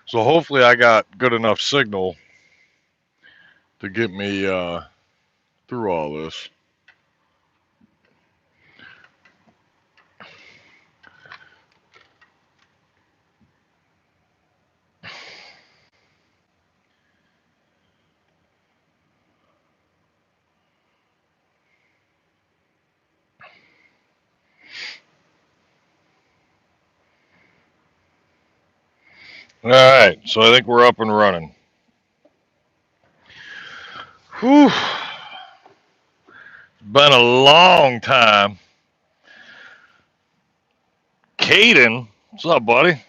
So hopefully I got good enough signal to get me through all this. All right, so I think we're up and running. Whew. Been a long time. Caden, what's up, buddy?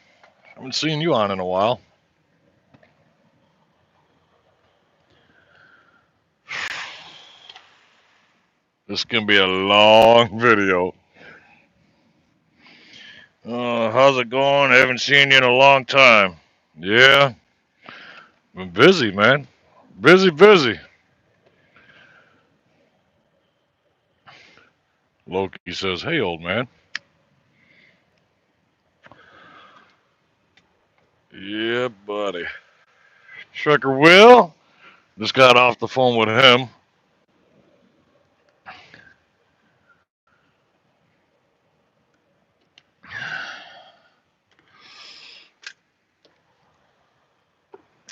Haven't seen you on in a while. This can be a long video. How's it going? I haven't seen you in a long time. Yeah, been busy, man. Busy. Loki says, "Hey, old man." Yeah, buddy. Trucker Will. Just got off the phone with him.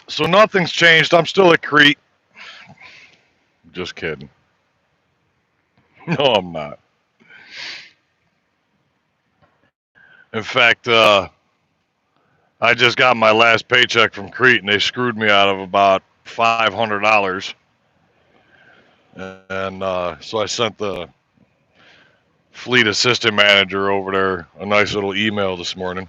So nothing's changed. I'm still at Crete. Just kidding. No, I'm not. In fact, I just got my last paycheck from Crete, and they screwed me out of about $500. And so I sent the fleet assistant manager over there a nice little email this morning.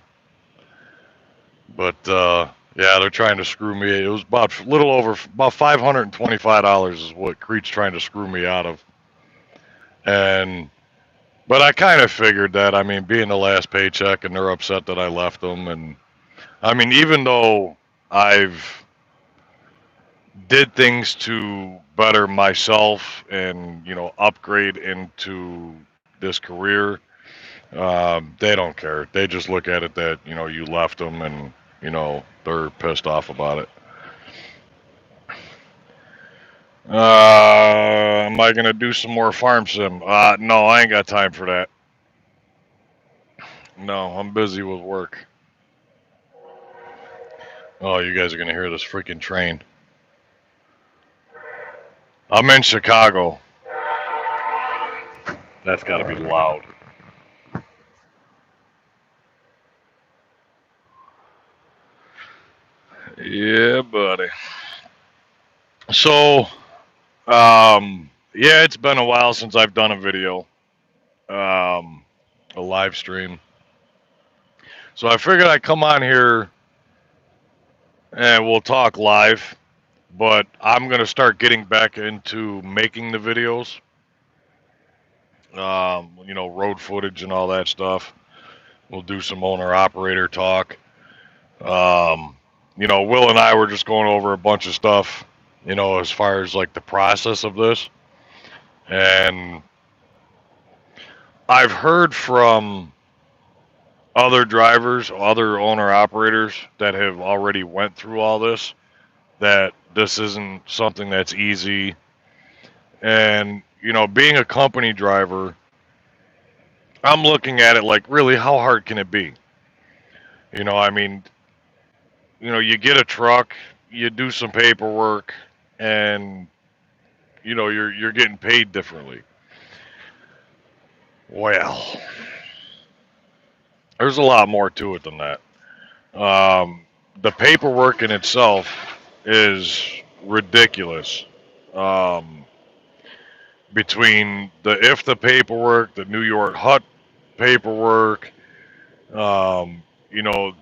But yeah, they're trying to screw me. It was about a little over about $525 is what Crete's trying to screw me out of. And but I kind of figured that. I mean, being the last paycheck, and they're upset that I left them. And I mean, even though I've did things to better myself and upgrade into this career, they don't care. They just look at it that you left them, and they're pissed off about it. Am I gonna do some more farm sim? No, I ain't got time for that. No, I'm busy with work. Oh, you guys are gonna hear this freaking train. I'm in Chicago. That's gotta be loud. Yeah, buddy. So, yeah, it's been a while since I've done a video, um, a live stream. So I figured I'd come on here and we'll talk live. But I'm gonna start getting back into making the videos. Road footage and all that stuff. We'll do some owner operator talk. Will and I were just going over a bunch of stuff, as far as like the process of this. And I've heard from other drivers, other owner operators that have already went through all this, that this isn't something that's easy. And, being a company driver, I'm looking at it like, really, how hard can it be? I mean, you get a truck, you do some paperwork, and you're getting paid differently. Well, there's a lot more to it than that. The paperwork in itself is ridiculous. Um, Between the IFTA paperwork, the New York HUT paperwork, um, you know,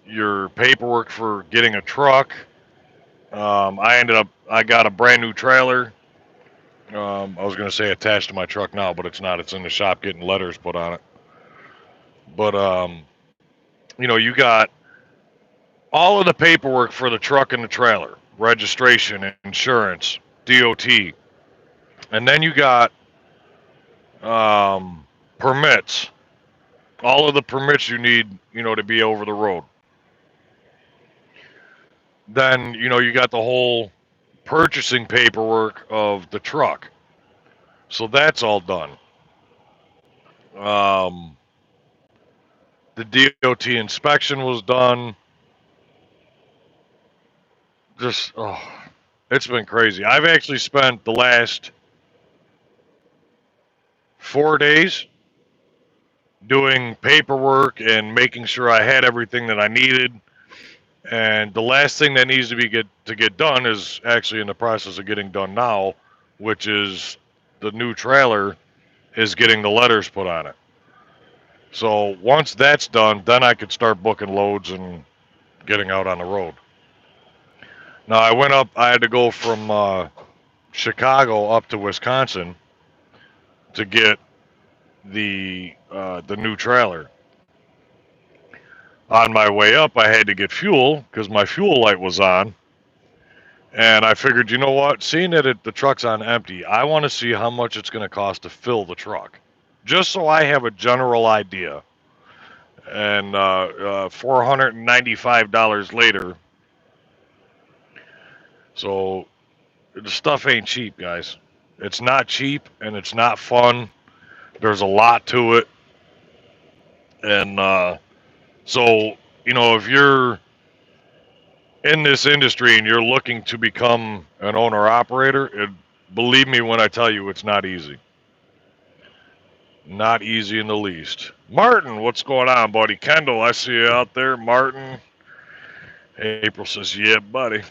your paperwork for getting a truck. I got a brand new trailer. I was going to say attached to my truck now, but it's not. It's in the shop getting letters put on it. But, you got all of the paperwork for the truck and the trailer, registration, insurance, DOT. And then you got permits, all of the permits you need, to be over the road. then you got the whole purchasing paperwork of the truck. So that's all done. Um, the DOT inspection was done. Just it's been crazy. I've actually spent the last 4 days doing paperwork and making sure I had everything that I needed. And the last thing that needs to get done is actually in the process of getting done now, which is the new trailer is getting the letters put on it. So once that's done, then I could start booking loads and getting out on the road. Now I went up. I had to go from Chicago up to Wisconsin to get the new trailer. On my way up, I had to get fuel because my fuel light was on. And I figured, you know what? Seeing that the truck's on empty, I want to see how much it's going to cost to fill the truck, just so I have a general idea. And $495 later, so the stuff ain't cheap, guys. It's not cheap and it's not fun. There's a lot to it, and so if you're in this industry and you're looking to become an owner operator, believe me when I tell you it's not easy. Not easy in the least. Martin, what's going on, buddy? Kendall, I see you out there. Martin. April says, yeah, buddy.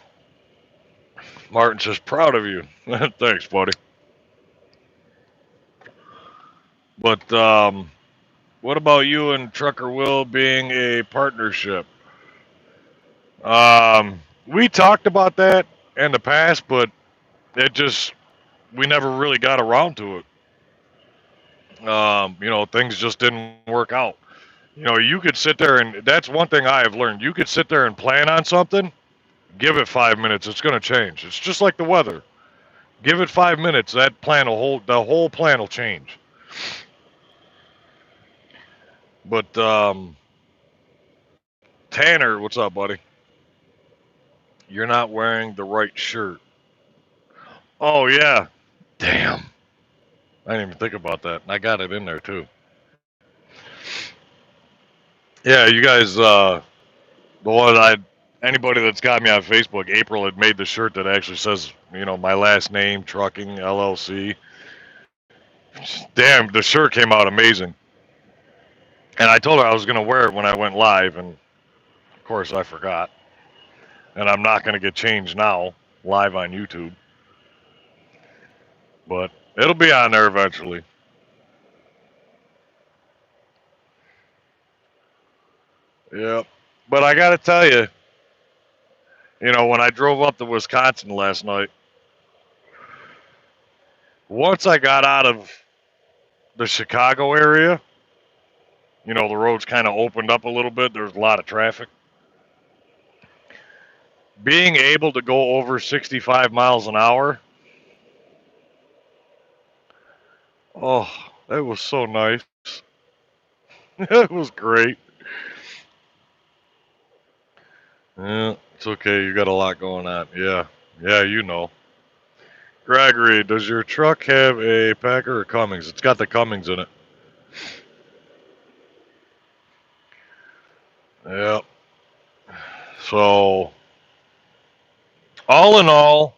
Martin says, proud of you. Thanks, buddy. But what about you and Trucker Will being a partnership? We talked about that in the past, but we never really got around to it. Things just didn't work out. You could sit there and that's one thing I have learned. You could sit there and plan on something, give it 5 minutes, it's going to change. It's just like the weather. Give it 5 minutes, the whole plan will change. But Tanner, what's up, buddy? You're not wearing the right shirt. Oh yeah. Damn. I didn't even think about that. I got it in there too. Yeah, you guys anybody that's got me on Facebook, April had made the shirt that actually says, my last name, Trucking LLC. Damn, the shirt came out amazing. And I told her I was going to wear it when I went live, and of course I forgot. And I'm not going to get changed now, live on YouTube. But it'll be on there eventually. Yep. But I got to tell you, when I drove up to Wisconsin last night, once I got out of the Chicago area, the roads kind of opened up a little bit. There's a lot of traffic. Being able to go over 65 miles an hour, oh, that was so nice. It was great. Yeah, it's okay. You got a lot going on. Yeah, Gregory, does your truck have a Packer or Cummins? It's got the Cummins in it. Yep. So, all in all,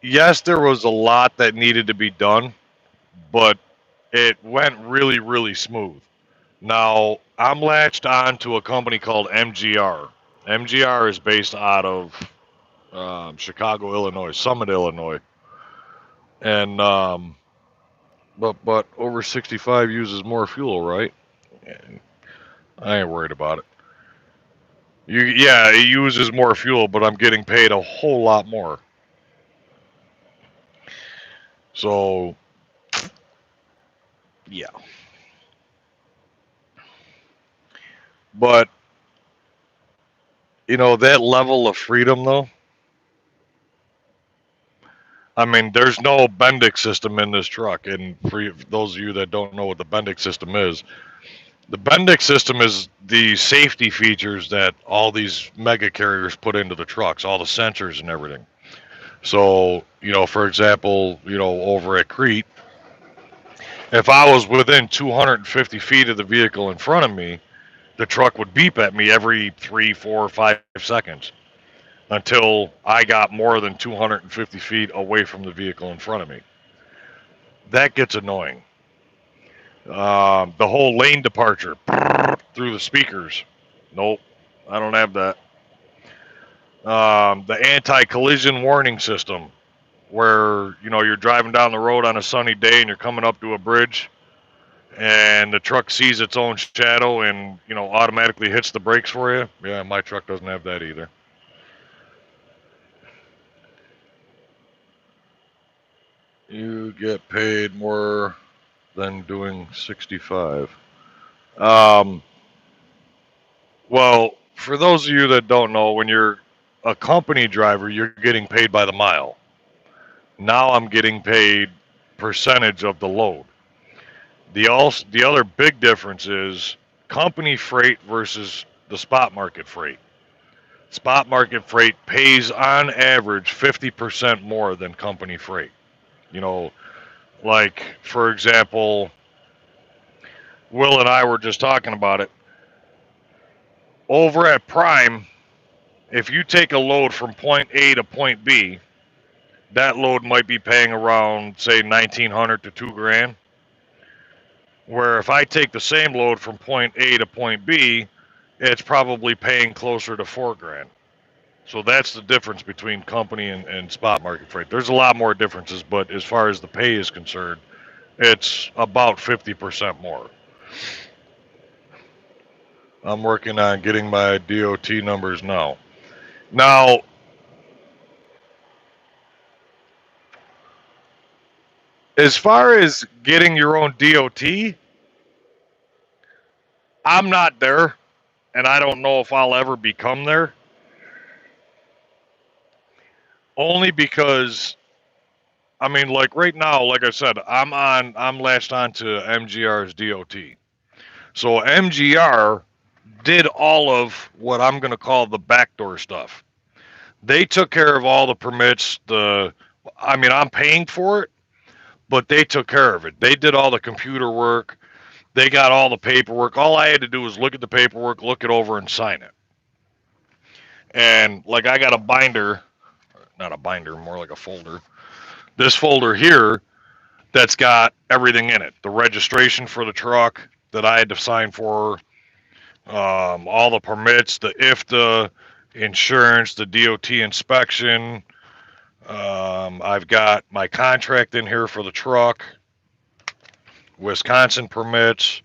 yes, there was a lot that needed to be done, but it went really, really smooth. Now, I'm latched on to a company called MGR. MGR is based out of Chicago, Illinois, Summit, Illinois. And, but over 65 uses more fuel, right? I ain't worried about it. Yeah, it uses more fuel, but I'm getting paid a whole lot more. So, yeah. But, that level of freedom, though, I mean, there's no Bendix system in this truck. And for those of you that don't know what the Bendix system is, The Bendix system is the safety features that all these mega carriers put into the trucks, all the sensors and everything. So, for example, over at Crete, if I was within 250 feet of the vehicle in front of me, the truck would beep at me every 3, 4, 5 seconds until I got more than 250 feet away from the vehicle in front of me. That gets annoying. The whole lane departure through the speakers. Nope, I don't have that. The anti-collision warning system, where you're driving down the road on a sunny day and you're coming up to a bridge, and the truck sees its own shadow and automatically hits the brakes for you. Yeah, my truck doesn't have that either. You get paid more than doing 65. Um, well, for those of you that don't know, when you're a company driver, you're getting paid by the mile. Now I'm getting paid percentage of the load. The other big difference is company freight versus the spot market freight. Spot market freight pays on average 50% more than company freight. You know, like for example, Will and I were just talking about it. Over at Prime, if you take a load from point A to point B, that load might be paying around say 1,900 to 2 grand. Where if I take the same load from point A to point B, it's probably paying closer to 4 grand. So that's the difference between company and spot market freight. There's a lot more differences, but as far as the pay is concerned, it's about 50% more. I'm working on getting my DOT numbers now. Now, as far as getting your own DOT, I'm not there, and I don't know if I'll ever become there. Only because, I mean, like right now, like I said, I'm latched on to MGR's DOT. So MGR did all of what I'm going to call the backdoor stuff. They took care of all the permits. I'm paying for it, but they took care of it. They did all the computer work. They got all the paperwork. All I had to do was look at the paperwork, look it over, and sign it. And like I got a binder, not a binder, more like a folder. This folder here that's got everything in it. The registration for the truck that I had to sign for, all the permits, the IFTA, insurance, the DOT inspection. I've got my contract in here for the truck, Wisconsin permits,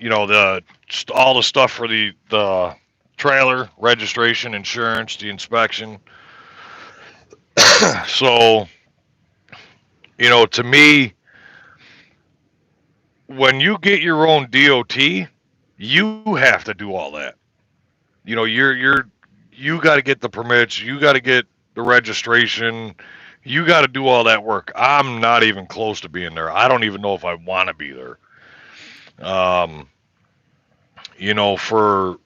all the stuff for the trailer, registration, insurance, the inspection. So, to me, when you get your own DOT, you have to do all that. You got to get the permits, you got to get the registration, you got to do all that work. I'm not even close to being there. I don't even know if I want to be there. For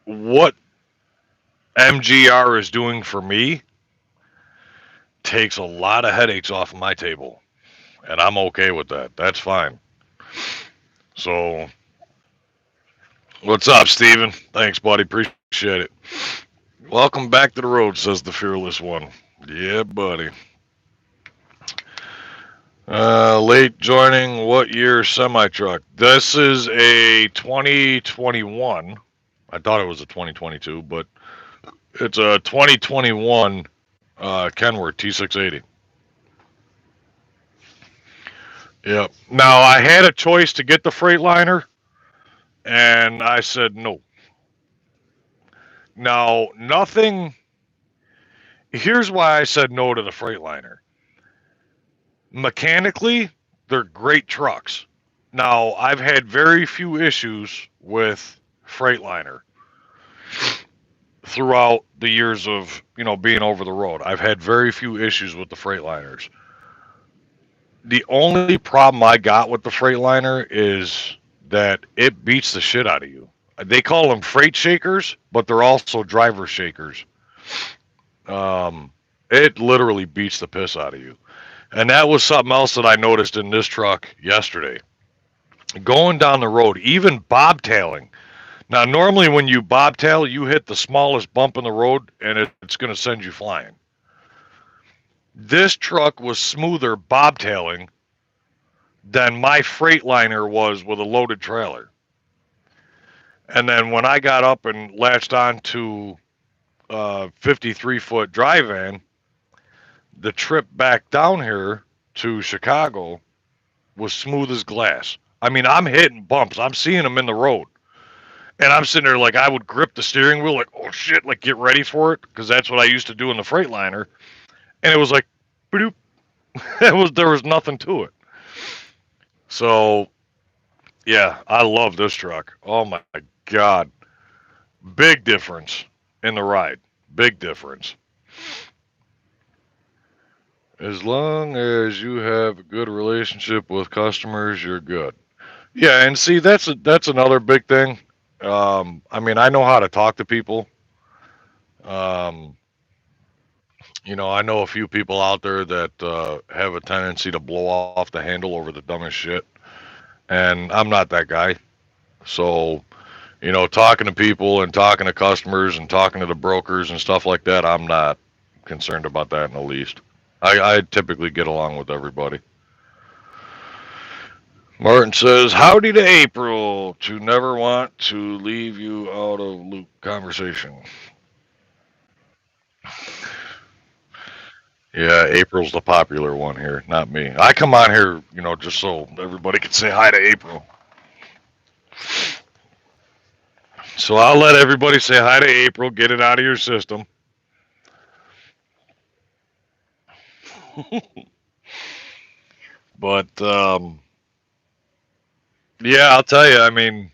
what MGR is doing for me takes a lot of headaches off of my table, and I'm okay with that. That's fine. So, what's up, Steven? Thanks, buddy. Appreciate it. Welcome back to the road, says the fearless one. Yeah, buddy. Late joining. What year semi truck? This is a 2021. I thought it was a 2022, but it's a 2021 Kenworth T680. Yep. Now I had a choice to get the Freightliner, and I said no. Now nothing. Here's why I said no to the Freightliner. Mechanically, they're great trucks. Now I've had very few issues with Freightliner throughout the years of being over the road. I've had very few issues with the Freightliners. The only problem I got with the Freightliner is that it beats the shit out of you. They call them freight shakers, but they're also driver shakers. Um, it literally beats the piss out of you. And that was something else that I noticed in this truck yesterday. Going down the road, even bobtailing. Now, normally when you bobtail, you hit the smallest bump in the road and it's going to send you flying. This truck was smoother bobtailing than my Freightliner was with a loaded trailer. And then when I got up and latched onto a 53-foot dry van, the trip back down here to Chicago was smooth as glass. I mean, I'm hitting bumps. I'm seeing them in the road. And I'm sitting there like I would grip the steering wheel like, oh shit, like get ready for it. Because that's what I used to do in the Freightliner. And it was like, boop. There was nothing to it. So, yeah, I love this truck. Oh my God. Big difference in the ride. Big difference. As long as you have a good relationship with customers, you're good. Yeah, and see, that's another big thing. I mean, I know how to talk to people. Um, I know a few people out there that have a tendency to blow off the handle over the dumbest shit, and I'm not that guy. So, talking to people and talking to customers and talking to the brokers and stuff like that, I'm not concerned about that in the least. I typically get along with everybody. Martin says, howdy to April, to never want to leave you out of loop conversation. Yeah, April's the popular one here, not me. I come on here, just so everybody can say hi to April. So I'll let everybody say hi to April, get it out of your system. But, yeah, I'll tell you, I mean,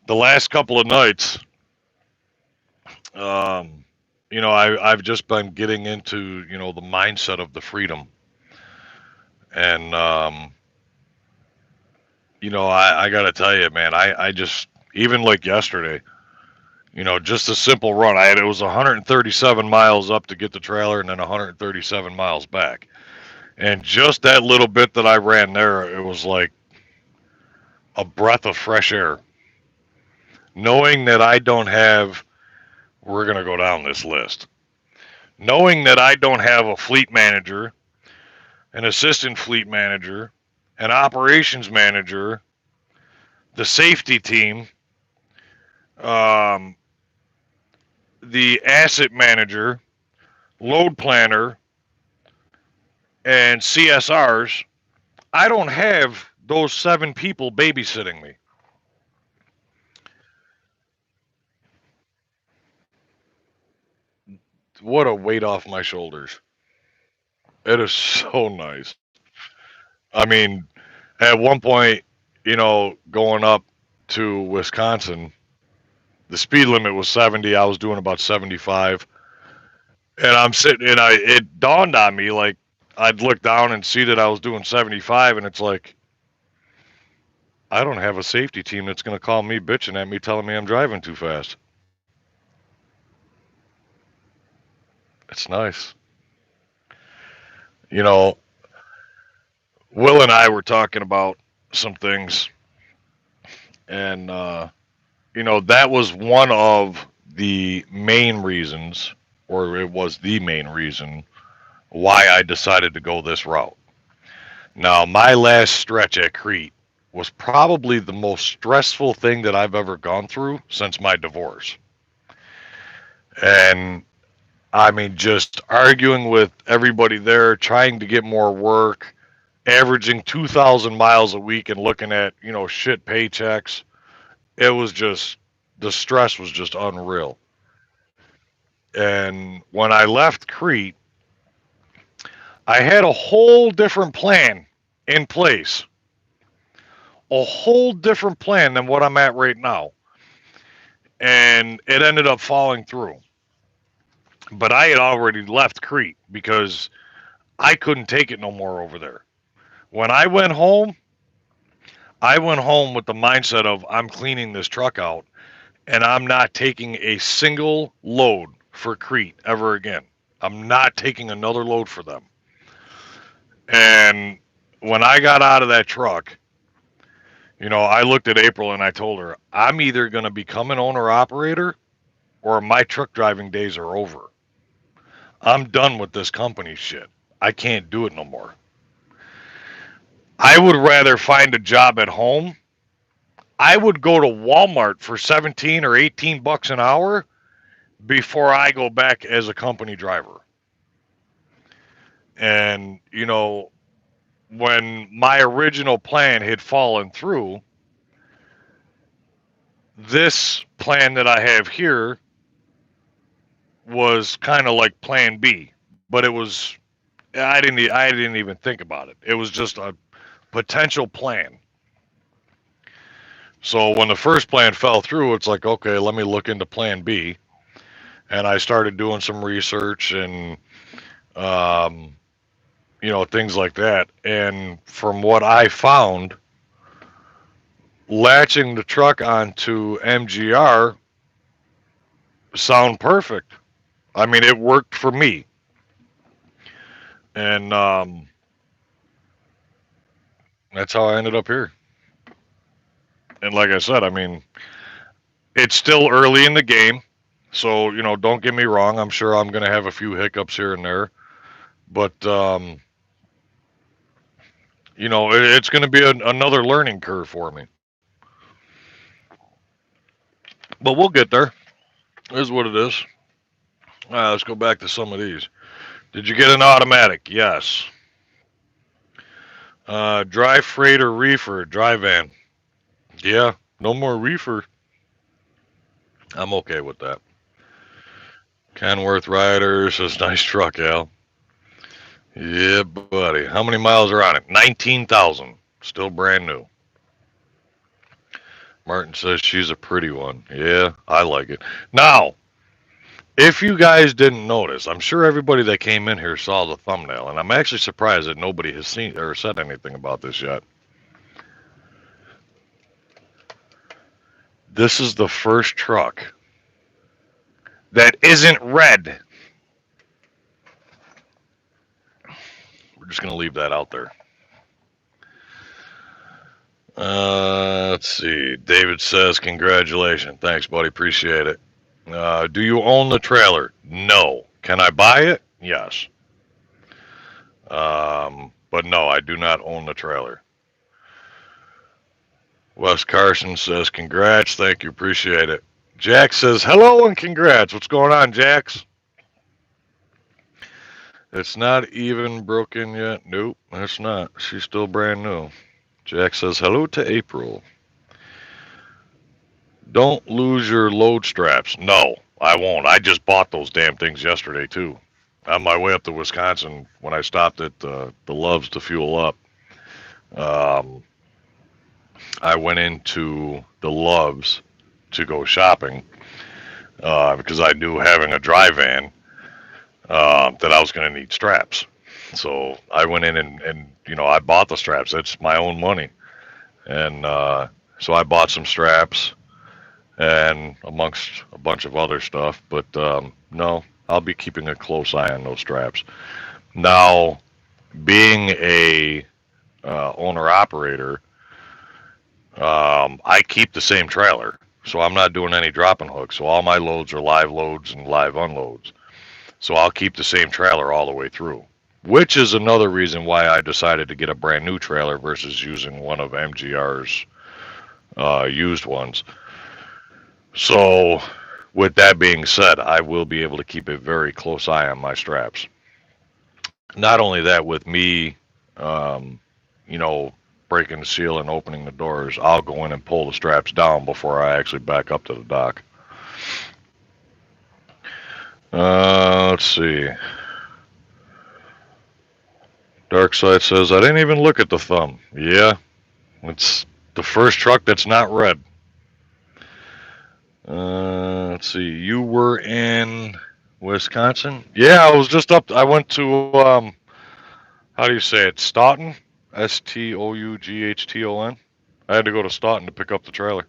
the last couple of nights, um, I've just been getting into, the mindset of the freedom. And, I got to tell you, man, I just, even like yesterday, just a simple run. It was 137 miles up to get the trailer and then 137 miles back. And just that little bit that I ran there, it was like a breath of fresh air. Knowing that I don't have, we're going to go down this list. Knowing that I don't have a fleet manager, an assistant fleet manager, an operations manager, the safety team, um, the asset manager, load planner, and CSRs, I don't have those 7 people babysitting me. What a weight off my shoulders. It is so nice. I mean, at one point, going up to Wisconsin, the speed limit was 70. I was doing about 75. And I'm sitting, and it dawned on me, like, I'd look down and see that I was doing 75, and it's like, I don't have a safety team that's going to call me bitching at me, telling me I'm driving too fast. It's nice. You know, Will and I were talking about some things, and that was one of the main reasons, or it was the main reason why I decided to go this route. Now, my last stretch at Crete was probably the most stressful thing that I've ever gone through since my divorce. And I mean, just arguing with everybody there, trying to get more work, averaging 2,000 miles a week and looking at, shit paychecks. It was just, the stress was just unreal. And when I left Crete, I had a whole different plan in place, a whole different plan than what I'm at right now. And it ended up falling through. But I had already left Crete because I couldn't take it no more over there. When I went home with the mindset of I'm cleaning this truck out and I'm not taking a single load for Crete ever again. I'm not taking another load for them. And when I got out of that truck, I looked at April and I told her, I'm either going to become an owner operator or my truck driving days are over. I'm done with this company shit. I can't do it no more. I would rather find a job at home. I would go to Walmart for 17 or 18 bucks an hour before I go back as a company driver. And, when my original plan had fallen through, this plan that I have here was kind of like plan B, but I didn't even think about it. It was just a potential plan. So when the first plan fell through, it's like, okay, let me look into plan B. And I started doing some research and, things like that. And from what I found, latching the truck onto MGR sound perfect. I mean, it worked for me. And that's how I ended up here. And like I said, I mean, it's still early in the game. So, don't get me wrong. I'm sure I'm going to have a few hiccups here and there. But, it's going to be another learning curve for me. But we'll get there. Is what it is. All right, let's go back to some of these. Did you get an automatic? Yes. Dry freight or reefer? Dry van. Yeah, no more reefer. I'm okay with that. Kenworth Rider says, nice truck, Al. Yeah, buddy. How many miles are on it? 19,000. Still brand new. Martin says she's a pretty one. Yeah, I like it. Now, if you guys didn't notice, I'm sure everybody that came in here saw the thumbnail, and I'm actually surprised that nobody has seen or said anything about this yet. This is the first truck that isn't red. We're just going to leave that out there. Let's see. David says, congratulations. Thanks, buddy. Appreciate it. Do you own the trailer? No. Can I buy it? Yes. But no, I do not own the trailer. Wes Carson says, congrats. Thank you. Appreciate it. Jack says, hello and congrats. What's going on, Jax? It's not even broken yet. Nope, it's not. She's still brand new. Jack says, hello to April. Don't lose your load straps. No, I won't. I just bought those damn things yesterday, too. On my way up to Wisconsin, when I stopped at the Loves to fuel up, I went into the Loves to go shopping because I knew having a dry van that I was going to need straps. So I went in and I bought the straps. It's my own money. And so I bought some straps and amongst a bunch of other stuff. But no, I'll be keeping a close eye on those straps. Now, being a owner-operator, I keep the same trailer. So I'm not doing any drop and hooks. So all my loads are live loads and live unloads. So I'll keep the same trailer all the way through, which is another reason why I decided to get a brand new trailer versus using one of MGR's used ones. So with that being said, I will be able to keep a very close eye on my straps. Not only that, with me, breaking the seal and opening the doors, I'll go in and pull the straps down before I actually back up to the dock. Let's see. Darkside says, I didn't even look at the thumb. Yeah, it's the first truck that's not red. Let's see. You were in Wisconsin? Yeah, I was just up. I went to, how do you say it? Staunton? Stoughton. I had to go to Staunton to pick up the trailer.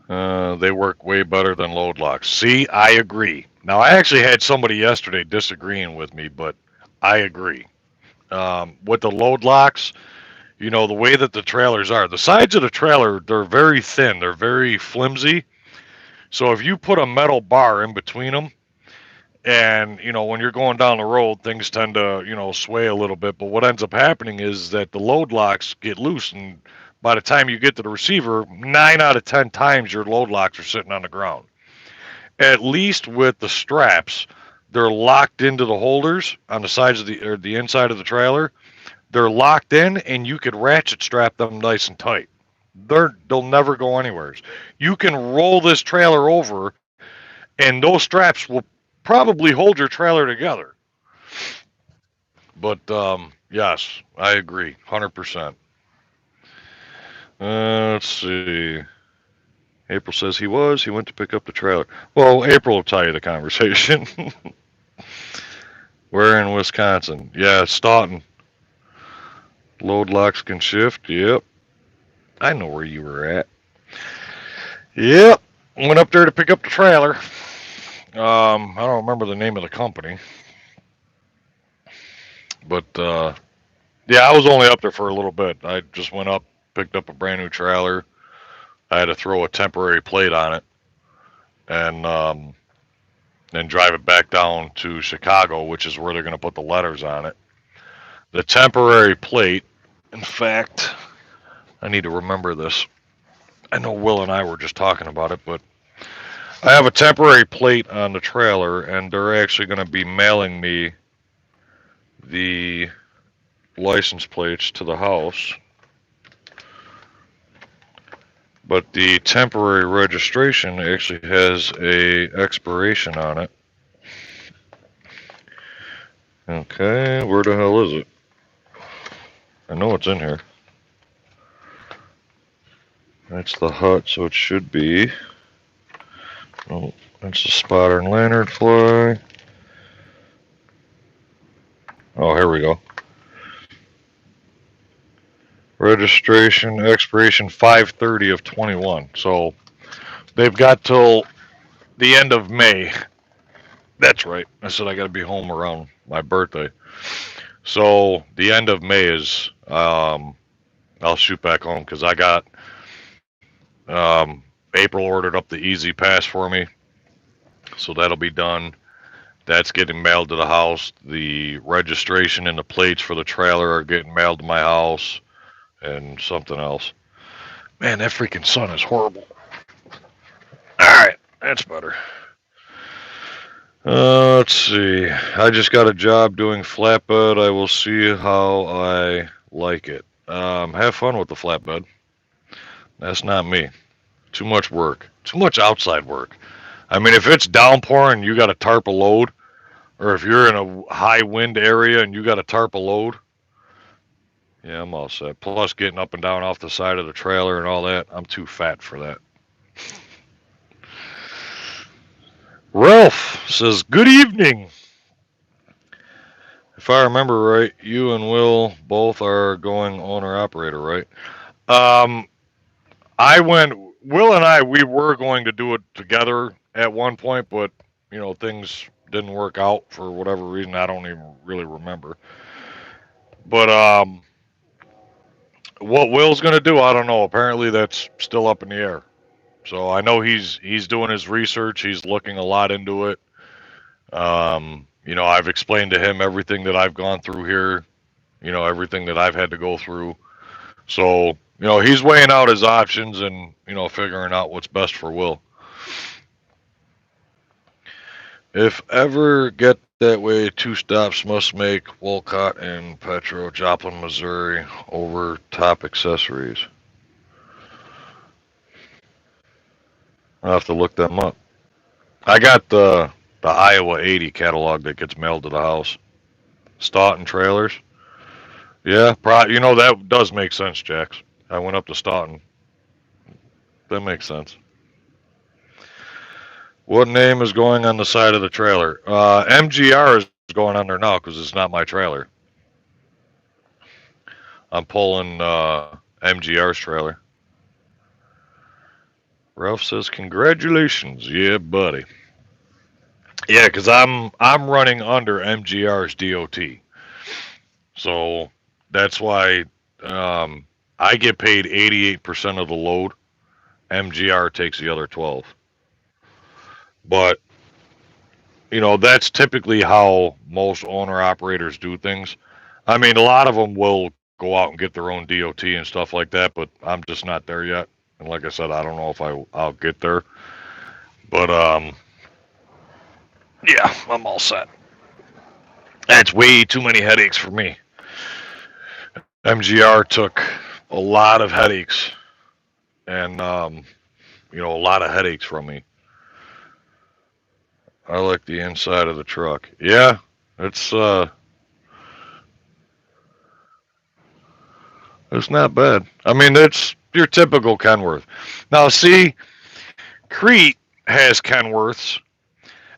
They work way better than load locks. See, I agree. Now, I actually had somebody yesterday disagreeing with me, but I agree. With the load locks, the way that the trailers are, the sides of the trailer, they're very thin, they're very flimsy. So if you put a metal bar in between them, and when you're going down the road, things tend to sway a little bit. But what ends up happening is that the load locks get loose, and by the time you get to the receiver, 9 out of 10 times your load locks are sitting on the ground. At least with the straps, they're locked into the holders on the sides of the inside of the trailer. They're locked in, and you could ratchet strap them nice and tight. They'll never go anywhere. You can roll this trailer over, and those straps will probably hold your trailer together. But yes, I agree, 100%. Let's see. April says he went to pick up the trailer. Well, April will tell you the conversation. We're in Wisconsin. Yeah, Staunton. Load locks can shift. Yep. I know where you were at. Yep. Went up there to pick up the trailer. I don't remember the name of the company. But yeah, I was only up there for a little bit. I just went up, picked up a brand new trailer. I had to throw a temporary plate on it, and then drive it back down to Chicago, which is where they're going to put the letters on it. The temporary plate, in fact, I need to remember this. I know Will and I were just talking about it, but I have a temporary plate on the trailer, and they're actually going to be mailing me the license plates to the house. But the temporary registration actually has a expiration on it. Okay, where the hell is it? I know it's in here. That's the hut, so it should be. Oh, that's the spotter and lantern fly. Oh, here we go. Registration expiration 5/30 of 21. So they've got till the end of May. That's right. I said I got to be home around my birthday. So the end of May is I'll shoot back home because I got April ordered up the Easy Pass for me. So that'll be done. That's getting mailed to the house. The registration and the plates for the trailer are getting mailed to my house, and something else. Man, that freaking sun is horrible. Alright, that's better. Let's see. I just got a job doing flatbed. I will see how I like it. Have fun with the flatbed. That's not me. Too much work. Too much outside work. I mean, if it's downpouring, you got to tarp a load, or if you're in a high wind area and you got to tarp a load, yeah, I'm all set. Plus, getting up and down off the side of the trailer and all that, I'm too fat for that. Ralph says, good evening. If I remember right, you and Will both are going owner-operator, right? Will and I, we were going to do it together at one point, but, things didn't work out for whatever reason. I don't even really remember. But, what Will's going to do, I don't know. Apparently that's still up in the air. So I know he's doing his research. He's looking a lot into it. I've explained to him everything that I've gone through here, everything that I've had to go through. So, he's weighing out his options and, figuring out what's best for Will. If ever get that way, 2 stops must make Wolcott and Petro, Joplin, Missouri, over top accessories. I'll have to look them up. I got the Iowa 80 catalog that gets mailed to the house. Staunton trailers. Yeah, that does make sense, Jax. I went up to Staunton. That makes sense. What name is going on the side of the trailer? MGR is going on there now because it's not my trailer. I'm pulling MGR's trailer. Ralph says, "Congratulations, yeah, buddy." Yeah, because I'm running under MGR's DOT, so that's why I get paid 88% of the load. MGR takes the other 12. But that's typically how most owner operators do things. I mean, a lot of them will go out and get their own DOT and stuff like that, but I'm just not there yet. And like I said, I don't know if I'll get there. But yeah, I'm all set. That's way too many headaches for me. MGR took a lot of headaches, and a lot of headaches from me. I like the inside of the truck. Yeah, it's not bad. I mean, it's your typical Kenworth. Now, see, Crete has Kenworths,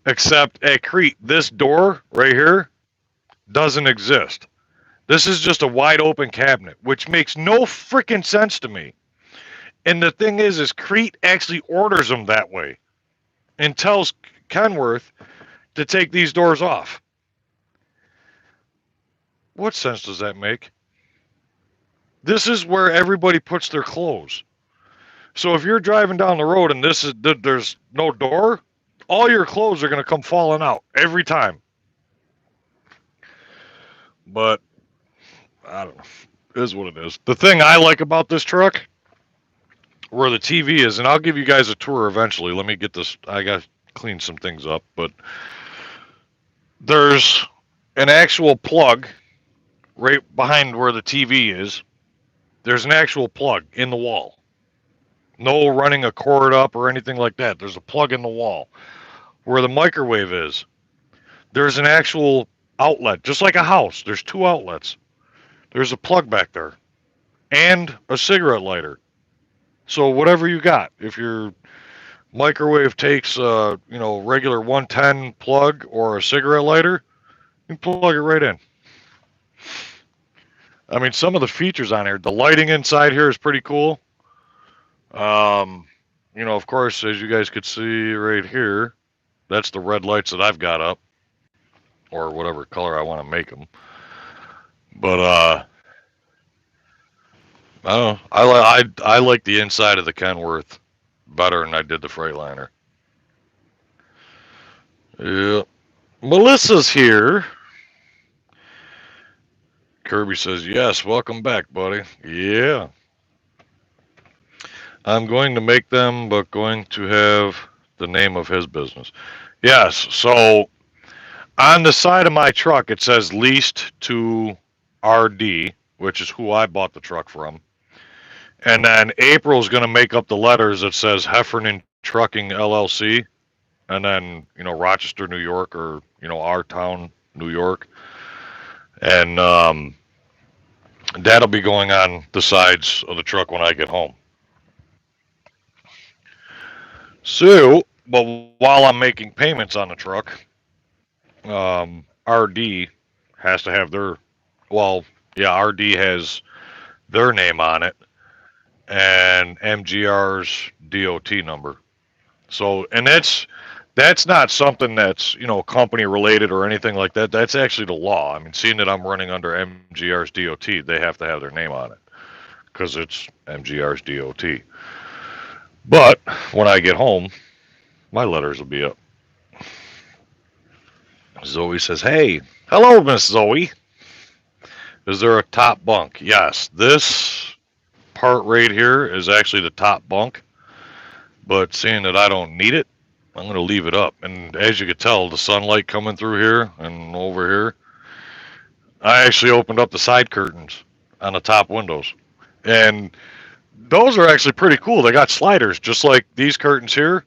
except at Crete, this door right here doesn't exist. This is just a wide open cabinet, which makes no freaking sense to me. And the thing is Crete actually orders them that way and tells Kenworth to take these doors off. What sense does that make? This is where everybody puts their clothes. So if you're driving down the road and there's no door, all your clothes are going to come falling out every time. But I don't know. It is what it is. The thing I like about this truck, where the TV is, and I'll give you guys a tour eventually. Let me get this. I got to clean some things up, but there's an actual plug right behind where the TV is. There's an actual plug in the wall. No running a cord up or anything like that. There's a plug in the wall. Where the microwave is, there's an actual outlet, just like a house. There's 2 outlets. There's a plug back there and a cigarette lighter. So whatever you got, if your microwave takes regular 110 plug or a cigarette lighter, you can plug it right in. I mean, some of the features on here, the lighting inside here is pretty cool. Of course, as you guys could see right here, that's the red lights that I've got up, or whatever color I want to make them. But I don't know. I like the inside of the Kenworth better than I did the Freightliner. Yeah. Melissa's here. Kirby says, yes, welcome back, buddy. Yeah. I'm going to make them, but going to have the name of his business. Yes, so on the side of my truck, it says leased to RD, which is who I bought the truck from. And then April's going to make up the letters that says Heffernan Trucking LLC, and then, Rochester, New York, or, our town, New York. And that'll be going on the sides of the truck when I get home. So, but while I'm making payments on the truck, RD has to have RD has their name on it and MGR's DOT number. So, and that's not something that's, company related or anything like that. That's actually the law. I mean, seeing that I'm running under MGR's DOT, they have to have their name on it because it's MGR's DOT. But when I get home, my letters will be up. Zoe says, hey, hello, Miss Zoe. Is there a top bunk? Yes, this part right here is actually the top bunk. But seeing that I don't need it, I'm going to leave it up. And as you can tell, the sunlight coming through here and over here, I actually opened up the side curtains on the top windows. And those are actually pretty cool. They got sliders, just like these curtains here.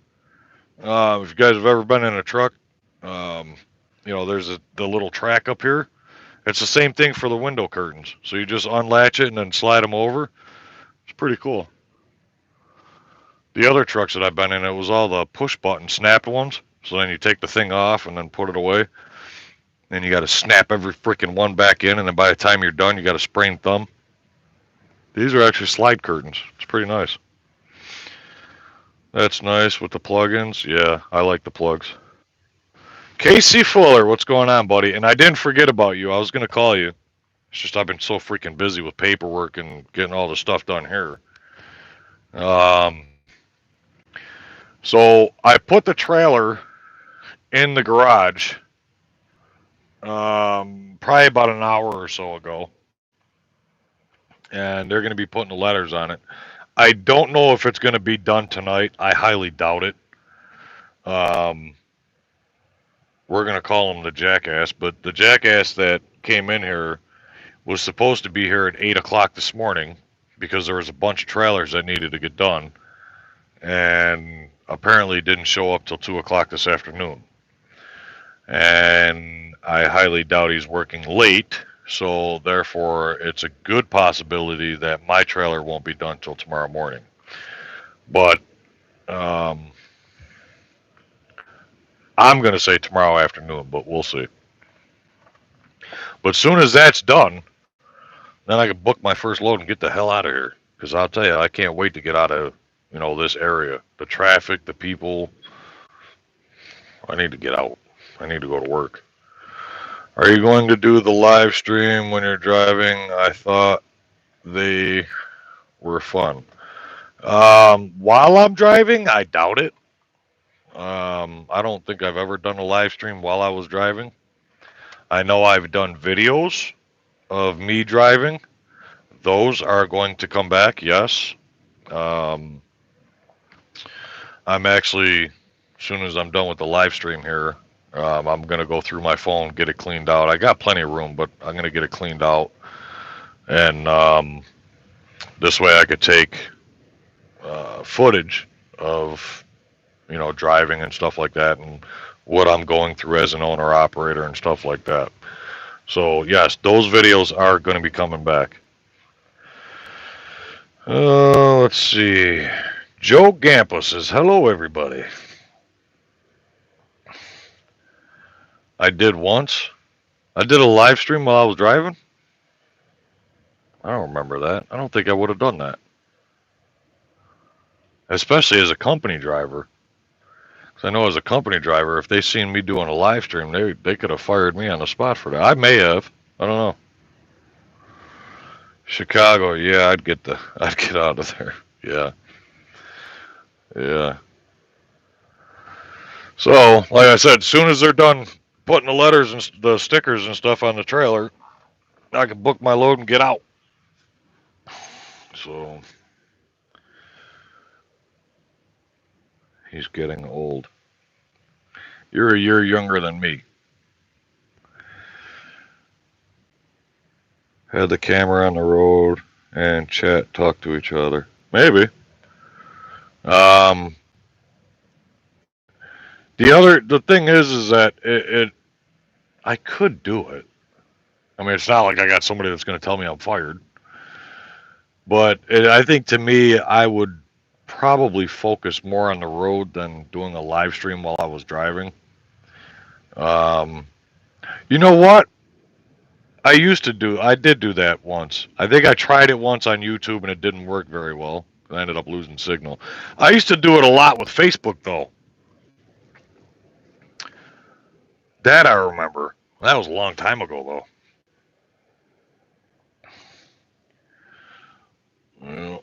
If you guys have ever been in a truck, there's the little track up here. It's the same thing for the window curtains. So you just unlatch it and then slide them over. It's pretty cool. The other trucks that I've been in, it was all the push button snapped ones. So then you take the thing off and then put it away. Then you got to snap every freaking one back in. And then by the time you're done, you got a sprained thumb. These are actually slide curtains. It's pretty nice. That's nice with the plugins. Yeah, I like the plugs. Casey Fuller, what's going on, buddy? And I didn't forget about you. I was going to call you. It's just I've been so freaking busy with paperwork and getting all the stuff done here. Um, so I put the trailer in the garage probably about an hour or so ago. And they're going to be putting the letters on it. I don't know if it's going to be done tonight. I highly doubt it. We're going to call him the jackass, but the jackass that came in here was supposed to be here at 8 o'clock this morning because there was a bunch of trailers that needed to get done, and apparently didn't show up till 2 o'clock this afternoon. And I highly doubt he's working late, so therefore it's a good possibility that my trailer won't be done till tomorrow morning. But I'm going to say tomorrow afternoon, but we'll see. But as soon as that's done, then I can book my first load and get the hell out of here. Because I'll tell you, I can't wait to get out of, this area. The traffic, the people. I need to get out. I need to go to work. Are you going to do the live stream when you're driving? I thought they were fun. While I'm driving, I doubt it. I don't think I've ever done a live stream while I was driving. I know I've done videos of me driving. Those are going to come back, yes. I'm actually, as soon as I'm done with the live stream here, I'm going to go through my phone, get it cleaned out. I got plenty of room, but I'm going to get it cleaned out. And this way I could take footage of, driving and stuff like that, and what I'm going through as an owner-operator and stuff like that. So, yes, those videos are going to be coming back. Let's see. Joe Gampa says, hello, everybody. I did once. I did a live stream while I was driving. I don't remember that. I don't think I would have done that. Especially as a company driver. Because I know as a company driver, if they seen me doing a live stream, they could have fired me on the spot for that. I may have. I don't know. Chicago, yeah, I'd get out of there. Yeah. Yeah. So, like I said, as soon as they're done putting the letters and the stickers and stuff on the trailer, I can book my load and get out. So, he's getting old. You're a year younger than me. Had the camera on the road and talk to each other. Maybe. The thing is that I could do it. I mean, it's not like I got somebody that's going to tell me I'm fired. But I think to me, I would probably focus more on the road than doing a live stream while I was driving. You know what? I did do that once. I think I tried it once on YouTube and it didn't work very well. I ended up losing signal. I used to do it a lot with Facebook, though. That I remember. That was a long time ago, though. Yeah.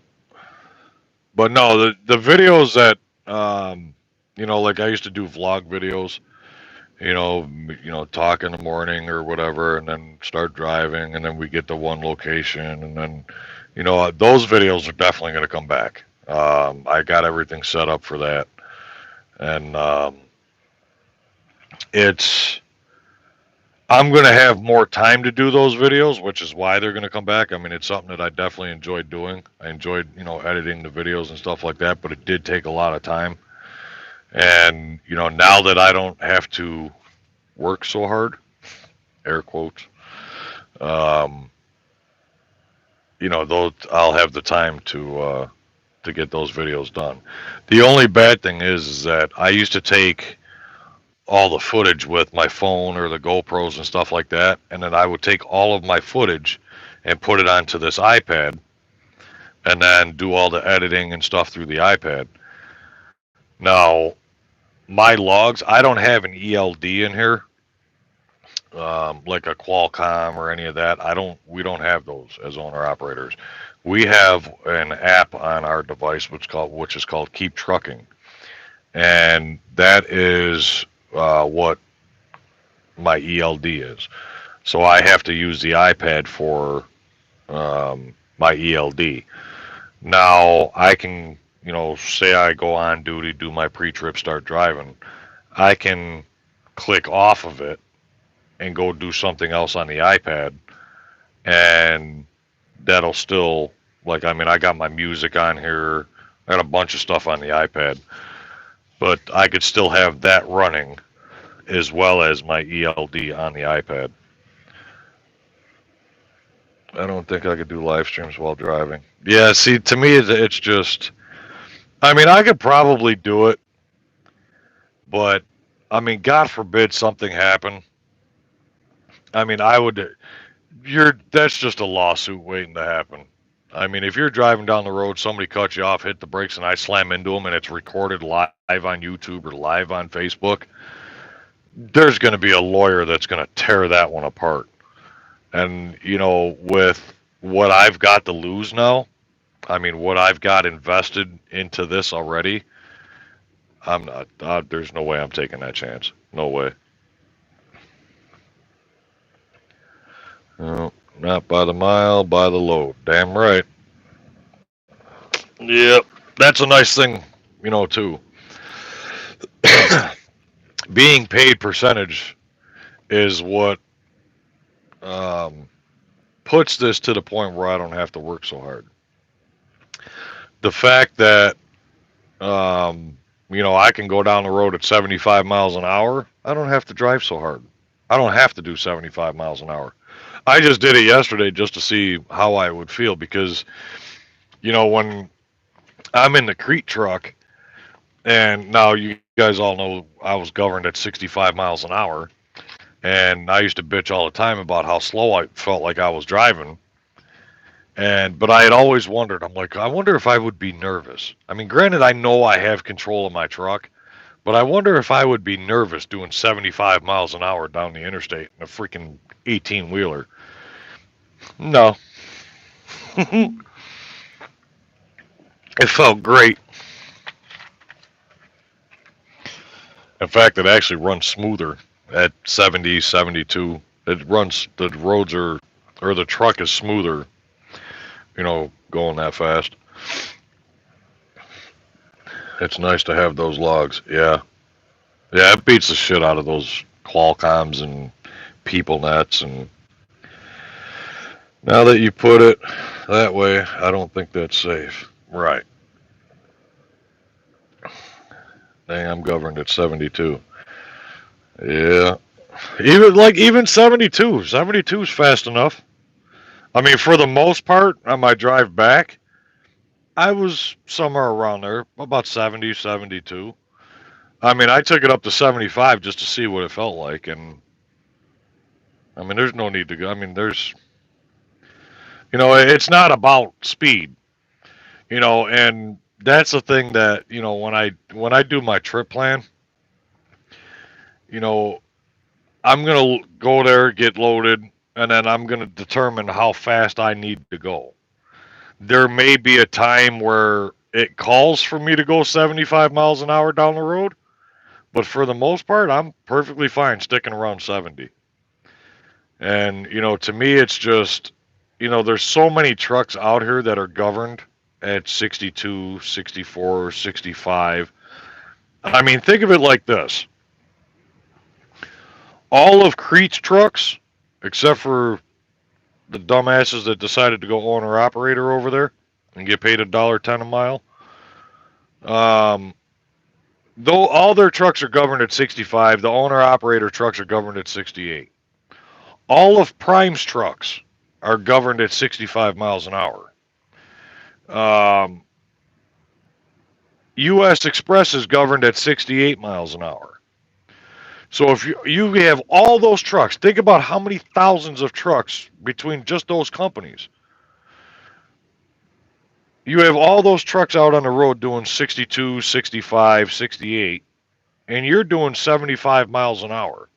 But no, the videos that, like I used to do vlog videos, talk in the morning or whatever, and then start driving, and then we get to one location, and then, those videos are definitely going to come back. I got everything set up for that. And I'm going to have more time to do those videos, which is why they're going to come back. I mean, it's something that I definitely enjoyed doing. I enjoyed, editing the videos and stuff like that, but it did take a lot of time. And, now that I don't have to work so hard, air quotes, those, I'll have the time to get those videos done. The only bad thing is that I used to take all the footage with my phone or the GoPros and stuff like that, and then I would take all of my footage and put it onto this iPad, and then do all the editing and stuff through the iPad. Now, my logs, I don't have an ELD in here, like a Qualcomm or any of that. We don't have those as owner operators. We have an app on our device which is called Keep Trucking, and that is what my ELD is. So I have to use the iPad for my ELD. Now I can, say I go on duty, do my pre-trip, start driving. I can click off of it and go do something else on the iPad, and that'll still, like, I mean, I got my music on here. I got a bunch of stuff on the iPad, but I could still have that running as well as my ELD on the iPad. I don't think I could do live streams while driving. Yeah, see, to me, it's just, I mean, I could probably do it, but I mean, God forbid something happen. I mean, that's just a lawsuit waiting to happen. I mean, if you're driving down the road, somebody cuts you off, hit the brakes, and I slam into them, and it's recorded live on YouTube or live on Facebook, there's going to be a lawyer that's going to tear that one apart. And, with what I've got to lose now, I mean, what I've got invested into this already, I'm not, there's no way I'm taking that chance. No way. No, not by the mile, by the load. Damn right. Yep. That's a nice thing, too. Being paid percentage is what um, puts this to the point where I don't have to work so hard. The fact that I can go down the road at 75 miles an hour. I don't have to drive so hard. I don't have to do 75 miles an hour. I just did it yesterday just to see how I would feel because, when I'm in the Crete truck, and now you guys all know I was governed at 65 miles an hour, and I used to bitch all the time about how slow I felt like I was driving. But I had always wondered, I'm like, I wonder if I would be nervous. I mean, granted, I know I have control of my truck, but I wonder if I would be nervous doing 75 miles an hour down the interstate in a freaking 18 wheeler. No. It felt great. In fact, it actually runs smoother at 70, 72. It runs, the roads are, or the truck is smoother, going that fast. It's nice to have those logs. Yeah. Yeah, it beats the shit out of those Qualcomms and people nets. And now that you put it that way, I don't think that's safe. Right. Dang, I'm governed at 72. Yeah. Even 72. 72 is fast enough. I mean, for the most part, on my drive back, I was somewhere around there, about 70, 72. I mean, I took it up to 75 just to see what it felt like. And, I mean, there's no need to go. I mean, it's not about speed, and that's the thing that, when I do my trip plan, you know, I'm going to go there, get loaded, and then I'm going to determine how fast I need to go. There may be a time where it calls for me to go 75 miles an hour down the road, but for the most part, I'm perfectly fine sticking around 70. And, to me, it's just, there's so many trucks out here that are governed at 62, 64, 65. I mean, think of it like this. All of Crete's trucks, except for the dumbasses that decided to go owner operator over there and get paid $1.10 a mile, though all their trucks are governed at 65, the owner operator trucks are governed at 68. All of Prime's trucks are governed at 65 miles an hour. U.S. Express is governed at 68 miles an hour. So if you have all those trucks, think about how many thousands of trucks between just those companies. You have all those trucks out on the road doing 62, 65, 68, and you're doing 75 miles an hour.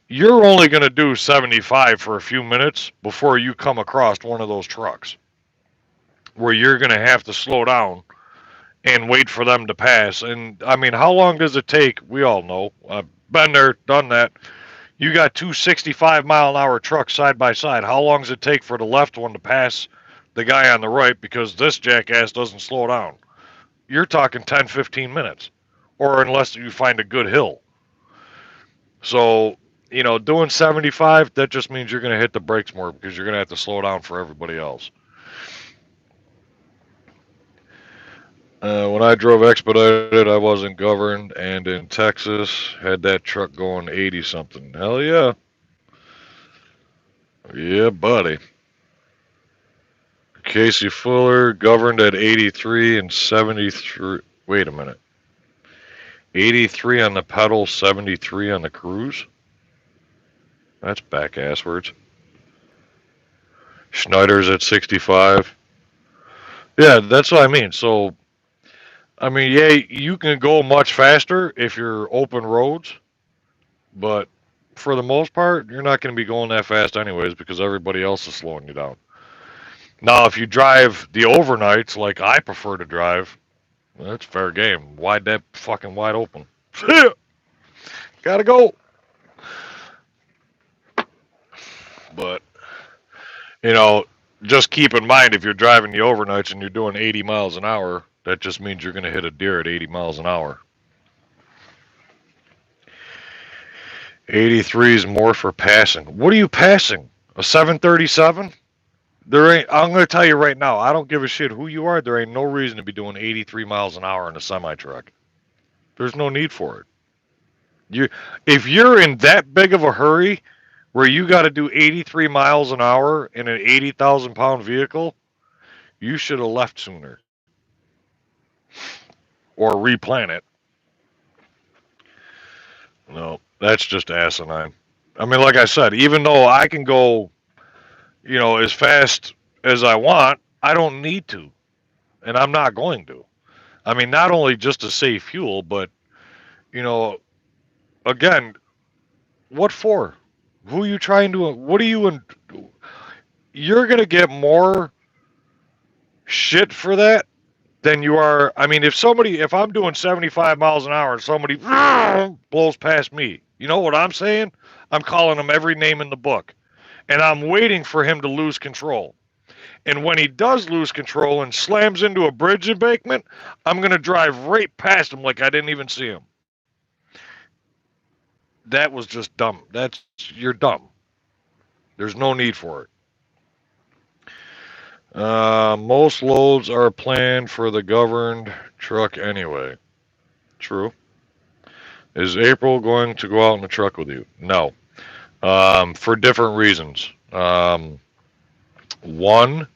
You're only going to do 75 for a few minutes before you come across one of those trucks where you're going to have to slow down and wait for them to pass. And I mean, how long does it take? We all know. I've been there, done that. You got two 65-mile-an-hour trucks side by side. How long does it take for the left one to pass the guy on the right because this jackass doesn't slow down? You're talking 10, 15 minutes, or unless you find a good hill. So, doing 75, that just means you're going to hit the brakes more because you're going to have to slow down for everybody else. When I drove expedited, I wasn't governed, and in Texas, had that truck going 80 something. Hell yeah. Yeah, buddy. Casey Fuller, governed at 83 and 73. Wait a minute. 83 on the pedal, 73 on the cruise? That's back asswards. Schneider's at 65. Yeah, that's what I mean. So, I mean, yeah, you can go much faster if you're open roads, but for the most part, you're not going to be going that fast anyways because everybody else is slowing you down. Now, if you drive the overnights like I prefer to drive, that's fair game. Wide that fucking wide open. Gotta go. But, you know, just keep in mind if you're driving the overnights and you're doing 80 miles an hour, that just means you're going to hit a deer at 80 miles an hour. 83 is more for passing. What are you passing? A 737? There ain't. I'm going to tell you right now. I don't give a shit who you are. There ain't no reason to be doing 83 miles an hour in a semi truck. There's no need for it. If you're in that big of a hurry where you got to do 83 miles an hour in an 80,000-pound vehicle, you should have left sooner or replan it. No, that's just asinine. I mean, like I said, even though I can go, as fast as I want, I don't need to, and I'm not going to. I mean, not only just to save fuel, but, again, what for? Who are you trying to, what are you, you're going to get more shit for that than you are. I mean, if I'm doing 75 miles an hour and somebody blows past me, you know what I'm saying? I'm calling him every name in the book. And I'm waiting for him to lose control. And when he does lose control and slams into a bridge embankment, I'm going to drive right past him like I didn't even see him. That was just dumb. You're dumb. There's no need for it. Most loads are planned for the governed truck anyway. True. Is April going to go out in the truck with you? No. For different reasons. One,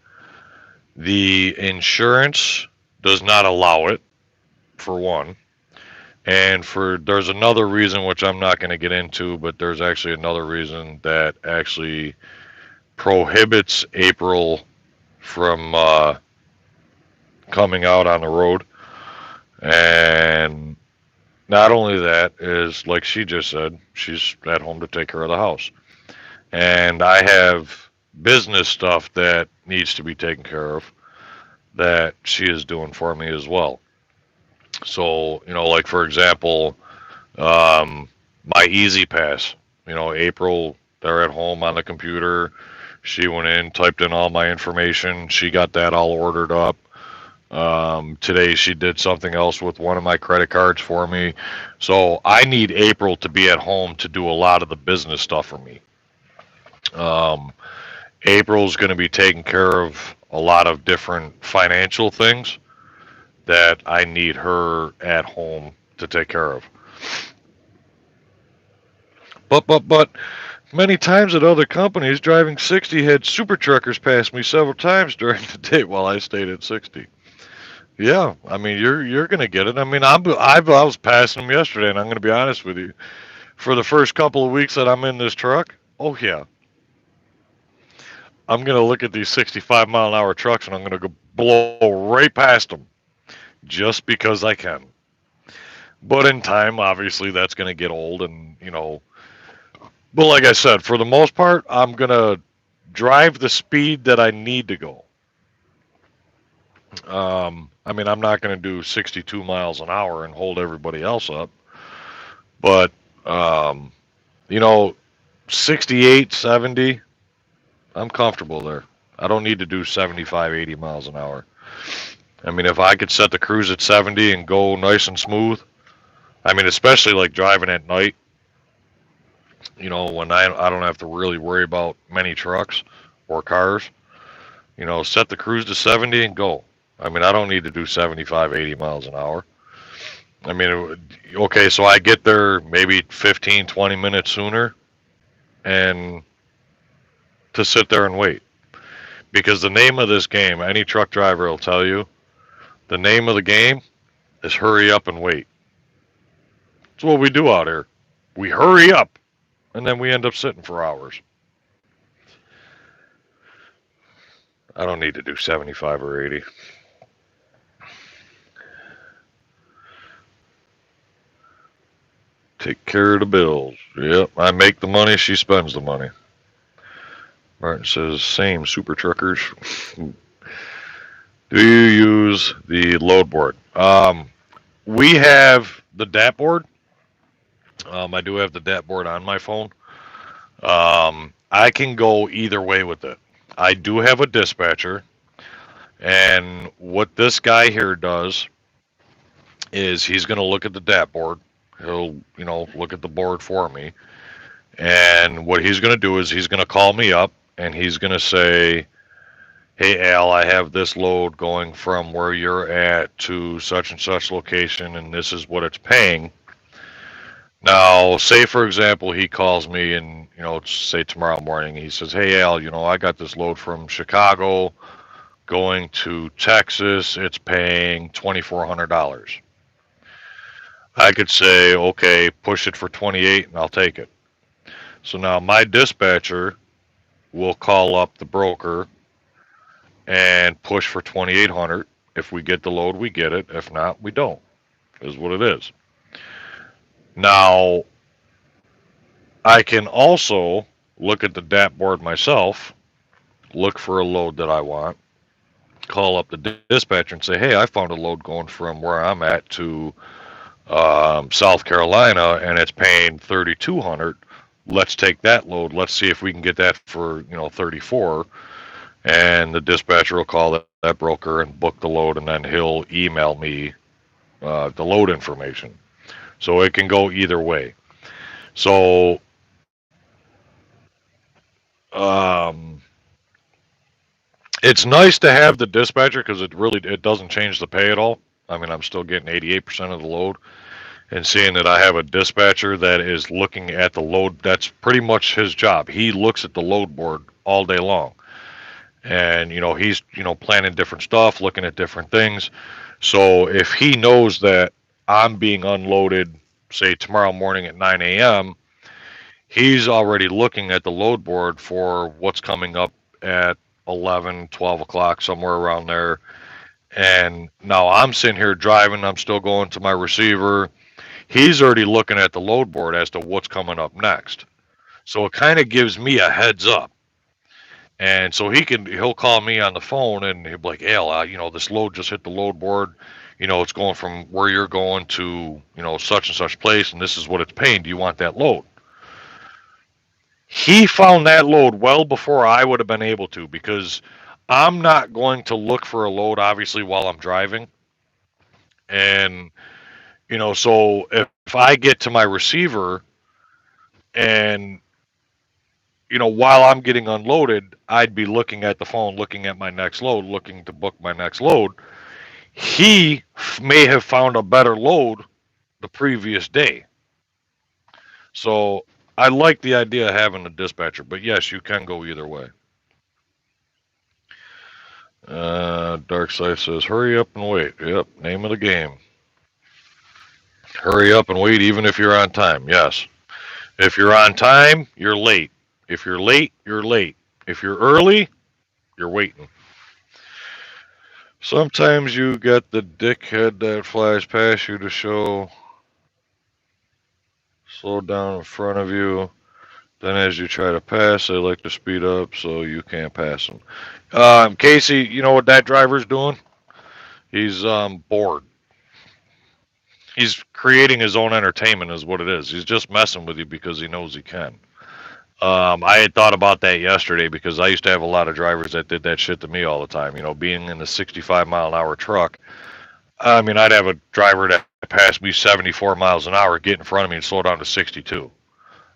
the insurance does not allow it, for one. And there's another reason which I'm not going to get into, but there's actually another reason that actually prohibits April from coming out on the road. And not only that is, like she just said, she's at home to take care of the house. And I have business stuff that needs to be taken care of that she is doing for me as well. So, like for example, my Easy Pass, April, they're at home on the computer. She went in, typed in all my information. She got that all ordered up. Today she did something else with one of my credit cards for me. So I need April to be at home to do a lot of the business stuff for me. April's going to be taking care of a lot of different financial things that I need her at home to take care of. But many times at other companies, driving 60 had super truckers pass me several times during the day while I stayed at 60. Yeah, I mean you're gonna get it. I mean I was passing them yesterday, and I'm gonna be honest with you. For the first couple of weeks that I'm in this truck, oh yeah, I'm gonna look at these 65-mile-an-hour trucks and I'm gonna go blow right past them just because I can. But in time, obviously, that's gonna get old, and But like I said, for the most part, I'm gonna drive the speed that I need to go. I mean, I'm not gonna do 62 miles an hour and hold everybody else up, but um, you know, 68, 70, I'm comfortable there. I don't need to do 75, 80 miles an hour. I mean, if I could set the cruise at 70 and go nice and smooth, I mean, especially like driving at night, when I don't have to really worry about many trucks or cars, set the cruise to 70 and go. I mean, I don't need to do 75, 80 miles an hour. I mean, okay, so I get there maybe 15, 20 minutes sooner and to sit there and wait. Because the name of this game, any truck driver will tell you, the name of the game is hurry up and wait. That's what we do out here. We hurry up and then we end up sitting for hours. I don't need to do 75 or 80. Take care of the bills. Yep, I make the money, she spends the money. Martin says, same, super truckers. Do you use the load board? We have the DAT board. I do have the DAT board on my phone. I can go either way with it. I do have a dispatcher, and what this guy here does is he's going to look at the DAT board. He'll, look at the board for me. And what he's going to do is he's going to call me up and he's going to say, hey, Al, I have this load going from where you're at to such and such location, and this is what it's paying. Now, say, for example, he calls me and, say tomorrow morning, he says, hey, Al, I got this load from Chicago going to Texas. It's paying $2,400. I could say, okay, push it for 28 and I'll take it. So now my dispatcher will call up the broker and push for 2,800. If we get the load, we get it. If not, we don't. Is what it is. Now, I can also look at the DAT board myself, look for a load that I want, call up the dispatcher and say, hey, I found a load going from where I'm at to South Carolina, and it's paying 3,200. Let's take that load. Let's see if we can get that for 34. And the dispatcher will call that broker and book the load, and then he'll email me the load information. So it can go either way. So it's nice to have the dispatcher because it doesn't change the pay at all. I mean, I'm still getting 88% of the load, and seeing that I have a dispatcher that is looking at the load, that's pretty much his job. He looks at the load board all day long. And, he's, planning different stuff, looking at different things. So if he knows that I'm being unloaded, say tomorrow morning at 9 a.m., he's already looking at the load board for what's coming up at 11, 12 o'clock, somewhere around there. And now I'm sitting here driving, I'm still going to my receiver. He's already looking at the load board as to what's coming up next. So it kind of gives me a heads up. And so he'll call me on the phone and he'll be like, Al, this load just hit the load board. It's going from where you're going to, such and such place, and this is what it's paying. Do you want that load? He found that load well before I would have been able to, because I'm not going to look for a load, obviously, while I'm driving. And, so if I get to my receiver and, while I'm getting unloaded, I'd be looking at the phone, looking at my next load, looking to book my next load. He may have found a better load the previous day. So I like the idea of having a dispatcher, but yes, you can go either way. Darkside says, hurry up and wait. Yep, name of the game. Hurry up and wait even if you're on time. Yes. If you're on time, you're late. If you're late, you're late. If you're early, You're waiting. Sometimes you get the dickhead that flies past you to show slow down in front of you. Then as you try to pass, they like to speed up so you can't pass them. Casey, you know what that driver's doing? He's bored. He's creating his own entertainment, is what it is. He's just messing with you because he knows he can. I had thought about that yesterday because I used to have a lot of drivers that did that shit to me all the time. You know, being in the 65-mile-an-hour truck. I mean, I'd have a driver that passed me 74 miles an hour, get in front of me and slow down to 62.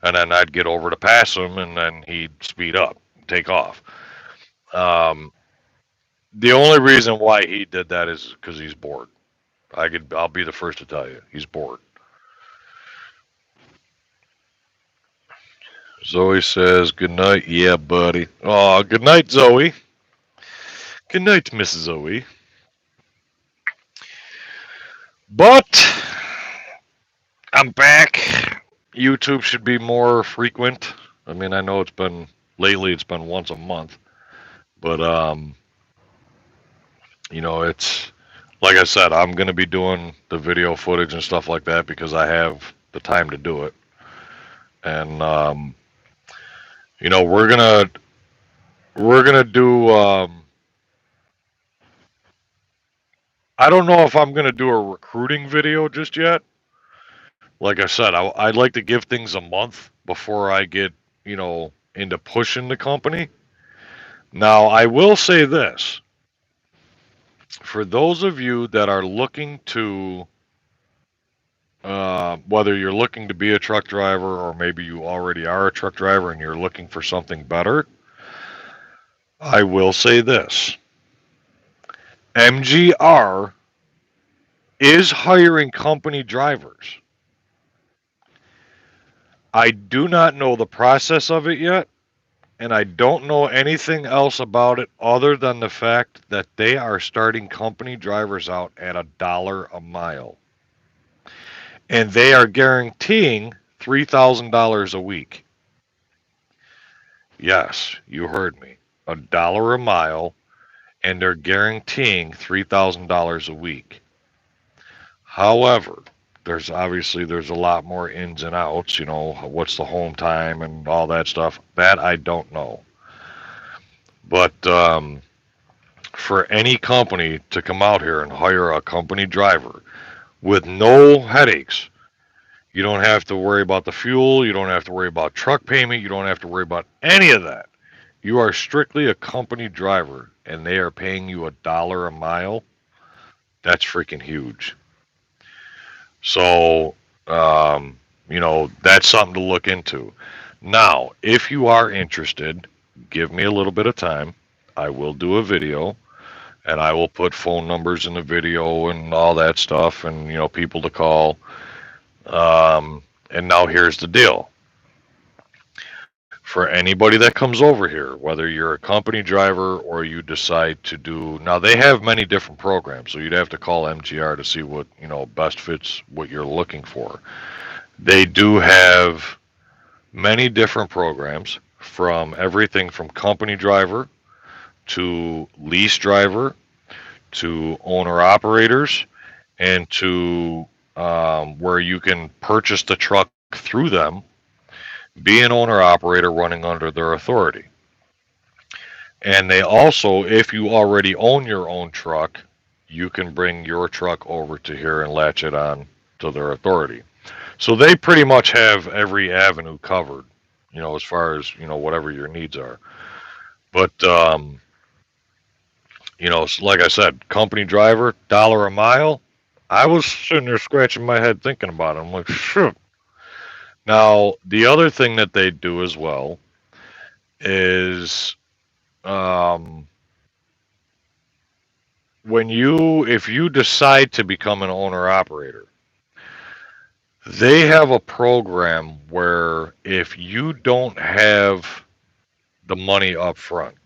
And then I'd get over to pass him, and then he'd speed up, take off. Um, the only reason why he did that is because he's bored. I'll be the first to tell you, he's bored. Zoe says, good night. Yeah, buddy. Oh, good night, Zoe. Good night, Mrs. Zoe. But I'm back. YouTube should be more frequent. I mean, I know it's been once a month, but it's like I said, I'm gonna be doing the video footage and stuff like that because I have the time to do it. And we're gonna do. I don't know if I'm gonna do a recruiting video just yet. Like I said, I'd like to give things a month before I get into pushing the company. Now, I will say this: for those of you that are looking to, whether you're looking to be a truck driver or maybe you already are a truck driver and you're looking for something better, I will say this: MGR is hiring company drivers. I do not know the process of it yet, and I don't know anything else about it other than the fact that they are starting company drivers out at $1 a mile. And they are guaranteeing $3,000 a week. Yes, you heard me. $1 a mile, and they're guaranteeing $3,000 a week. However, there's a lot more ins and outs, what's the home time and all that stuff. That I don't know. But for any company to come out here and hire a company driver with no headaches, you don't have to worry about the fuel, you don't have to worry about truck payment, you don't have to worry about any of that. You are strictly a company driver and they are paying you $1 a mile. That's freaking huge. So, that's something to look into. Now, if you are interested, give me a little bit of time. I will do a video and I will put phone numbers in the video and all that stuff and, people to call. And now here's the deal. For anybody that comes over here, whether you're a company driver or you decide to do, now they have many different programs, so you'd have to call MGR to see what, best fits what you're looking for. They do have many different programs from everything from company driver to lease driver to owner operators and to where you can purchase the truck through them, be an owner operator running under their authority. And they also, if you already own your own truck, you can bring your truck over to here and latch it on to their authority. So they pretty much have every avenue covered, as far as, whatever your needs are. But, like I said, company driver, $1 a mile. I was sitting there scratching my head thinking about it. I'm like, shit. Now, the other thing that they do as well is if you decide to become an owner operator, they have a program where if you don't have the money up front,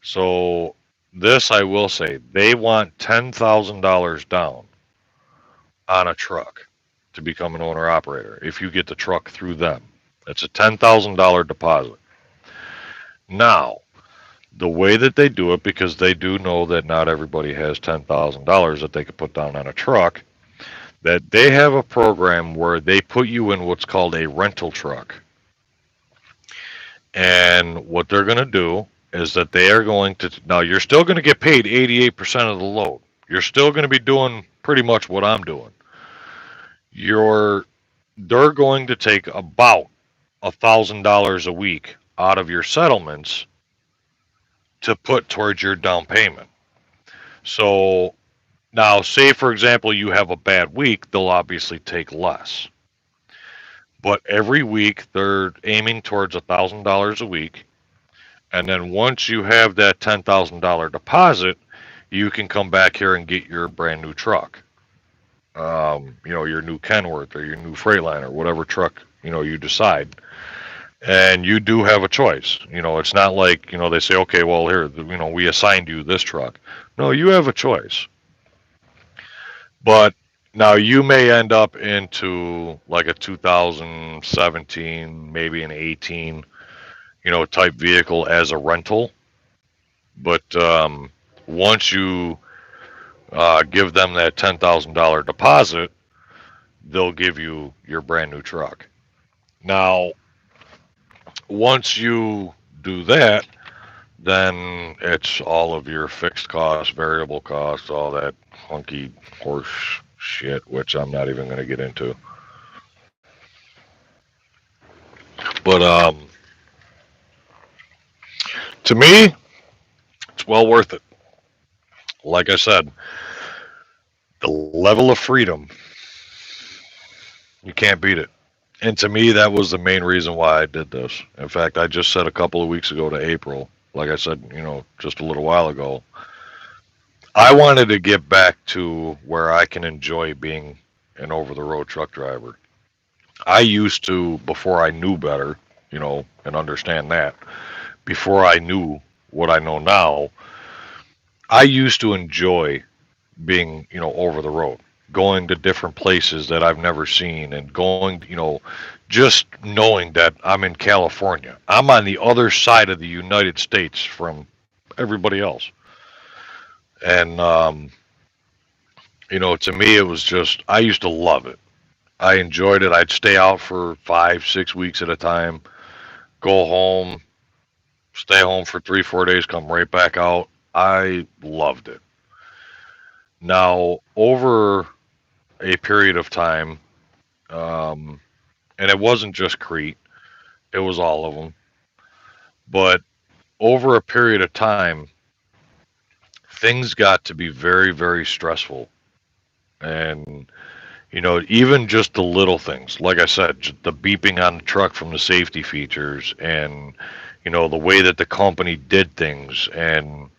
so this I will say, they want $10,000 down on a truck to become an owner operator if you get the truck through them. It's a $10,000 deposit. Now, The way that they do it, because they do know that not everybody has $10,000 that they could put down on a truck, that they have a program where they put you in what's called a rental truck. And what they're going to do is that they are going to, now you're still going to get paid 88% of the load. You're still going to be doing pretty much what I'm doing. They're going to take about $1,000 a week out of your settlements to put towards your down payment. So now, say for example, you have a bad week, they'll obviously take less. But every week they're aiming towards $1,000 a week. And then once you have that $10,000 deposit, you can come back here and get your brand new truck. Your new Kenworth or your new Freightliner, whatever truck, you decide. And you do have a choice. It's not like, they say, okay, well, here, we assigned you this truck. No, you have a choice. But now you may end up into like a 2017, maybe an 18, type vehicle as a rental. But once you give them that $10,000 deposit, they'll give you your brand new truck. Now, once you do that, then it's all of your fixed costs, variable costs, all that hunky horse shit, which I'm not even going to get into. But to me, it's well worth it. Like I said, the level of freedom, you can't beat it. And to me, that was the main reason why I did this. In fact, I just said a couple of weeks ago to April, like I said, just a little while ago, I wanted to get back to where I can enjoy being an over-the-road truck driver. I used to, before I knew better, and understand that, before I knew what I know now, I used to enjoy being, over the road, going to different places that I've never seen and going, just knowing that I'm in California. I'm on the other side of the United States from everybody else. And, to me, it was just, I used to love it. I enjoyed it. I'd stay out for 5, 6 weeks at a time, go home, stay home for 3, 4 days, come right back out. I loved it. Now, over a period of time, and it wasn't just Crete, it was all of them. But over a period of time, things got to be very, very stressful. And, even just the little things, like I said, the beeping on the truck from the safety features and, the way that the company did things. And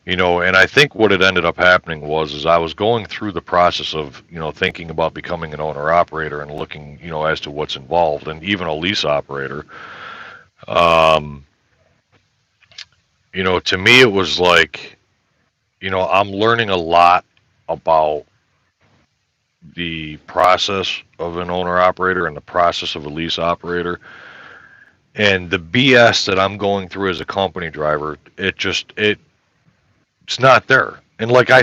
I think what had ended up happening is I was going through the process of, thinking about becoming an owner operator and looking, as to what's involved and even a lease operator. Um, to me, it was like, I'm learning a lot about the process of an owner operator and the process of a lease operator. And the BS that I'm going through as a company driver, it's not there. And like I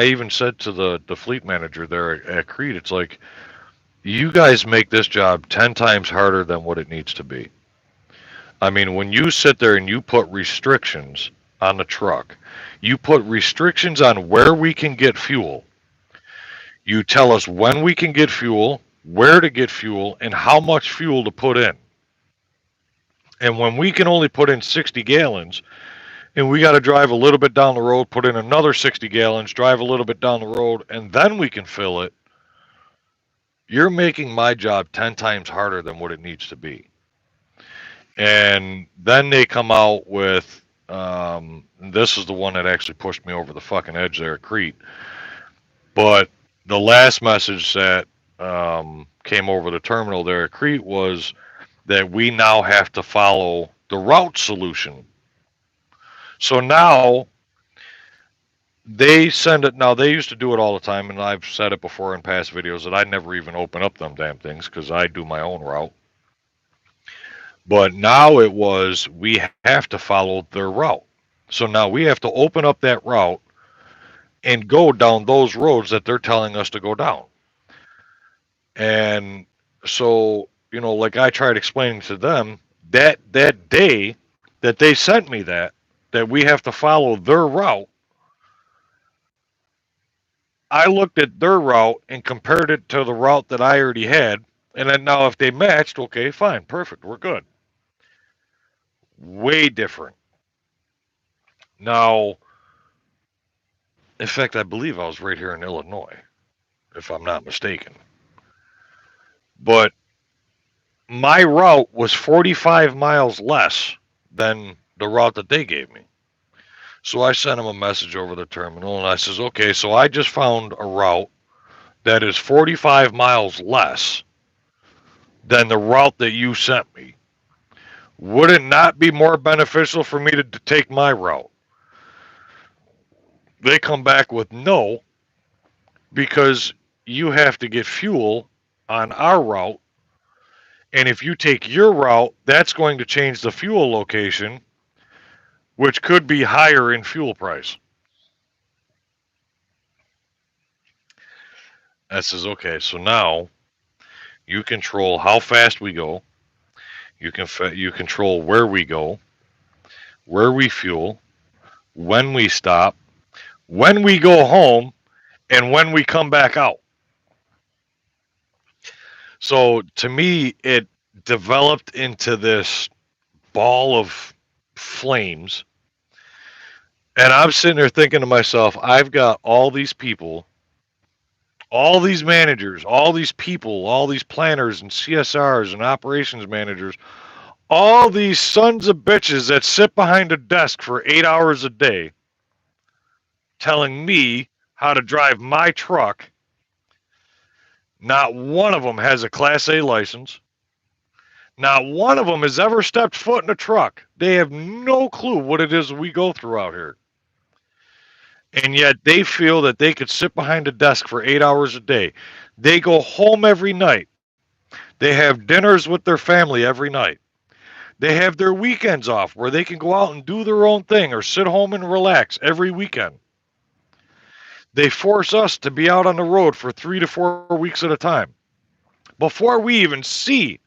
even said to the fleet manager there at Crete, it's like, you guys make this job 10 times harder than what it needs to be. I mean, when you sit there and you put restrictions on the truck, you put restrictions on where we can get fuel. You tell us when we can get fuel, where to get fuel, and how much fuel to put in. And when we can only put in 60 gallons, and we got to drive a little bit down the road, put in another 60 gallons, drive a little bit down the road, and then we can fill it, you're making my job 10 times harder than what it needs to be. And then they come out with, this is the one that actually pushed me over the fucking edge there at Crete. But the last message that came over the terminal there at Crete was that we now have to follow the route solution. So now they send it. Now they used to do it all the time, and I've said it before in past videos that I never even open up them damn things because I do my own route. But now we have to follow their route. So now we have to open up that route and go down those roads that they're telling us to go down. And so, like I tried explaining to them that day that they sent me that we have to follow their route, I looked at their route and compared it to the route that I already had. And then now if they matched, okay, fine, perfect, we're good. Way different. Now, in fact, I believe I was right here in Illinois, if I'm not mistaken. But my route was 45 miles less than the route that they gave me. So I sent them a message over the terminal and I says, okay, so I just found a route that is 45 miles less than the route that you sent me. Would it not be more beneficial for me to take my route? They come back with no, because you have to get fuel on our route. And if you take your route, that's going to change the fuel location, which could be higher in fuel price. I says, okay, so now you control how fast we go. You control where we go, where we fuel, when we stop, when we go home, and when we come back out. So to me, it developed into this ball of flames. And I'm sitting there thinking to myself, I've got all these people, all these managers, all these people, all these planners and CSRs and operations managers, all these sons of bitches that sit behind a desk for 8 hours a day telling me how to drive my truck. Not one of them has a Class A license. Not one of them has ever stepped foot in a truck. They have no clue what it is we go through out here. And yet they feel that they could sit behind a desk for 8 hours a day. They go home every night. They have dinners with their family every night. They have their weekends off where they can go out and do their own thing or sit home and relax every weekend. They force us to be out on the road for 3 to 4 weeks at a time before we even see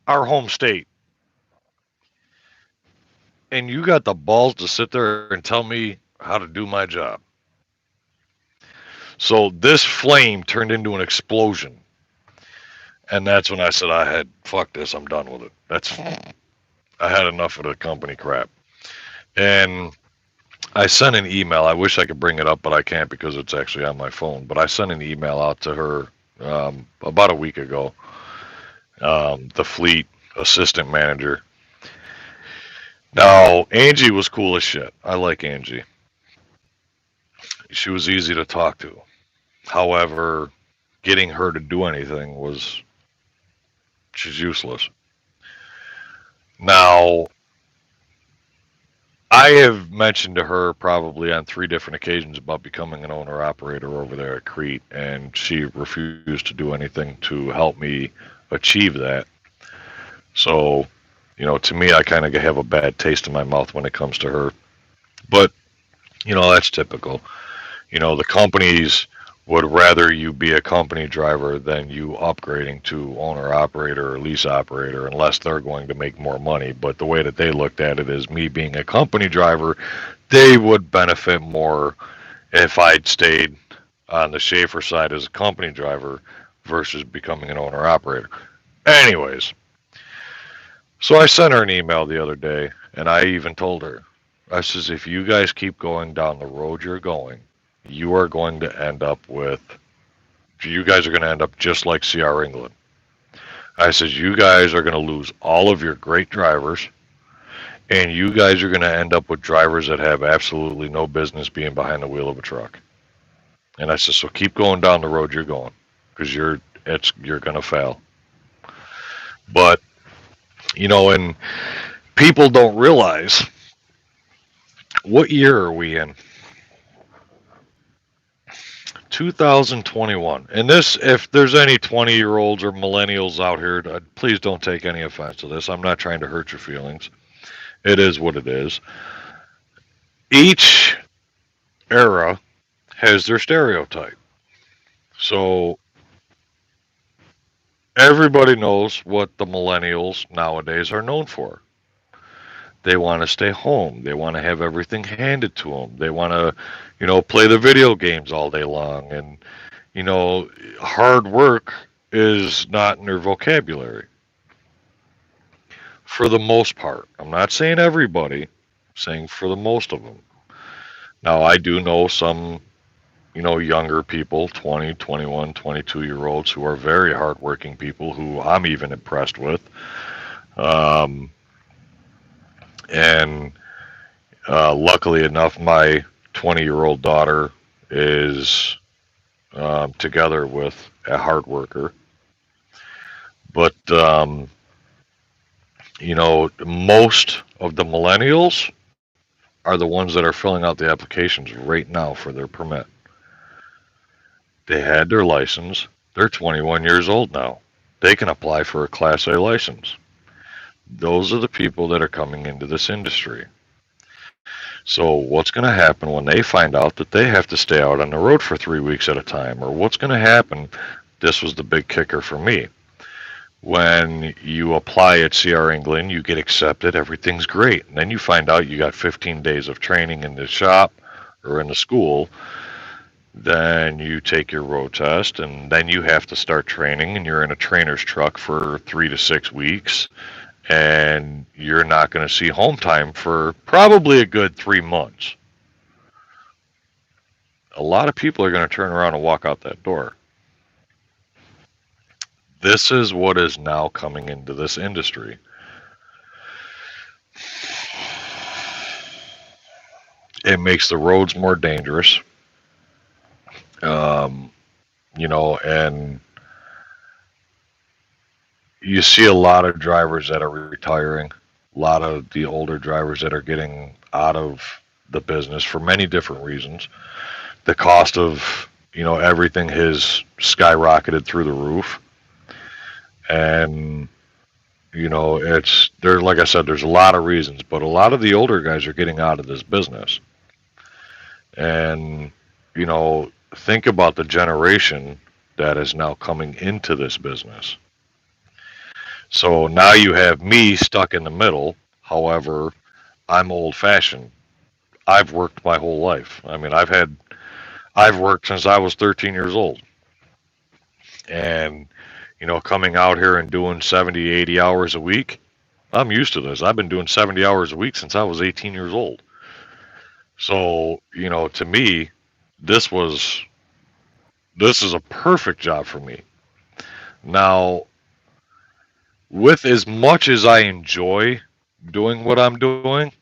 our home state. And you got the balls to sit there and tell me how to do my job. So this flame turned into an explosion. And that's when I said, fuck this, I'm done with it. I had enough of the company crap. And I sent an email. I wish I could bring it up, but I can't because it's actually on my phone. But I sent an email out to her about a week ago, the fleet assistant manager. Now, Angie was cool as shit. I like Angie. She was easy to talk to. However, getting her to do anything she's useless. Now, I have mentioned to her probably on 3 different occasions about becoming an owner-operator over there at Crete, and she refused to do anything to help me achieve that. So, to me, I kind of have a bad taste in my mouth when it comes to her. But, that's typical. The companies would rather you be a company driver than you upgrading to owner operator or lease operator unless they're going to make more money. But the way that they looked at it is me being a company driver, they would benefit more if I'd stayed on the Schaefer side as a company driver versus becoming an owner operator. Anyways, so I sent her an email the other day and I even told her, I says, if you guys keep going down the road you're going, you are going to end up you guys are going to end up just like CR England. I says, you guys are going to lose all of your great drivers, and you guys are going to end up with drivers that have absolutely no business being behind the wheel of a truck. And I said, so keep going down the road you're going, because you're going to fail. But, and people don't realize, what year are we in? 2021. And this, if there's any 20-year-olds or millennials out here, please don't take any offense to this. I'm not trying to hurt your feelings. It is what it is. Each era has their stereotype. So everybody knows what the millennials nowadays are known for. They want to stay home. They want to have everything handed to them. They want to, play the video games all day long. And, hard work is not in their vocabulary for the most part. I'm not saying everybody, I'm saying for the most of them. Now, I do know some, younger people, 20, 21, 22-year olds who are very hardworking people who I'm even impressed with. Um, and luckily enough, my 20-year-old daughter is together with a hard worker. But, most of the millennials are the ones that are filling out the applications right now for their permit. They had their license. They're 21 years old now. They can apply for a Class A license. Those are the people that are coming into this industry. So, what's going to happen when they find out that they have to stay out on the road for 3 weeks at a time? Or what's going to happen? This was the big kicker for me. When you apply at CR England, you get accepted, everything's great. And then you find out you got 15 days of training in the shop or in the school. Then you take your road test, and then you have to start training, and you're in a trainer's truck for 3 to 6 weeks, and you're not going to see home time for probably a good 3 months. A lot of people are going to turn around and walk out that door. This is what is now coming into this industry. It makes the roads more dangerous. Um, and you see a lot of drivers that are retiring, a lot of the older drivers that are getting out of the business for many different reasons. The cost of, everything has skyrocketed through the roof. And, it's there, like I said, there's a lot of reasons, but a lot of the older guys are getting out of this business. And, think about the generation that is now coming into this business. So now you have me stuck in the middle. However, I'm old fashioned. I've worked my whole life. I mean, I've worked since I was 13 years old. And, coming out here and doing 70, 80 hours a week, I'm used to this. I've been doing 70 hours a week since I was 18 years old. So, to me, this was this is a perfect job for me. Now, with as much as I enjoy doing what I'm doing,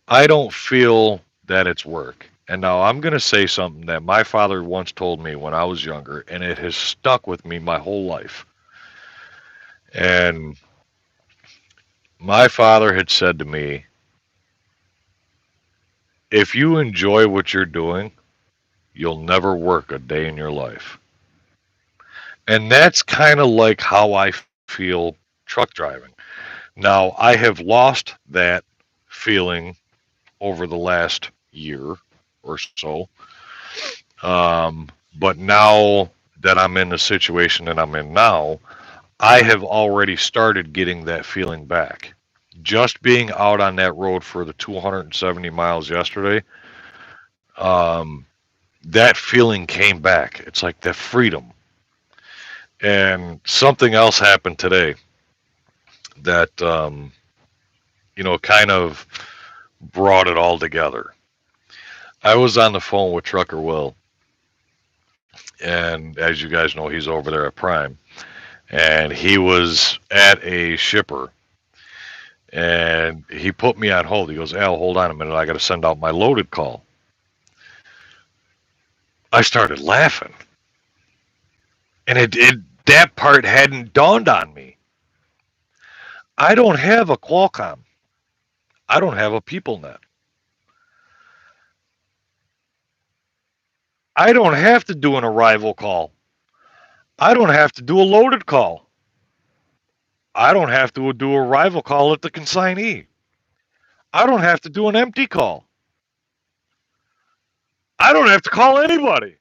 I don't feel that it's work. And now I'm going to say something that my father once told me when I was younger, and it has stuck with me my whole life. And my father had said to me, if you enjoy what you're doing, you'll never work a day in your life. And that's kind of like how I feel truck driving. Now, I have lost that feeling over the last year or so. But now that I'm in the situation that I'm in now, I have already started getting that feeling back. Just being out on that road for the 270 miles yesterday, um, that feeling came back. It's like that freedom. And something else happened today that, kind of brought it all together. I was on the phone with Trucker Will, and as you guys know, he's over there at Prime, and he was at a shipper, and he put me on hold. He goes, Al, hold on a minute, I got to send out my loaded call. I started laughing, and it that part hadn't dawned on me. I don't have a Qualcomm. I don't have a PeopleNet. I don't have to do an arrival call. I don't have to do a loaded call. I don't have to do a arrival call at the consignee. I don't have to do an empty call. I don't have to call anybody.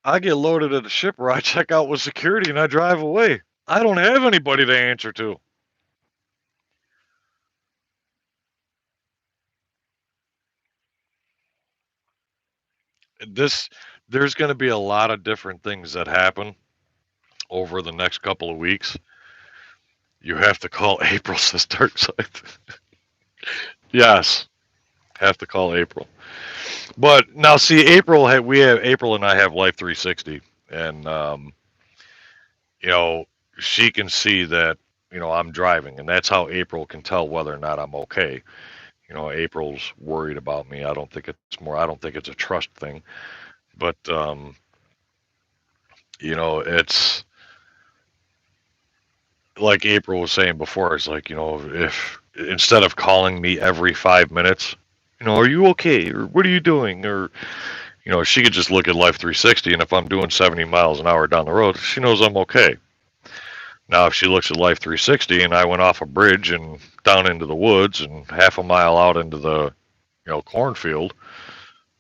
I get loaded at the shipper, I check out with security, and I drive away. I don't have anybody to answer to. This there's going to be a lot of different things that happen over the next couple of weeks. You have to call April to start site. Yes, have to call April. But now, see, we have April and I have Life 360, and you know, she can see that I'm driving, and that's how April can tell whether or not I'm okay. April's worried about me. I don't think it's a trust thing, but it's like April was saying before. It's like, if instead of calling me every 5 minutes, are you okay, or what are you doing, or she could just look at Life 360, and if I'm doing 70 miles an hour down the road, she knows I'm okay. Now, if she looks at Life 360 and I went off a bridge and down into the woods and half a mile out into the cornfield,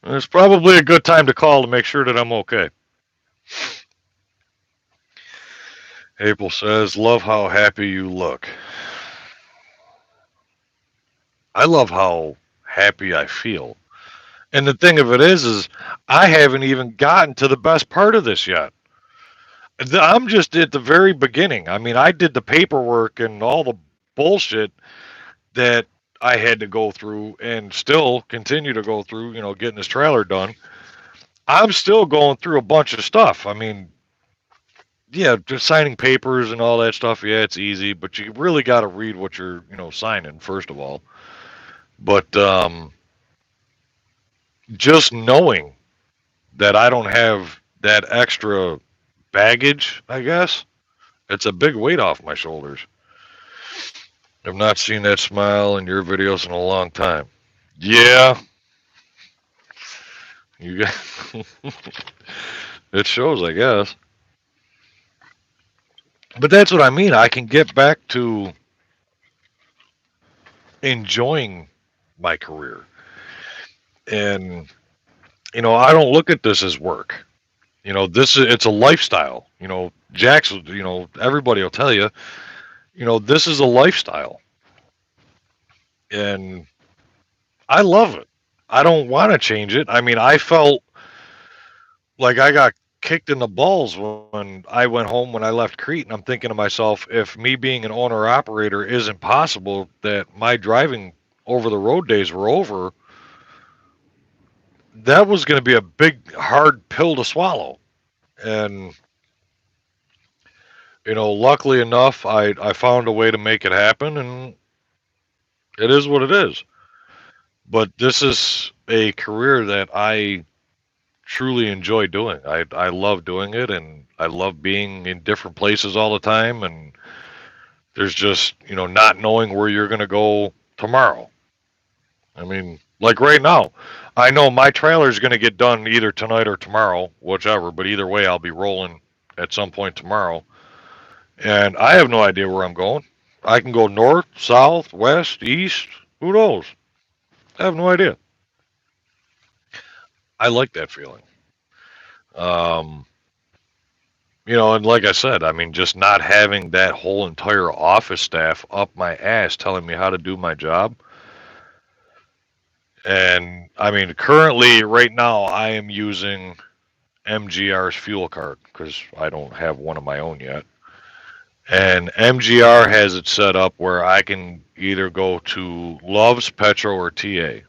it's probably a good time to call to make sure that I'm okay. April says, "Love how happy you look." I love how happy I feel. And the thing of it is I haven't even gotten to the best part of this yet. I'm just at the very beginning. I mean, I did the paperwork and all the bullshit that I had to go through and still continue to go through, getting this trailer done. I'm still going through a bunch of stuff. I mean, yeah, just signing papers and all that stuff. Yeah, it's easy, but you really got to read what you're, signing first of all. But just knowing that I don't have that extra baggage, I guess, it's a big weight off my shoulders. I've not seen that smile in your videos in a long time. Yeah, you got it shows, I guess. But that's what I mean. I can get back to enjoying my career. And I don't look at this as work. It's a lifestyle. Jax, everybody will tell you, this is a lifestyle. And I love it. I don't want to change it. I mean, I felt like I got kicked in the balls when I went home when I left Crete, and I'm thinking to myself, if me being an owner operator isn't possible, that my driving over the road days were over, that was going to be a big hard pill to swallow. And luckily enough, I found a way to make it happen, and it is what it is. But this is a career that I truly enjoy doing. I love doing it, and I love being in different places all the time, and there's just, not knowing where you're going to go tomorrow. I mean, like right now, I know my trailer is going to get done either tonight or tomorrow, whichever, but either way, I'll be rolling at some point tomorrow. And I have no idea where I'm going. I can go north, south, west, east, who knows? I have no idea. I like that feeling. Um, and like I said, I mean, just not having that whole entire office staff up my ass telling me how to do my job. And I mean, currently, right now, I am using MGR's fuel card because I don't have one of my own yet. And MGR has it set up where I can either go to Love's, Petro, or TA.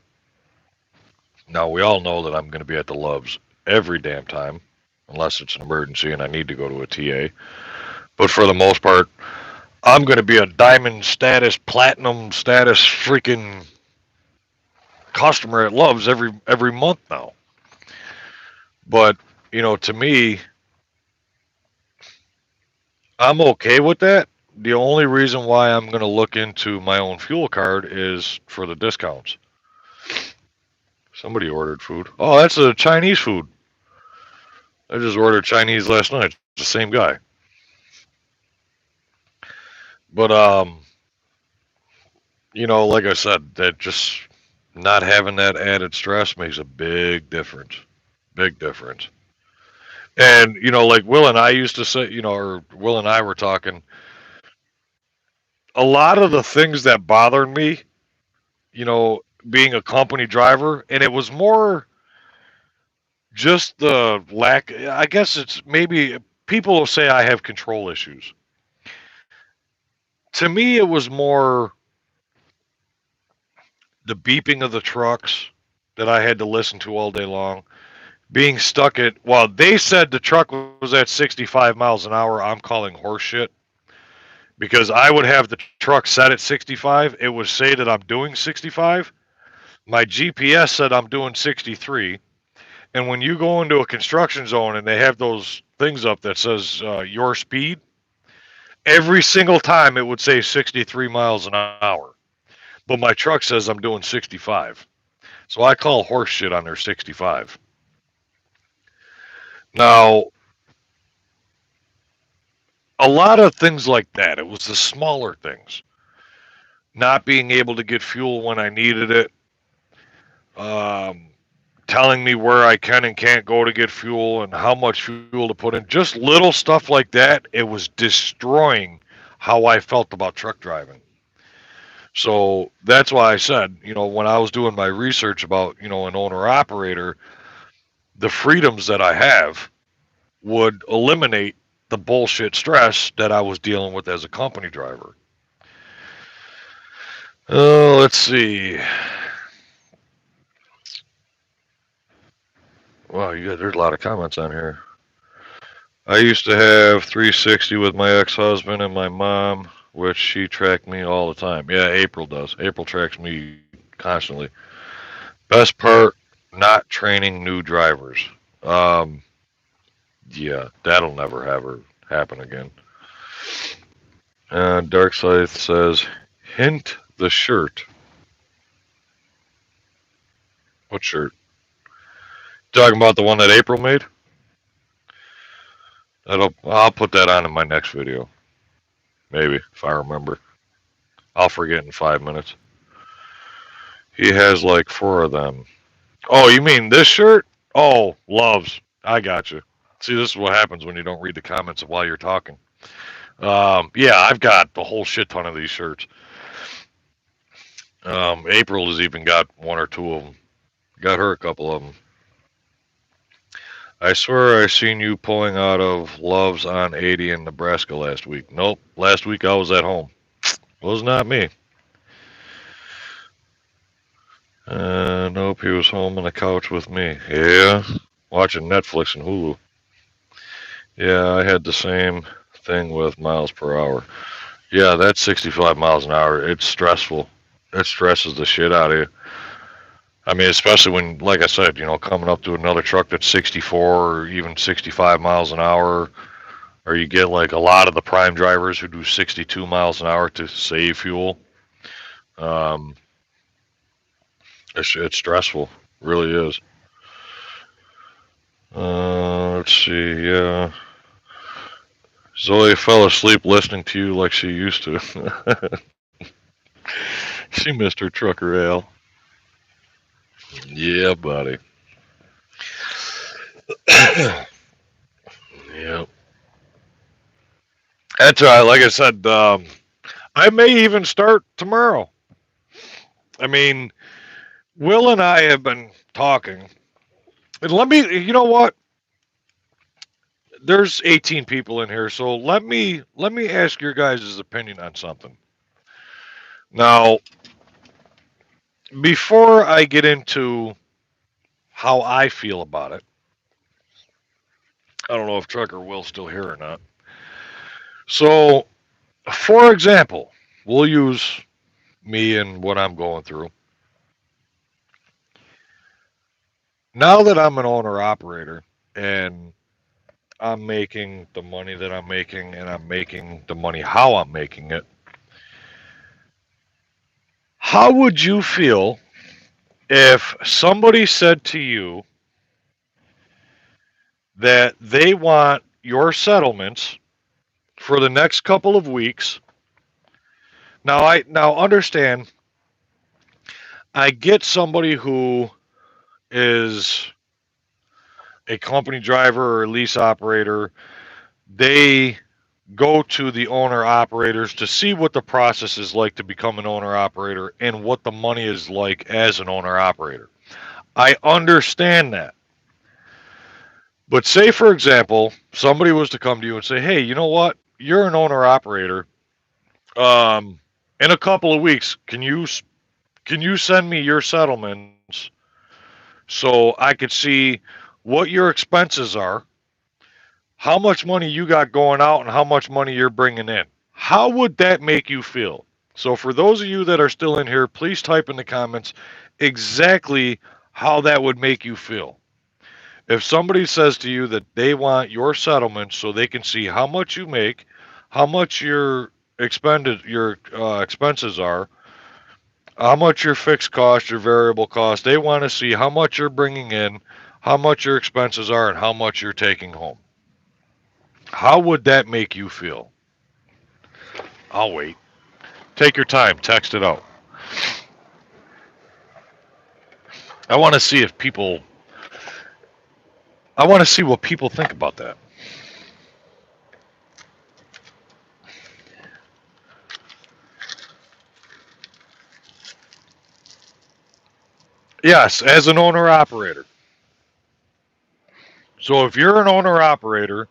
Now, we all know that I'm going to be at the Love's every damn time, unless it's an emergency and I need to go to a TA. But for the most part, I'm going to be a diamond status, platinum status freaking customer at Love's every month now. But, to me, I'm okay with that. The only reason why I'm going to look into my own fuel card is for the discounts. Somebody ordered food. Oh, that's a Chinese food. I just ordered Chinese last night. It's the same guy. But like I said, that just not having that added stress makes a big difference. Big difference. And like Will and I used to say, or Will and I were talking, a lot of the things that bothered me, you know, being a company driver, and it was more just the lack. I guess it's maybe people will say I have control issues. To me, it was more the beeping of the trucks that I had to listen to all day long. Being stuck at, well, they said the truck was at 65 miles an hour. I'm calling horse shit because I would have the truck set at 65. It would say that I'm doing 65. My GPS said I'm doing 63. And when you go into a construction zone and they have those things up that says your speed, every single time it would say 63 miles an hour. But my truck says I'm doing 65. So I call horse shit on their 65. Now, a lot of things like that, it was the smaller things. Not being able to get fuel when I needed it, um, telling me where I can and can't go to get fuel and how much fuel to put in. Just little stuff like that. It was destroying how I felt about truck driving. So that's why I said, when I was doing my research about, an owner operator, the freedoms that I have would eliminate the bullshit stress that I was dealing with as a company driver. Oh, let's see. Wow, there's a lot of comments on here. I used to have 360 with my ex-husband and my mom, which she tracked me all the time. Yeah, April does. April tracks me constantly. Best part, not training new drivers. Um, yeah, that'll never happen again. Dark Scythe says, hint the shirt. What shirt? Talking about the one that April made? I'll put that on in my next video. Maybe, if I remember. I'll forget in 5 minutes. He has like 4 of them. Oh, you mean this shirt? Oh, loves. I got you. See, this is what happens when you don't read the comments while you're talking. Yeah, I've got a whole shit ton of these shirts. April has even got 1 or 2 of them. Got her a couple of them. I swear I seen you pulling out of Loves on 80 in Nebraska last week. Nope, last week I was at home. Was not me. Nope, he was home on the couch with me. Yeah, watching Netflix and Hulu. Yeah, I had the same thing with miles per hour. Yeah, that's 65 miles an hour. It's stressful. It stresses the shit out of you. I mean, especially when, like I said, coming up to another truck that's 64 or even 65 miles an hour, or you get like a lot of the prime drivers who do 62 miles an hour to save fuel. Um, it's stressful. It really is. Let's see. Yeah. Zoe fell asleep listening to you like she used to. She missed her trucker ale. Yeah, buddy. Yep. That's right. Like I said, I may even start tomorrow. I mean, Will and I have been talking. And you know what? There's 18 people in here, so let me ask your guys' opinion on something. Now, before I get into how I feel about it, I don't know if Trucker Will's still here or not. So, for example, we'll use me and what I'm going through. Now that I'm an owner operator and I'm making the money that I'm making and I'm making the money how I'm making it, how would you feel if somebody said to you that they want your settlements for the next couple of weeks? Now understand I get somebody who is a company driver or a lease operator. They go to the owner operators to see what the process is like to become an owner operator and what the money is like as an owner operator. I understand that. But say, for example, somebody was to come to you and say, hey, you know what? You're an owner operator. Um, in a couple of weeks, can you send me your settlements so I could see what your expenses are, how much money you got going out, and how much money you're bringing in? How would that make you feel? So, for those of you that are still in here, please type in the comments exactly how that would make you feel. If somebody says to you that they want your settlement so they can see how much you make, how much your expenses are, how much your fixed cost, your variable cost, they want to see how much you're bringing in, how much your expenses are, and how much you're taking home. How would that make you feel? I'll wait. Take your time. Text it out. I want to see if people. I want to see what people think about that. Yes, as an owner operator. So if you're an owner operator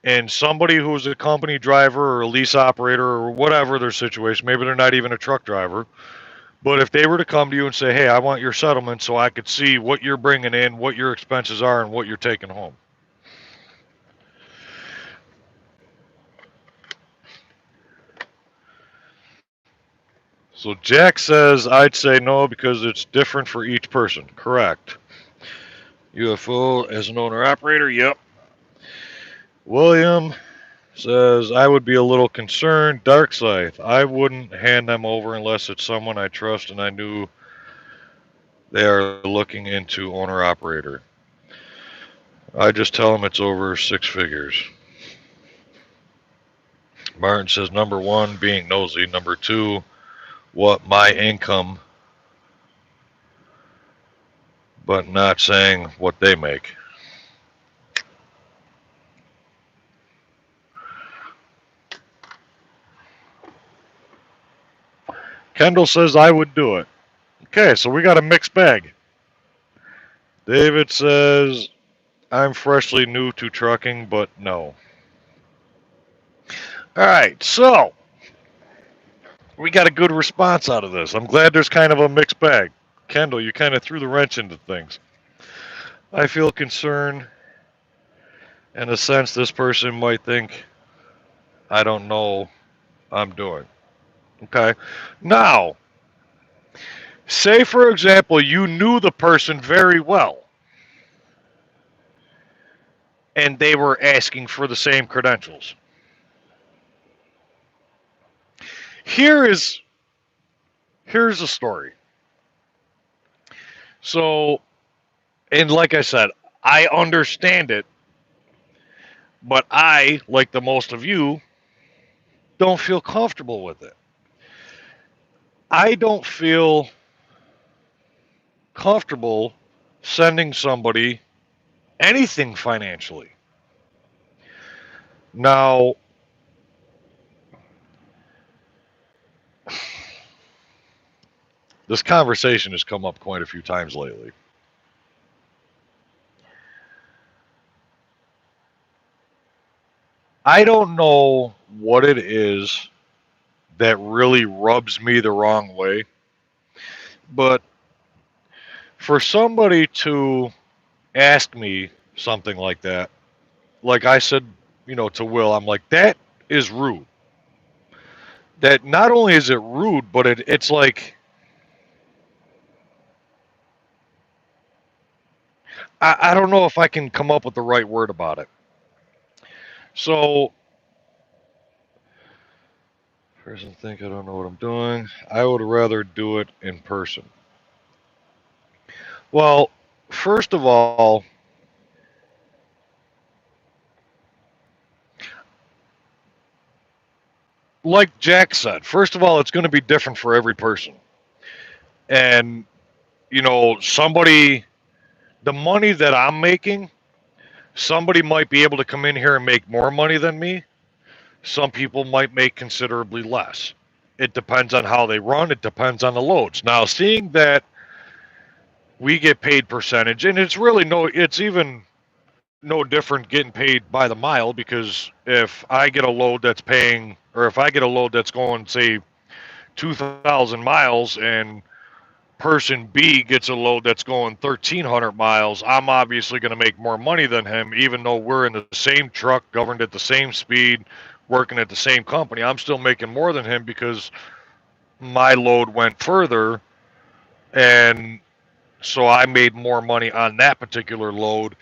and somebody who's a company driver or a lease operator or whatever their situation, maybe they're not even a truck driver, but if they were to come to you and say, hey, I want your settlement so I could see what you're bringing in, what your expenses are, and what you're taking home. So Jack says, I'd say no because it's different for each person. Correct. UFO as an owner operator, yep. William says, I would be a little concerned. Dark side, I wouldn't hand them over unless it's someone I trust and I knew they are looking into owner operator. I just tell them it's over 6 figures. Martin says, number one, being nosy. Number two, what my income, but not saying what they make. Kendall says, I would do it. Okay, so we got a mixed bag. David says, I'm freshly new to trucking, but no. All right, so we got a good response out of this. I'm glad there's kind of a mixed bag. Kendall, you kind of threw the wrench into things. I feel concerned in a sense this person might think I don't know I'm doing. Okay. Now, say for example you knew the person very well and they were asking for the same credentials. Here is here's the story. So, and like I said, I understand it, but I, like the most of you, don't feel comfortable with it. I don't feel comfortable sending somebody anything financially. Now, this conversation has come up quite a few times lately. I don't know what it is that really rubs me the wrong way, but for somebody to ask me something like that, like I said, to Will, I'm like, that is rude. That not only is it rude, but it's like, I don't know if I can come up with the right word about it. So, person think I don't know what I'm doing. I would rather do it in person. Well, first of all, like Jack said, first of all, it's going to be different for every person. And somebody, the money that I'm making, somebody might be able to come in here and make more money than me. Some people might make considerably less. It depends on how they run. It depends on the loads. Now, seeing that we get paid percentage, and it's even no different getting paid by the mile, because if I get a load that's paying, or if I get a load that's going, say, 2,000 miles, and person B gets a load that's going 1,300 miles, I'm obviously going to make more money than him, even though we're in the same truck, governed at the same speed, working at the same company. I'm still making more than him because my load went further, and so I made more money on that particular load.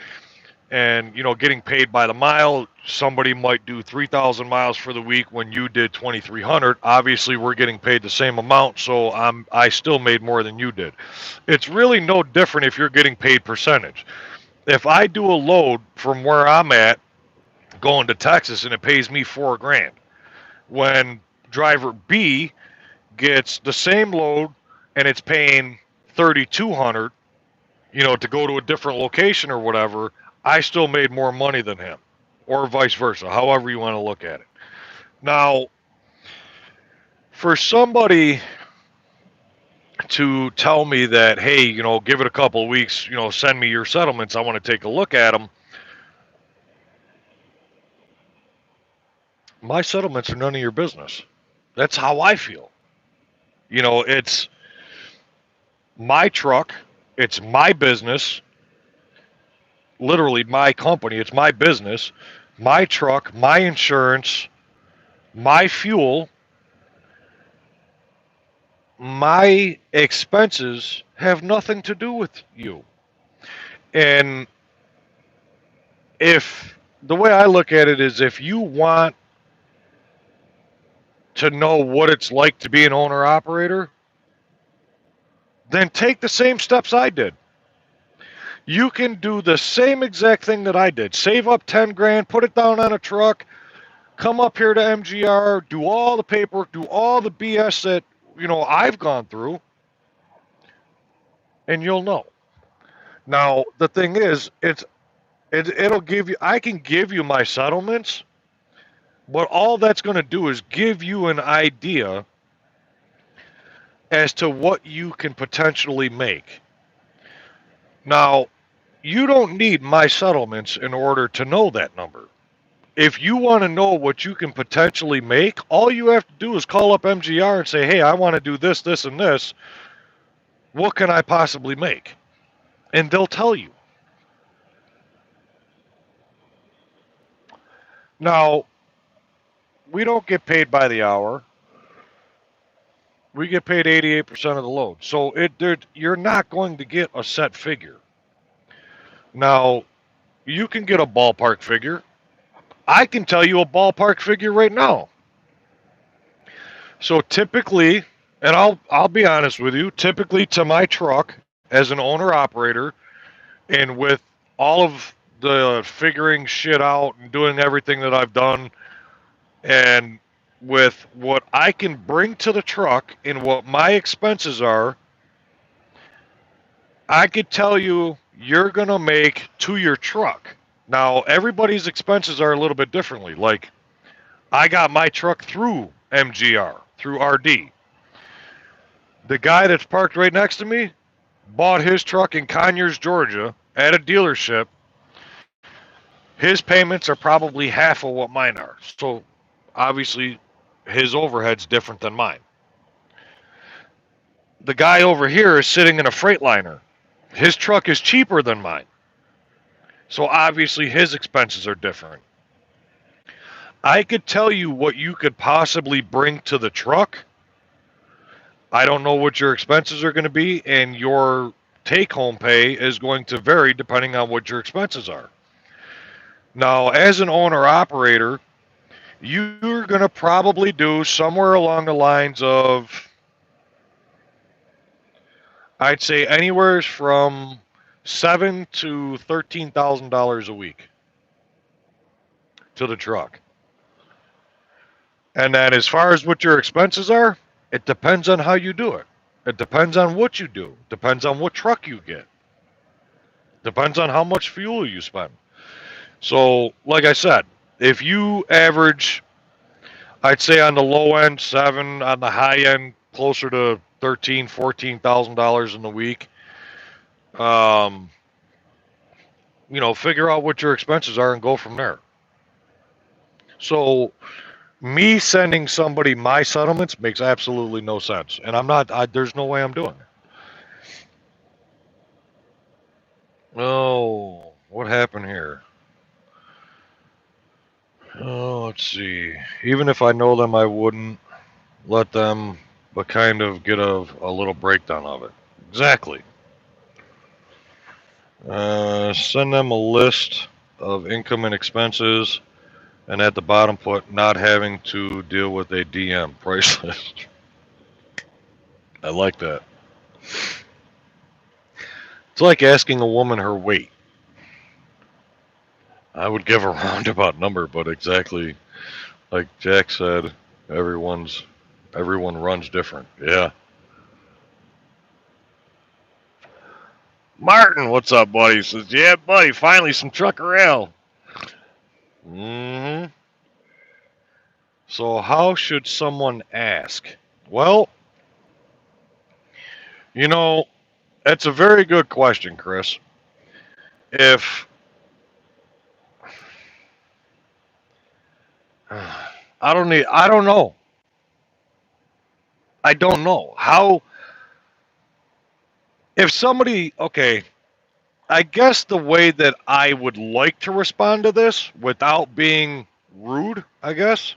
And getting paid by the mile, somebody might do 3,000 miles for the week when you did 2,300. Obviously we're getting paid the same amount, so I still made more than you did. It's really no different if you're getting paid percentage. If I do a load from where I'm at going to Texas and it pays me $4,000, when driver B gets the same load and it's paying 3,200, to go to a different location or whatever, I still made more money than him, or vice versa, however you want to look at it. Now, for somebody to tell me that, hey, give it a couple of weeks, send me your settlements, I want to take a look at them. My settlements are none of your business. That's how I feel. It's my truck, it's my business, literally my company, it's my business, my truck, my insurance, my fuel, my expenses have nothing to do with you. And if the way I look at it is, if you want to know what it's like to be an owner operator, then take the same steps I did. You can do the same exact thing that I did. Save up 10 grand, put it down on a truck, come up here to MGR, do all the paperwork, do all the BS that, I've gone through, and you'll know. Now, the thing is, it'll give you, I can give you my settlements, but all that's going to do is give you an idea as to what you can potentially make. Now, you don't need my settlements in order to know that number. If you want to know what you can potentially make, all you have to do is call up MGR and say, hey, I want to do this, this, and this. What can I possibly make? And they'll tell you. Now, we don't get paid by the hour. We get paid 88% of the load. So you're not going to get a set figure. Now, you can get a ballpark figure. I can tell you a ballpark figure right now. So typically, and I'll be honest with you, typically to my truck as an owner operator, and with all of the figuring shit out and doing everything that I've done, and with what I can bring to the truck and what my expenses are, I could tell you you're going to make to your truck. Now, everybody's expenses are a little bit differently. Like, I got my truck through MGR, through RD. The guy that's parked right next to me bought his truck in Conyers, Georgia, at a dealership. His payments are probably half of what mine are. So, obviously, his overhead's different than mine. The guy over here is sitting in a Freightliner. His truck is cheaper than mine. So obviously his expenses are different. I could tell you what you could possibly bring to the truck. I don't know what your expenses are going to be, and your take-home pay is going to vary depending on what your expenses are. Now, as an owner-operator, you're going to probably do somewhere along the lines of, I'd say, anywhere from $7,000 to $13,000 a week to the truck. And then as far as what your expenses are, it depends on how you do it. It depends on what you do. Depends on what truck you get. Depends on how much fuel you spend. So, like I said, if you average, I'd say on the low end 7, on the high end closer to $14,000 in the week. Um, figure out what your expenses are and go from there. So, me sending somebody my settlements makes absolutely no sense, and I'm not. There's no way I'm doing it. Oh, what happened here? Oh, let's see. Even if I know them, I wouldn't let them, but kind of get a little breakdown of it. Exactly. Send them a list of income and expenses, and at the bottom put not having to deal with a DM price list. I like that. It's like asking a woman her weight. I would give a roundabout number, but exactly like Jack said, everyone runs different. Yeah. Martin, what's up, buddy? He says, yeah, buddy, finally some trucker rail. Mm-hmm. So how should someone ask? Well, you know, that's a very good question, Chris. If I don't know. I don't know. How if somebody, okay, I guess the way that I would like to respond to this without being rude, I guess.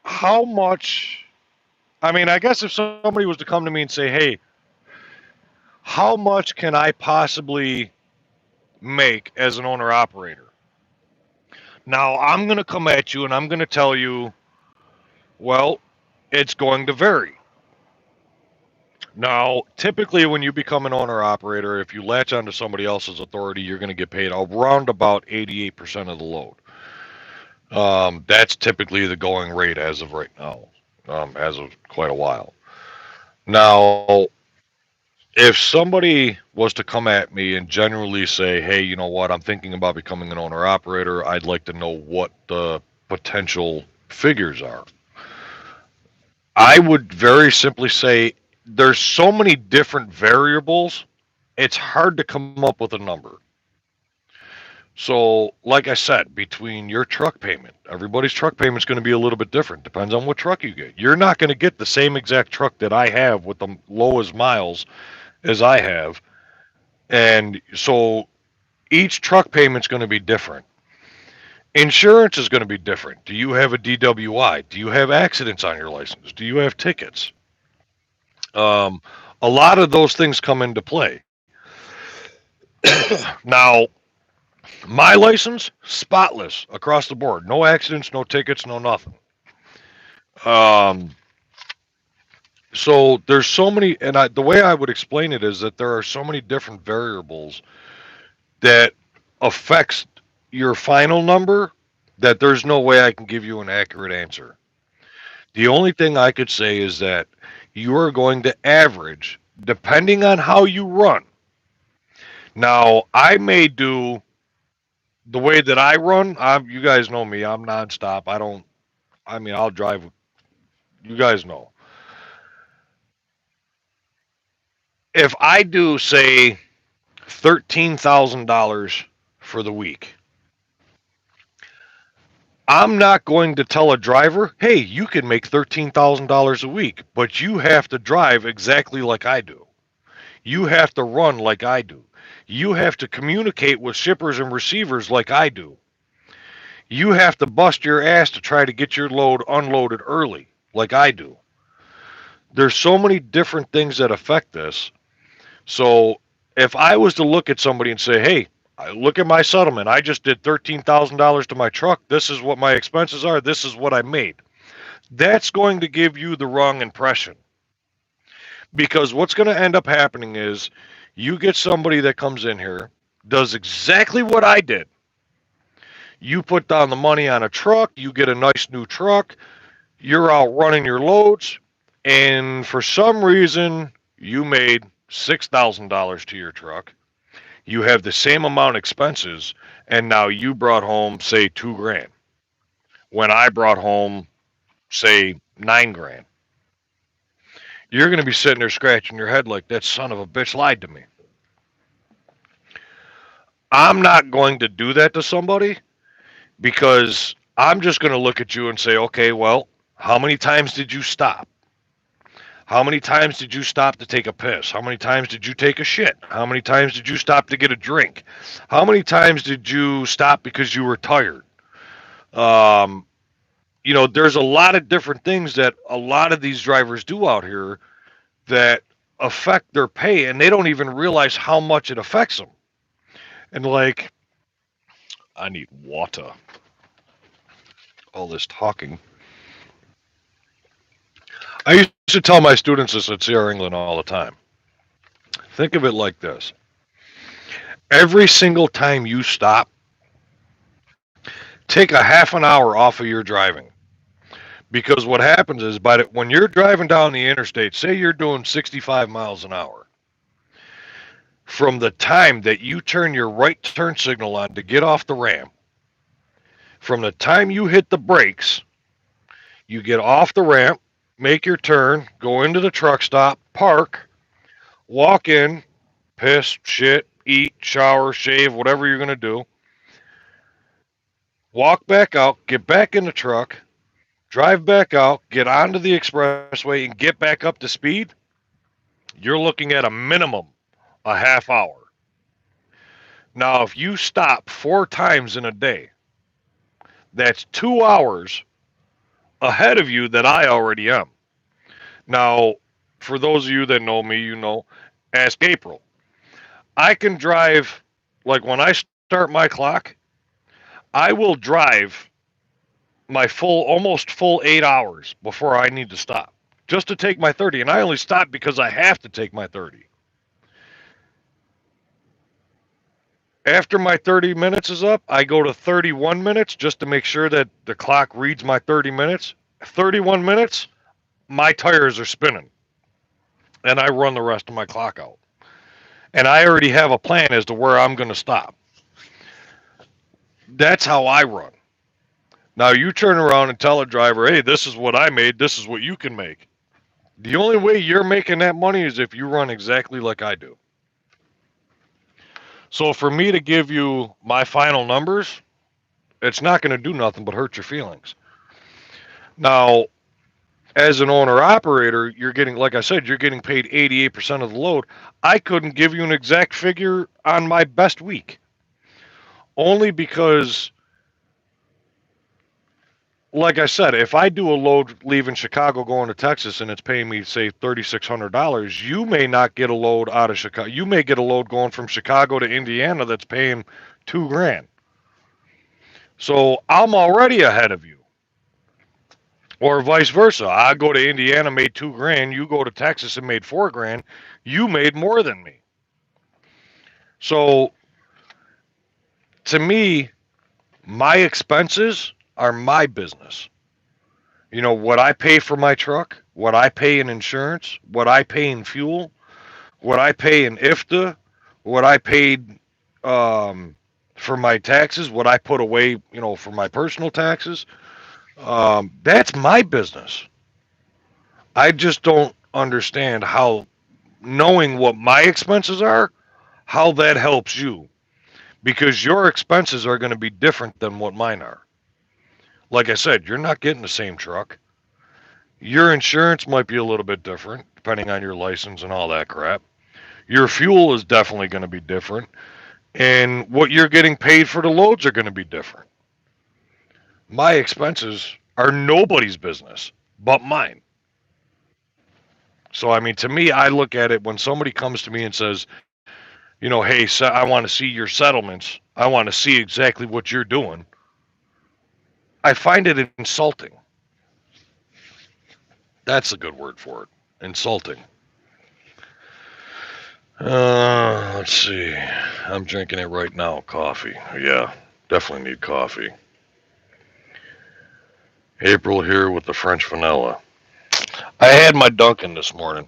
How much, I mean, I guess if somebody was to come to me and say, hey, how much can I possibly make as an owner operator? Now, I'm going to come at you and I'm going to tell you, well, it's going to vary. Now, typically, when you become an owner operator, if you latch onto somebody else's authority, you're going to get paid around about 88% of the load. That's typically the going rate as of right now, as of quite a while. Now, if somebody was to come at me and generally say, hey, you know what, I'm thinking about becoming an owner operator, I'd like to know what the potential figures are. I would very simply say there's so many different variables, it's hard to come up with a number. So, like I said, between your truck payment, everybody's truck payment is going to be a little bit different. Depends on what truck you get. You're not going to get the same exact truck that I have with the lowest miles as I have. And so each truck payment is going to be different. Insurance is going to be different. Do you have a DWI? Do you have accidents on your license? Do you have tickets? Um, a lot of those things come into play. Now, my license, spotless across the board. No accidents, no tickets, no nothing. Um, so there's so many, and the way I would explain it is that there are so many different variables that affects your final number that there's no way I can give you an accurate answer. The only thing I could say is that you are going to average, depending on how you run. Now, I may do the way that I run. You guys know me. I'm nonstop. I mean, I'll drive. You guys know. If I do, say, $13,000 for the week, I'm not going to tell a driver, hey, you can make $13,000 a week, but you have to drive exactly like I do. You have to run like I do. You have to communicate with shippers and receivers like I do. You have to bust your ass to try to get your load unloaded early like I do. There's so many different things that affect this. So if I was to look at somebody and say, hey, look at my settlement. I just did $13,000 to my truck. This is what my expenses are. This is what I made. That's going to give you the wrong impression. Because what's going to end up happening is you get somebody that comes in here, does exactly what I did. You put down the money on a truck, you get a nice new truck, You're out running your loads, and for some reason, you made $6,000 to your truck. You have the same amount of expenses, and now you brought home, say, 2 grand. When I brought home, say, 9 grand. You're going to be sitting there scratching your head like that son of a bitch lied to me. I'm not going to do that to somebody because I'm just going to look at you and say, okay, well, how many times did you stop? How many times did you stop to take a piss? How many times did you take a shit? How many times did you stop to get a drink? How many times did you stop because you were tired? Um, there's a lot of different things that a lot of these drivers do out here that affect their pay, and they don't even realize how much it affects them. And like, I need water. All this talking. I used to tell my students this at CR England all the time. Think of it like this. Every single time you stop, take a half an hour off of your driving. Because what happens is, when you're driving down the interstate, say you're doing 65 miles an hour, from the time that you turn your right turn signal on to get off the ramp, from the time you hit the brakes, you get off the ramp, make your turn, go into the truck stop, park, walk in, piss, shit, eat, shower, shave, whatever you're going to do, walk back out, get back in the truck, drive back out, get onto the expressway, and get back up to speed, you're looking at a minimum a half hour. Now, if you stop 4 times in a day, that's 2 hours ahead of you that I already am. Now, for those of you that know me, ask April. I can drive, like when I start my clock, I will drive my almost full 8 hours before I need to stop just to take my 30. And I only stop because I have to take my 30. After my 30 minutes is up, I go to 31 minutes just to make sure that the clock reads my 30 minutes. 31 minutes, my tires are spinning. And I run the rest of my clock out. And I already have a plan as to where I'm going to stop. That's how I run. Now you turn around and tell a driver, hey, this is what I made, this is what you can make. The only way you're making that money is if you run exactly like I do. So for me to give you my final numbers, it's not going to do nothing but hurt your feelings. Now, as an owner operator, you're getting, like I said, you're getting paid 88% of the load. I couldn't give you an exact figure on my best week. Only because, like I said, if I do a load leaving Chicago going to Texas and it's paying me, say, $3,600, you may not get a load out of Chicago. You may get a load going from Chicago to Indiana that's paying 2 grand. So I'm already ahead of you. Or vice versa. I go to Indiana, made 2 grand. You go to Texas and made 4 grand. You made more than me. So to me, my expenses are my business. What I pay for my truck, what I pay in insurance, what I pay in fuel, what I pay in IFTA, what I paid for my taxes, what I put away, for my personal taxes. That's my business. I just don't understand how knowing what my expenses are, how that helps you. Because your expenses are going to be different than what mine are. Like I said, you're not getting the same truck. Your insurance might be a little bit different, depending on your license and all that crap. Your fuel is definitely going to be different. And what you're getting paid for the loads are going to be different. My expenses are nobody's business but mine. So, I mean, to me, I look at it when somebody comes to me and says, hey, I want to see your settlements. I want to see exactly what you're doing. I find it insulting. That's a good word for it. Insulting. Let's see. I'm drinking it right now. Coffee. Yeah, definitely need coffee. April here with the French vanilla. I had my Dunkin' this morning,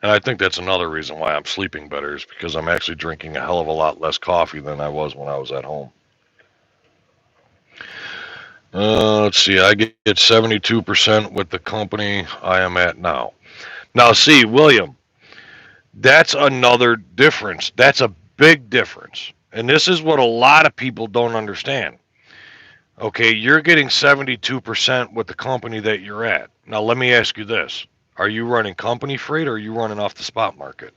and I think that's another reason why I'm sleeping better is because I'm actually drinking a hell of a lot less coffee than I was when I was at home. Let's see, I get 72% with the company I am at now. Now, see, William, that's another difference. That's a big difference. And this is what a lot of people don't understand. Okay, you're getting 72% with the company that you're at. Now, let me ask you this. Are you running company freight or are you running off the spot market?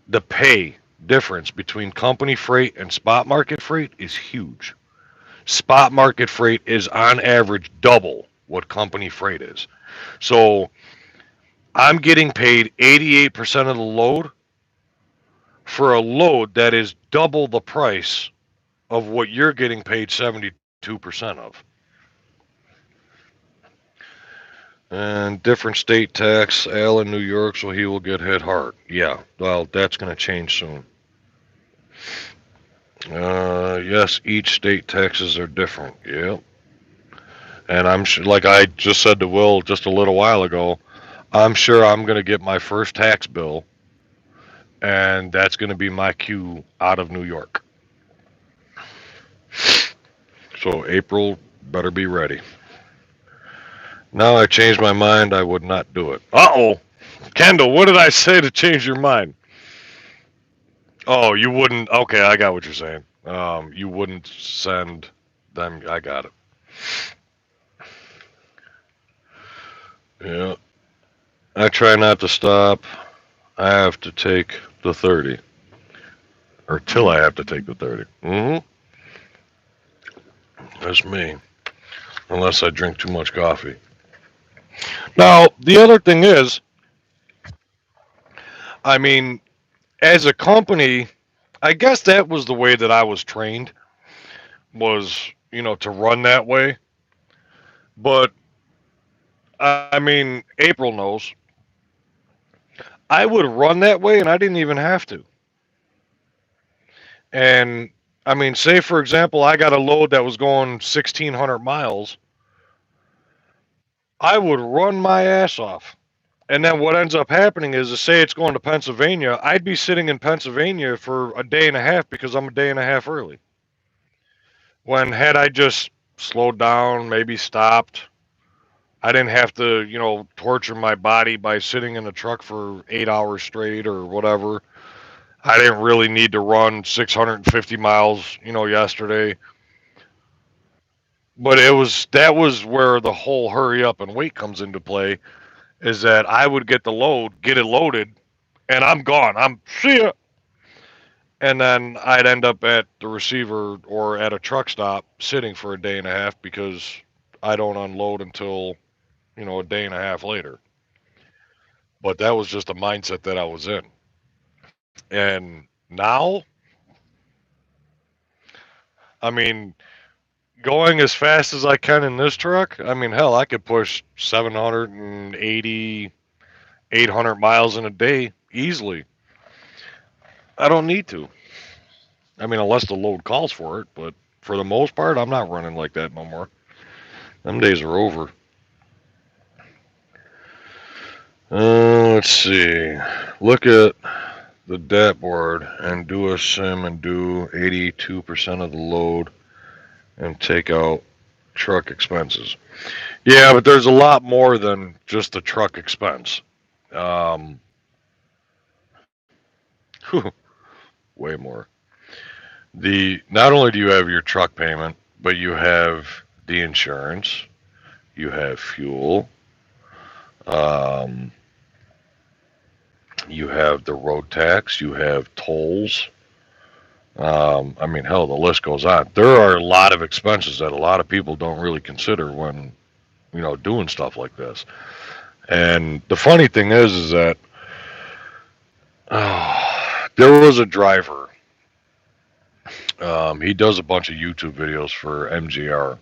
The pay difference between company freight and spot market freight is huge. Spot market freight is on average double what company freight is. So I'm getting paid 88% of the load for a load that is double the price of what you're getting paid 72% of. And different state tax, Al in New York, so he will get hit hard. Yeah, well, that's going to change soon. Yes, each state taxes are different. Yep. And I'm sure, like I just said to Will just a little while ago, I'm sure I'm going to get my first tax bill, and that's going to be my cue out of New York. So April better be ready. Now I changed my mind. I would not do it. Uh-oh. Kendall, what did I say to change your mind? Oh, you wouldn't. Okay, I got what you're saying. You wouldn't send them. I got it. Yeah. I try not to stop. I have to take the 30. Or till I have to take the 30. Mm-hmm. That's me. Unless I drink too much coffee. Now, the other thing is, I mean, as a company, I guess that was the way that I was trained, was, to run that way. But, I mean, April knows. I would run that way and I didn't even have to. And, I mean, say, for example, I got a load that was going 1,600 miles. I would run my ass off. And then what ends up happening is, say it's going to Pennsylvania, I'd be sitting in Pennsylvania for a day and a half because I'm a day and a half early. When had I just slowed down, maybe stopped, I didn't have to, torture my body by sitting in the truck for 8 hours straight or whatever. I didn't really need to run 650 miles, yesterday. But that was where the whole hurry up and wait comes into play. Is that I would get the load, get it loaded, and I'm gone. I'm see ya. And then I'd end up at the receiver or at a truck stop sitting for a day and a half because I don't unload until, a day and a half later. But that was just the mindset that I was in. And now, I mean, going as fast as I can in this truck, I mean, hell, I could push 780, 800 miles in a day easily. I don't need to. I mean, unless the load calls for it, but for the most part, I'm not running like that no more. Them days are over. Let's see. Look at the DAT board and do a sim and do 82% of the load and take out truck expenses. Yeah, but there's a lot more than just the truck expense. Um, way more. Not only do you have your truck payment, but you have the insurance, you have fuel, um, you have the road tax, you have tolls. I mean, hell, the list goes on. There are a lot of expenses that a lot of people don't really consider when, doing stuff like this. And the funny thing is that there was a driver. He does a bunch of YouTube videos for MGR.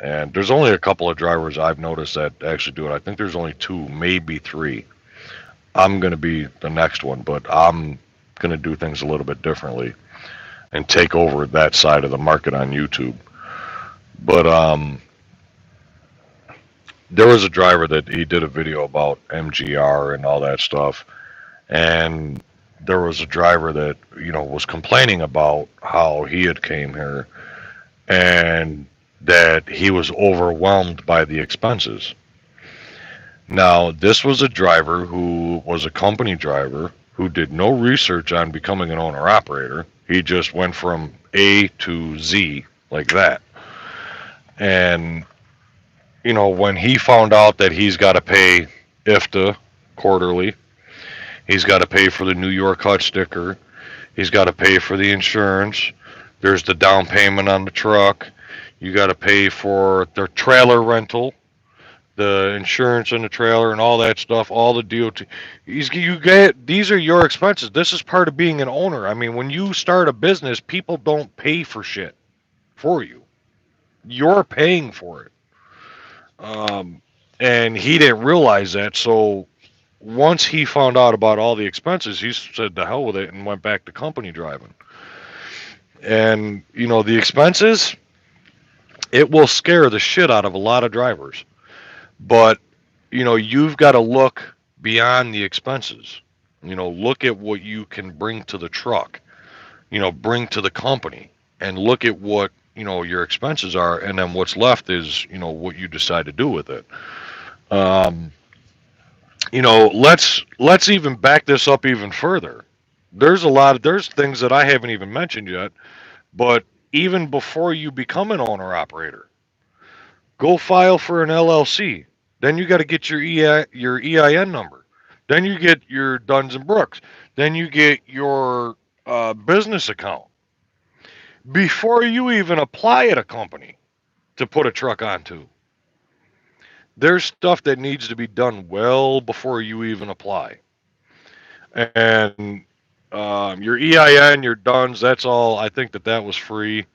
And there's only a couple of drivers I've noticed that actually do it. I think there's only two, maybe three. I'm going to be the next one, but I'm going to do things a little bit differently and take over that side of the market on YouTube. But there was a driver that he did a video about MGR and all that stuff, and there was a driver that was complaining about how he had came here and that he was overwhelmed by the expenses. Now, this was a driver who was a company driver who did no research on becoming an owner operator. He just went from A to Z like that. And, when he found out that he's got to pay IFTA quarterly, he's got to pay for the New York Hut sticker, he's got to pay for the insurance, there's the down payment on the truck, you got to pay for the trailer rental, the insurance in the trailer and all that stuff, all the DOT. These are your expenses. This is part of being an owner. I mean, when you start a business, people don't pay for shit for you. You're paying for it. And he didn't realize that. So once he found out about all the expenses, he said the hell with it and went back to company driving. And, the expenses, it will scare the shit out of a lot of drivers. But, you've got to look beyond the expenses. Look at what you can bring to the truck, bring to the company, and look at what, your expenses are, and then what's left is, what you decide to do with it. Let's even back this up even further. There's things that I haven't even mentioned yet, but even before you become an owner operator, go file for an LLC. Then you got to get your EIN number. Then you get your Duns and Brooks. Then you get your business account. Before you even apply at a company to put a truck onto, there's stuff that needs to be done well before you even apply. And your EIN, your Duns, that's all. I think that was free.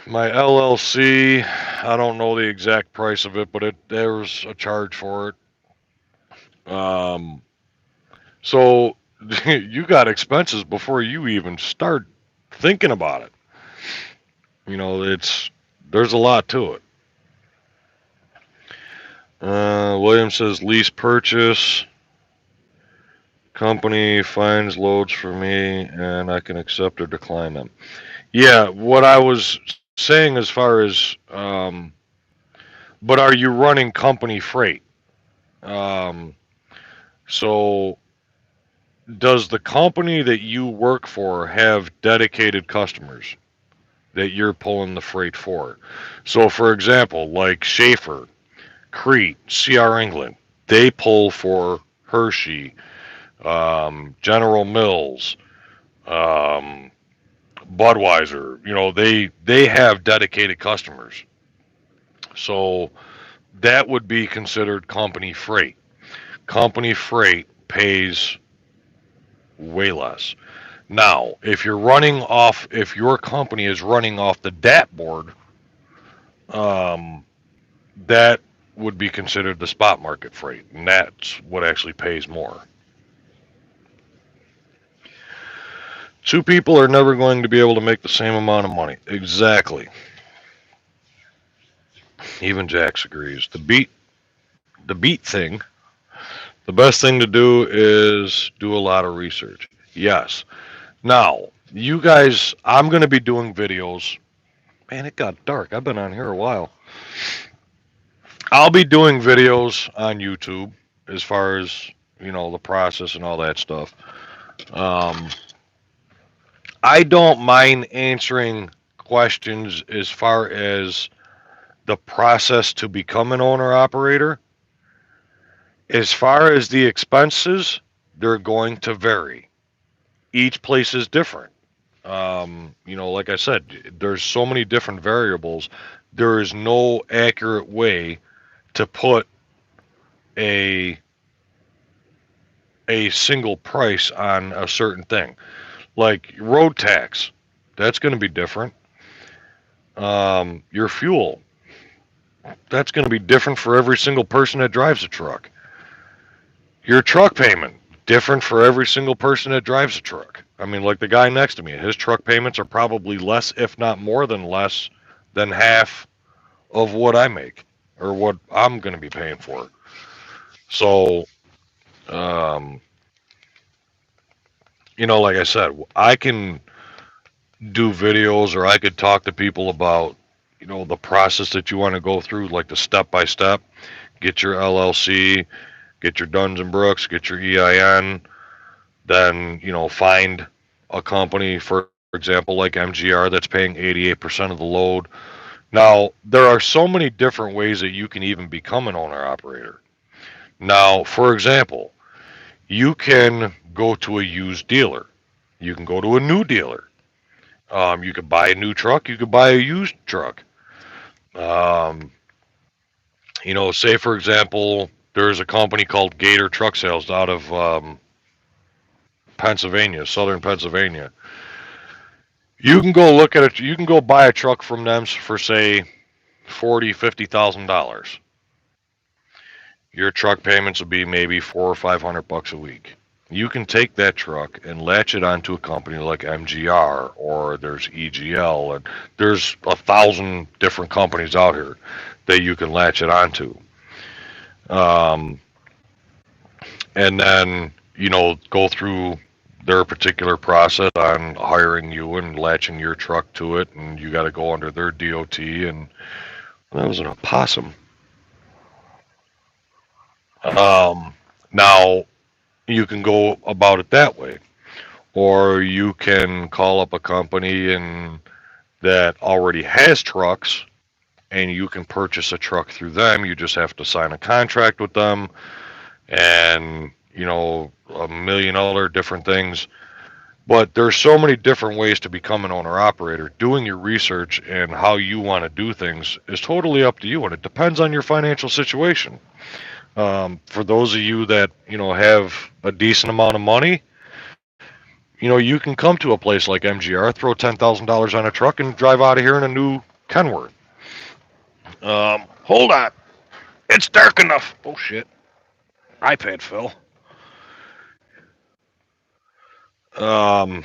My LLC, I don't know the exact price of it, but there was a charge for it. So you got expenses before you even start thinking about it. There's a lot to it. William says lease purchase. Company finds loads for me, and I can accept or decline them. Yeah, what I was saying as far as, but are you running company freight? So does the company that you work for have dedicated customers that you're pulling the freight for? So for example, like Schaefer, Crete, CR England, they pull for Hershey, General Mills, Budweiser. They have dedicated customers. So that would be considered company freight. Company freight pays way less. Now, if your company is running off the DAT board, that would be considered the spot market freight, and that's what actually pays more. Two people are never going to be able to make the same amount of money. Exactly. Even Jax agrees. The beat thing, the best thing to do is do a lot of research. Yes. Now, you guys, I'm going to be doing videos. Man, it got dark. I've been on here a while. I'll be doing videos on YouTube as far as, the process and all that stuff. I don't mind answering questions as far as the process to become an owner operator. As far as the expenses, they're going to vary. Each place is different. Like I said, there's so many different variables. There is no accurate way to put a single price on a certain thing. Like road tax, that's going to be different. Your fuel, that's going to be different for every single person that drives a truck. Your truck payment, different for every single person that drives a truck. I mean, like the guy next to me, his truck payments are probably less, if not more than less, than half of what I make. or what I'm going to be paying for. So, um, like I said, I can do videos or I could talk to people about, the process that you want to go through, like the step by step. Get your LLC, get your Duns and Brooks, get your EIN, then, find a company, for example, like MGR that's paying 88% of the load. Now, there are so many different ways that you can even become an owner operator. Now, for example, you can go to a used dealer. You can go to a new dealer. You could buy a new truck. You could buy a used truck. Um, say for example, there's a company called Gator Truck Sales out of Pennsylvania, southern Pennsylvania. You can go look at it. You can go buy a truck from them for say $40,000, $50,000. Your truck payments will be maybe $400 or $500 a week. You can take that truck and latch it onto a company like MGR, or there's EGL, and there's 1,000 different companies out here that you can latch it onto. Um, and then, go through their particular process on hiring you and latching your truck to it, and you got to go under their DOT. And that was an opossum. Now, you can go about it that way, or you can call up a company and that already has trucks, and you can purchase a truck through them. You just have to sign a contract with them, and a million other different things. But there's so many different ways to become an owner operator. Doing your research and how you want to do things is totally up to you, and it depends on your financial situation. For those of you that have a decent amount of money, you can come to a place like MGR, throw $10,000 on a truck, and drive out of here in a new Kenworth. Hold on, it's dark enough. Oh shit, iPad fell. Um,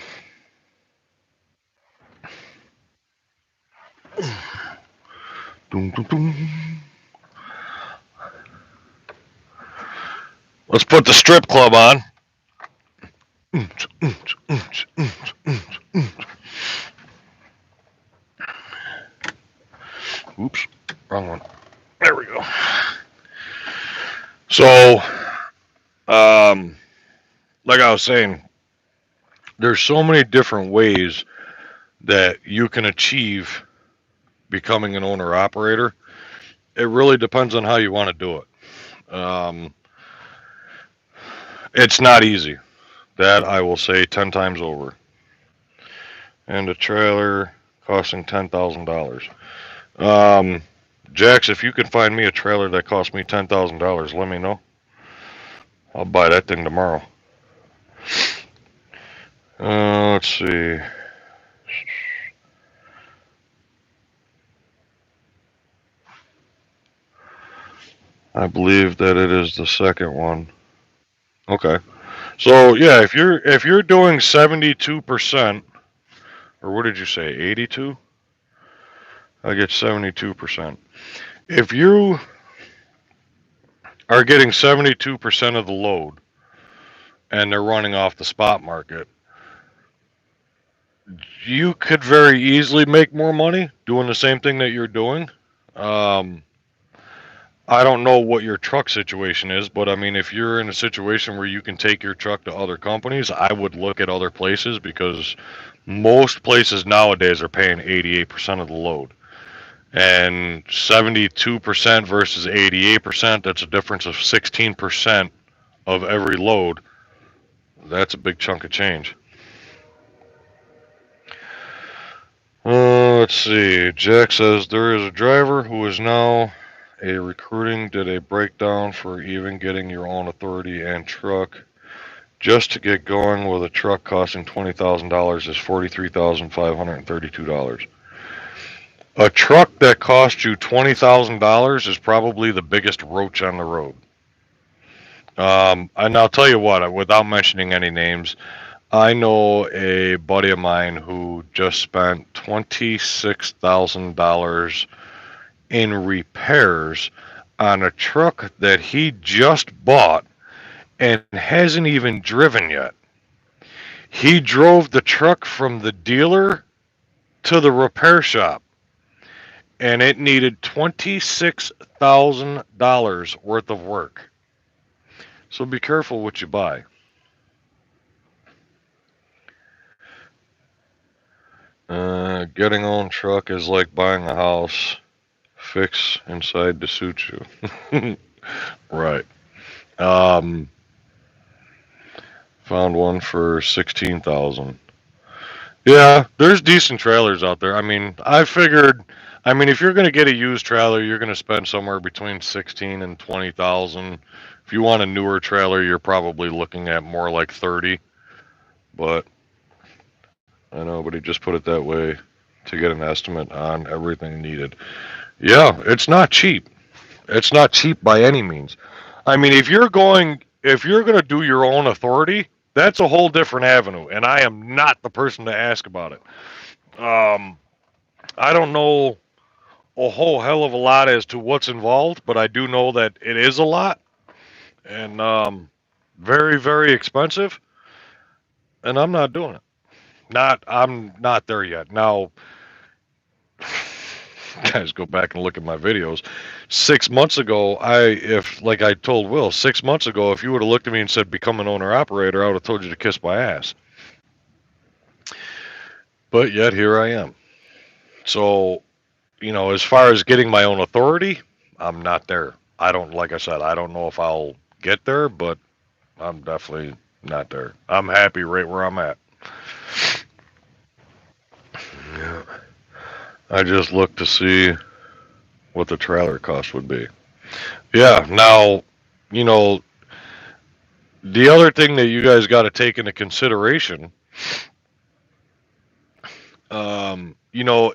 let's put the strip club on. Oops, wrong one. There we go. So, like I was saying, there's so many different ways that you can achieve becoming an owner operator. It really depends on how you want to do it. It's not easy. That I will say 10 times over. And a trailer costing $10,000. Jax, if you can find me a trailer that costs me $10,000, let me know. I'll buy that thing tomorrow. Let's see. I believe that it is the second one. Okay. So yeah, if you're doing 72%, or what did you say, 82? I get 72%. If you are getting 72% of the load and they're running off the spot market, you could very easily make more money doing the same thing that you're doing. Um, I don't know what your truck situation is, but I mean, if you're in a situation where you can take your truck to other companies, I would look at other places, because most places nowadays are paying 88% of the load. And 72% versus 88%, that's a difference of 16% of every load. That's a big chunk of change. Let's see. Jack says there is a driver who is now a recruiting, did a breakdown for even getting your own authority and truck. Just to get going with a truck costing $20,000 is $43,532. A truck that costs you $20,000 is probably the biggest roach on the road. And I'll tell you what, without mentioning any names, I know a buddy of mine who just spent $26,000 in repairs on a truck that he just bought and hasn't even driven yet. He drove the truck from the dealer to the repair shop, and it needed $26,000 worth of work. So be careful what you buy. Getting own truck is like buying a house. Fix inside to suit you. Right. Um, Found one for 16,000. Yeah, there's decent trailers out there. I mean, I figured. I mean, if you're going to get a used trailer, you're going to spend somewhere between 16 and 20,000. If you want a newer trailer, you're probably looking at more like 30. But I know, but he just put it that way to get an estimate on everything needed. Yeah, it's not cheap. It's not cheap by any means. I mean, if you're going to do your own authority, that's a whole different avenue, and I am not the person to ask about it. Um, I don't know a whole hell of a lot as to what's involved, but I do know that it is a lot and very, very expensive, and I'm not doing it. I'm not there yet. Now, guys, go back and look at my videos. 6 months ago, if like I told Will, 6 months ago, if you would have looked at me and said become an owner operator, I would have told you to kiss my ass. But yet here I am. So, as far as getting my own authority, I'm not there. I don't, like I said, I don't know if I'll get there, but I'm definitely not there. I'm happy right where I'm at. Yeah. I just looked to see what the trailer cost would be. Yeah, now, you know, the other thing that you guys got to take into consideration,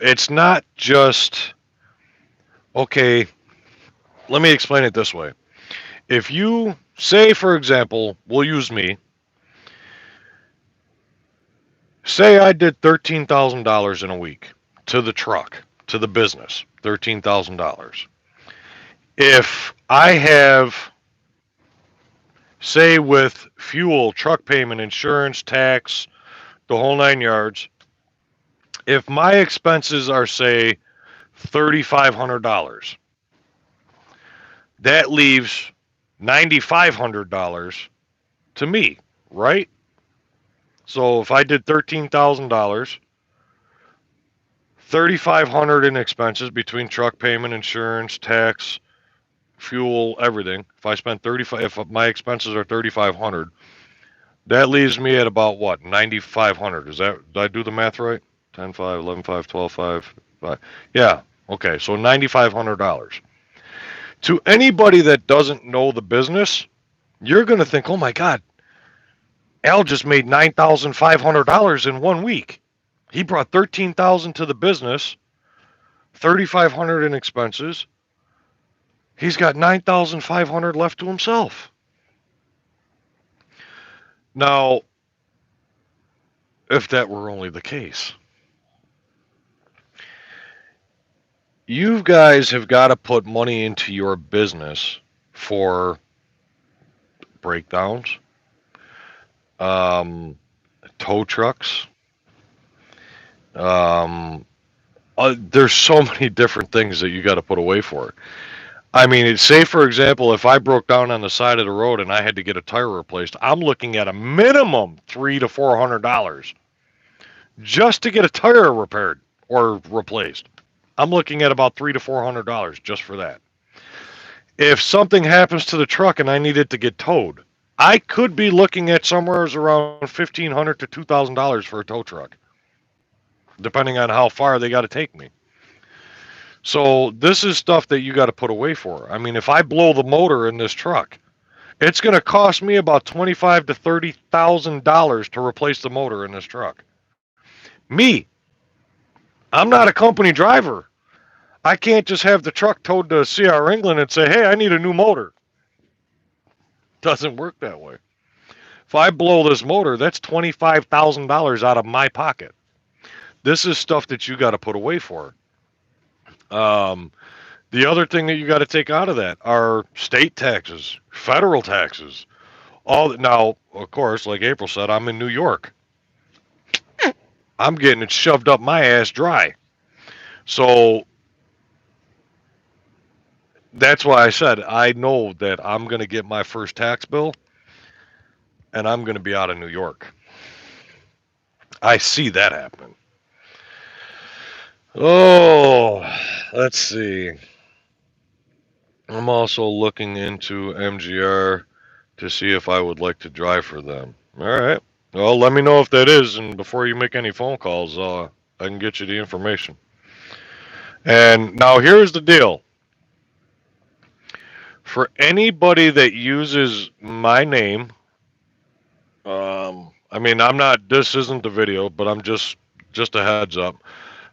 it's not just, okay, let me explain it this way. If you say, for example, we'll use me, say I did $13,000 in a week to the truck, to the business, $13,000. If I have, say, with fuel, truck payment, insurance, tax, the whole 9 yards, if my expenses are, say, $3,500, that leaves $9,500 to me, right? So if I did $13,000, 3,500 in expenses between truck payment, insurance, tax, fuel, everything. If I spent 35, if my expenses are 3,500, that leaves me at about what, 9,500. Did I do the math right? 10, 5, 11, 5, 12, 5, 5. Yeah. Okay. So $9,500. To anybody that doesn't know the business, you're going to think, oh my God, Al just made $9,500 in 1 week. He brought 13,000 to the business, 3,500 in expenses. He's got 9,500 left to himself. Now, if that were only the case, you guys have got to put money into your business for breakdowns, tow trucks. There's so many different things that you got to put away for it. I mean, say for example, if I broke down on the side of the road and I had to get a tire replaced, I'm looking at a minimum $300 to $400 just to get a tire repaired or replaced. I'm looking at about $300 to $400 just for that. If something happens to the truck and I need it to get towed, I could be looking at somewhere around $1,500 to $2,000 for a tow truck, depending on how far they got to take me. So this is stuff that you got to put away for. I mean, if I blow the motor in this truck, it's going to cost me about $25,000 to $30,000 to replace the motor in this truck. Me, I'm not a company driver. I can't just have the truck towed to CR England and say, hey, I need a new motor. Doesn't work that way. If I blow this motor, that's $25,000 out of my pocket. This is stuff that you got to put away for. The other thing that you got to take out of that are state taxes, federal taxes. Now, of course, like April said, I'm in New York. I'm getting it shoved up my ass dry. So that's why I said I know that I'm going to get my first tax bill and I'm going to be out of New York. I see that happening. Oh, let's see. I'm also looking into MGR to see if I would like to drive for them. All right. Well, let me know if that is, and before you make any phone calls, I can get you the information. And now here's the deal. For anybody that uses my name, I mean, I'm not. This isn't the video, but I'm just a heads up.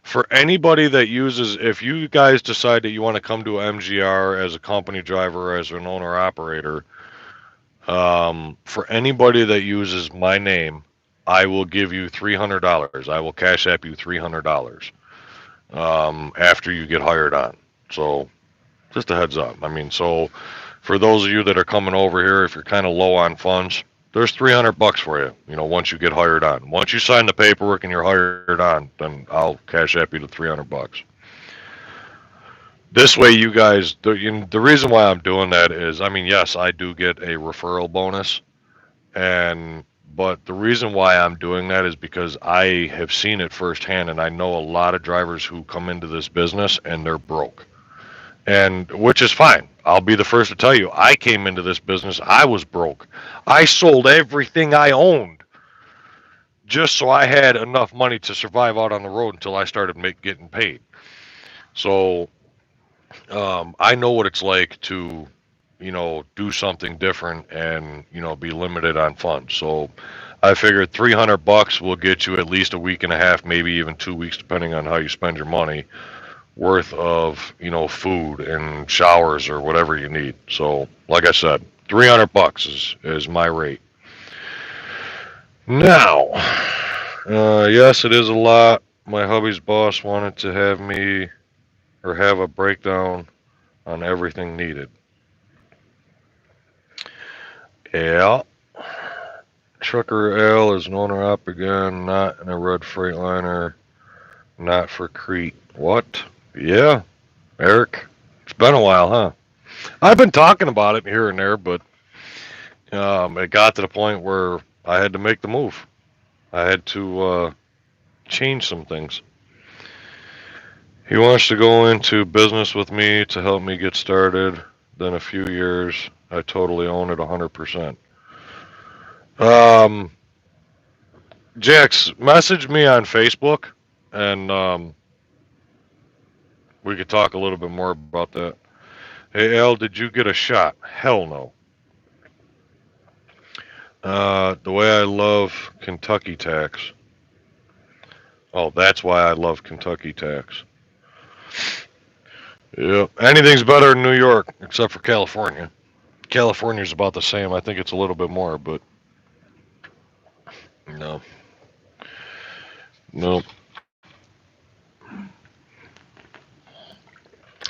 For anybody that uses, if you guys decide that you want to come to MGR as a company driver, as an owner operator, for anybody that uses my name, I will give you $300. I will cash app you $300 after you get hired on. So just a heads up. I mean, so for those of you that are coming over here, if you're kind of low on funds, there's $300 for you. You know, once you get hired on. Once you sign the paperwork and you're hired on, then I'll cash app you the $300. This way, you guys. The reason why I'm doing that is, I mean, yes, I do get a referral bonus, but the reason why I'm doing that is because I have seen it firsthand, and I know a lot of drivers who come into this business and they're broke, and which is fine. I'll be the first to tell you, I came into this business, I was broke. I sold everything I owned just so I had enough money to survive out on the road until I started getting paid. So I know what it's like to, do something different and, be limited on funds. So I figured $300 will get you at least a week and a half, maybe even 2 weeks, depending on how you spend your money, worth of, food and showers or whatever you need. So, like I said, $300 is my rate. Now, yes, it is a lot. My hubby's boss wanted to have me or have a breakdown on everything needed. Yeah. Trucker L is an owner op again, not in a red Freightliner, not for Crete. What? Yeah, Eric. It's been a while, huh? I've been talking about it here and there, but it got to the point where I had to make the move. I had to change some things. He wants to go into business with me to help me get started. Then a few years, I totally own it 100%. Jax, message me on Facebook, and we could talk a little bit more about that. Hey, Al, did you get a shot? Hell no. The way I love Kentucky tax. Oh, that's why I love Kentucky tax. Yep. Anything's better in New York, except for California. California's about the same. I think it's a little bit more, but no. Nope.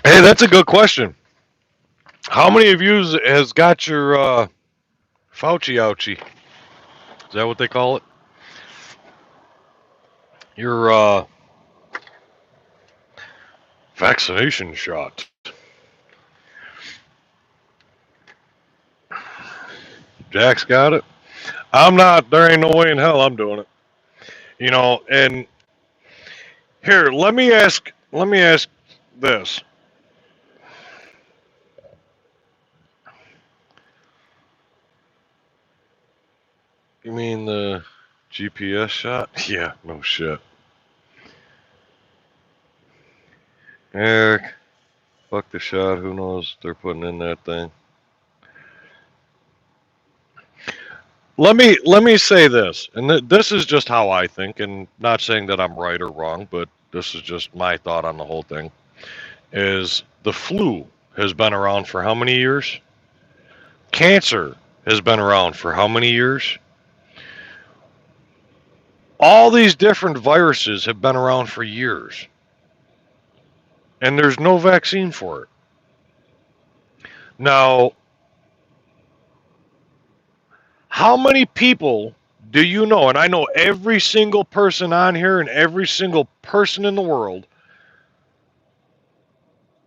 Hey, that's a good question. How many of you has got your Fauci ouchie? Is that what they call it? Your vaccination shot. Jack's got it. I'm not. There ain't no way in hell I'm doing it. And here, let me ask this. You mean the GPS shot? Yeah, no shit. Eric, fuck the shot. Who knows they're putting in that thing? Let me say this, and this is just how I think, and not saying that I'm right or wrong, but this is just my thought on the whole thing. Is the flu has been around for how many years? Cancer has been around for how many years? All these different viruses have been around for years, and there's no vaccine for it. Now, how many people do you know? And I know every single person on here and every single person in the world.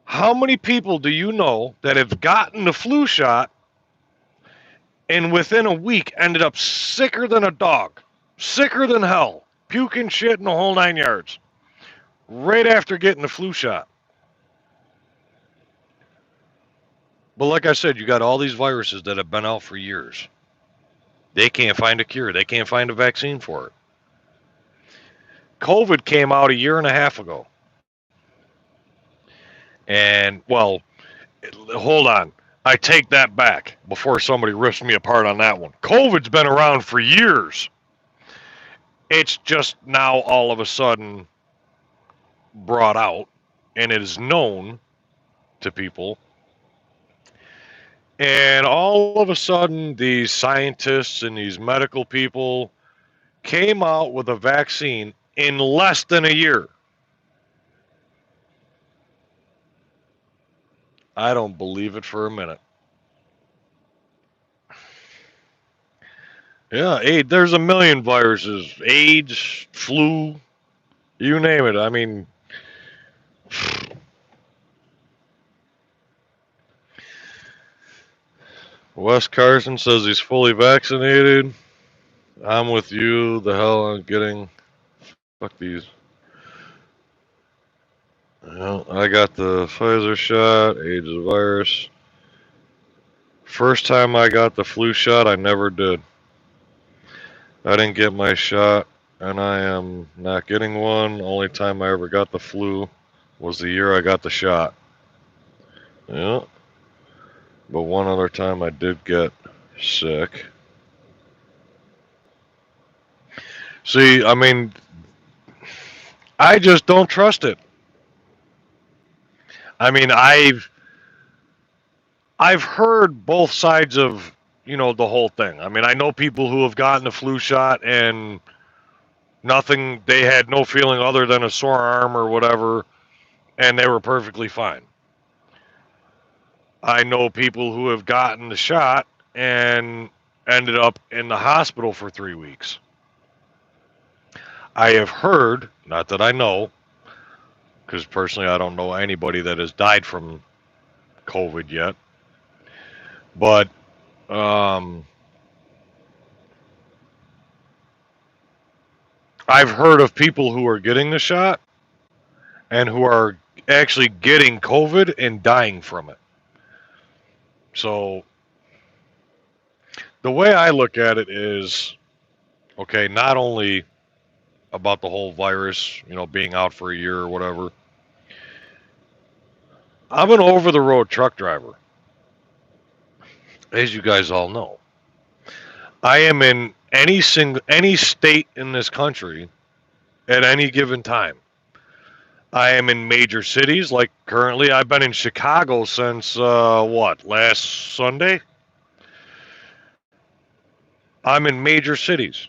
How many people do you know that have gotten the flu shot and within a week ended up sicker than a dog, sicker than hell, puking shit in the whole 9 yards, right after getting the flu shot? But like I said, you got all these viruses that have been out for years. They can't find a cure. They can't find a vaccine for it. COVID came out a year and a half ago. And, well, hold on. I take that back before somebody rips me apart on that one. COVID's been around for years. It's just now all of a sudden brought out and it is known to people. And all of a sudden, these scientists and these medical people came out with a vaccine in less than a year. I don't believe it for a minute. Yeah, AIDS, there's a million viruses. AIDS, flu, you name it. I mean, Wes Carson says he's fully vaccinated. I'm with you. The hell I'm getting. Fuck these. Well, I got the Pfizer shot. AIDS is a virus. First time I got the flu shot, I never did. I didn't get my shot, and I am not getting one. Only time I ever got the flu was the year I got the shot. Yeah. But one other time I did get sick. See, I mean, I just don't trust it. I mean, I've heard both sides of, the whole thing. I mean, I know people who have gotten the flu shot and nothing, they had no feeling other than a sore arm or whatever, and they were perfectly fine. I know people who have gotten the shot and ended up in the hospital for 3 weeks. I have heard, not that I know, because personally I don't know anybody that has died from COVID yet, but I've heard of people who are getting the shot and who are actually getting COVID and dying from it. So the way I look at it is, okay, not only about the whole virus, being out for a year or whatever. I'm an over-the-road truck driver, as you guys all know. I am in any state in this country at any given time. I am in major cities, like currently I've been in Chicago since last Sunday? I'm in major cities.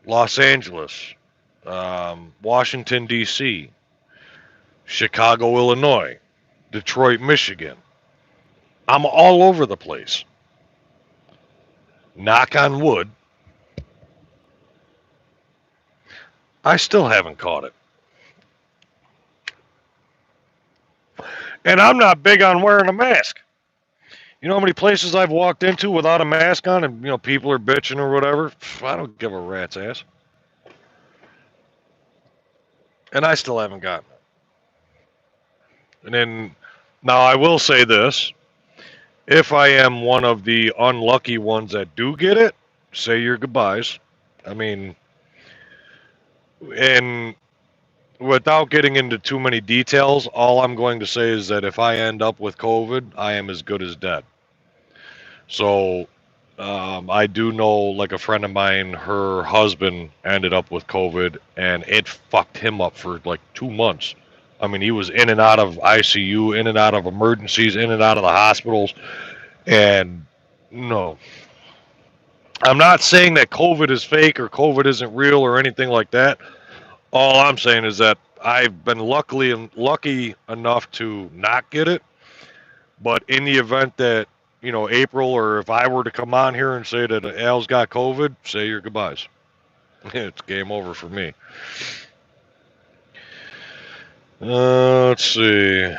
Los Angeles, Washington, D.C., Chicago, Illinois, Detroit, Michigan. I'm all over the place. Knock on wood, I still haven't caught it. And I'm not big on wearing a mask. You know how many places I've walked into without a mask on and, people are bitching or whatever? I don't give a rat's ass. And I still haven't gotten it. And then, now I will say this. If I am one of the unlucky ones that do get it, say your goodbyes. I mean, and without getting into too many details, all I'm going to say is that if I end up with COVID, I am as good as dead. So I do know, like a friend of mine, her husband ended up with COVID, and it fucked him up for like 2 months. I mean, he was in and out of ICU, in and out of emergencies, in and out of the hospitals, and no. I'm not saying that COVID is fake or COVID isn't real or anything like that. All I'm saying is that I've been lucky enough to not get it. But in the event that April, or if I were to come on here and say that Al's got COVID, say your goodbyes. It's game over for me. Let's see.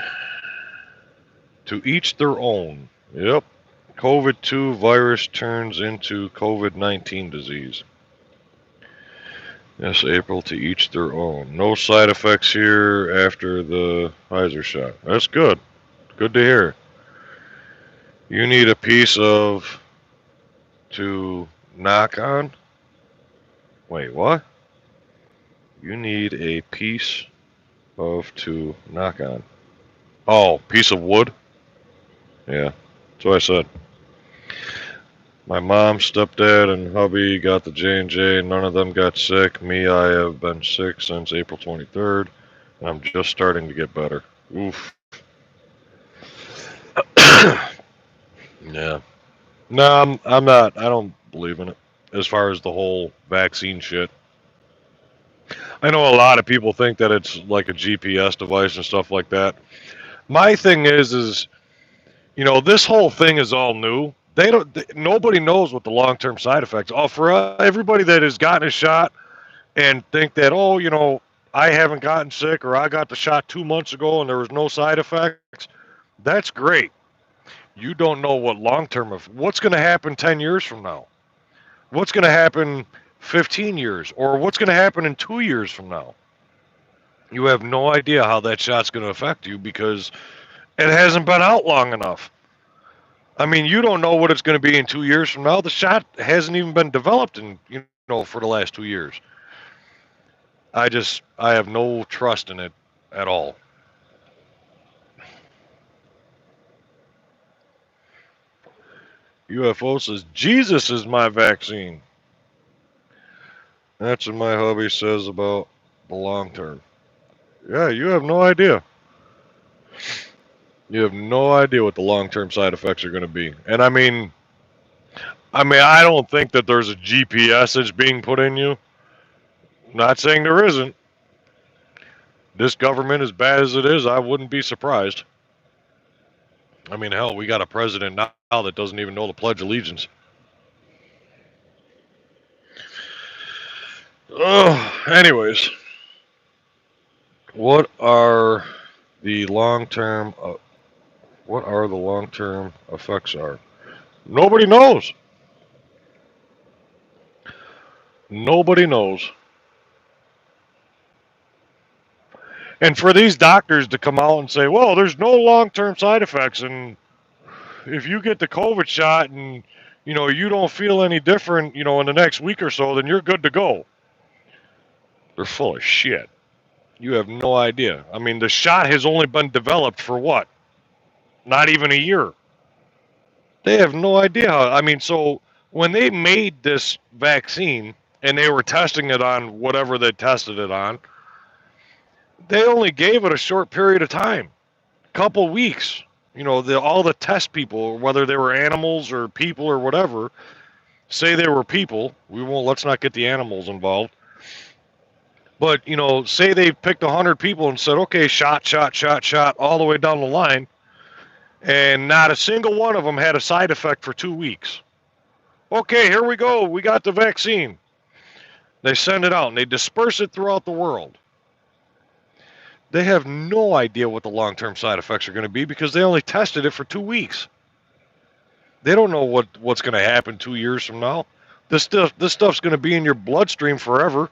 To each their own. Yep. COVID-2 virus turns into COVID-19 disease. Yes, April, to each their own. No side effects here after the Pfizer shot. That's good. Good to hear. You need a piece of to knock on? Wait, what? You need a piece of to knock on. Oh, piece of wood? Yeah, that's what I said. My mom, stepdad, and hubby got the J&J. None of them got sick. Me, I have been sick since April 23rd, and I'm just starting to get better. Oof. Yeah. No, I'm not. I don't believe in it. As far as the whole vaccine shit, I know a lot of people think that it's like a GPS device and stuff like that. My thing is, this whole thing is all new. Nobody knows what the long-term side effects are. For everybody that has gotten a shot and think that, I haven't gotten sick, or I got the shot 2 months ago and there was no side effects. That's great. You don't know what long-term of what's going to happen 10 years from now. What's going to happen 15 years, or what's going to happen in 2 years from now. You have no idea how that shot's going to affect you because it hasn't been out long enough. I mean, you don't know what it's going to be in 2 years from now. The shot hasn't even been developed for the last 2 years. I have no trust in it at all. UFO says Jesus is my vaccine. That's what my hubby says about the long term. Yeah, you have no idea. You have no idea what the long term side effects are going to be. And I don't think that there's a GPS that's being put in you. Not saying there isn't. This government, as bad as it is, I wouldn't be surprised. I mean, hell, we got a president now that doesn't even know the Pledge of Allegiance. Anyways, what are the long term? What are the long term effects? Are nobody knows. Nobody knows. And for these doctors to come out and say, "Well, there's no long term side effects, and if you get the COVID shot and you don't feel any different, in the next week or so, then you're good to go." They're full of shit. You have no idea. I mean, the shot has only been developed for what? Not even a year. They have no idea how. I mean, so when they made this vaccine and they were testing it on whatever they tested it on, they only gave it a short period of time, couple weeks. All the test people, whether they were animals or people or whatever, say they were people. We won't. Let's not get the animals involved. But say they picked 100 people and said, "Okay, shot, shot, shot, shot, all the way down the line," and not a single one of them had a side effect for 2 weeks. Okay, here we go. We got the vaccine. They send it out and they disperse it throughout the world. They have no idea what the long-term side effects are going to be because they only tested it for 2 weeks. They don't know what's going to happen 2 years from now. This stuff's going to be in your bloodstream forever.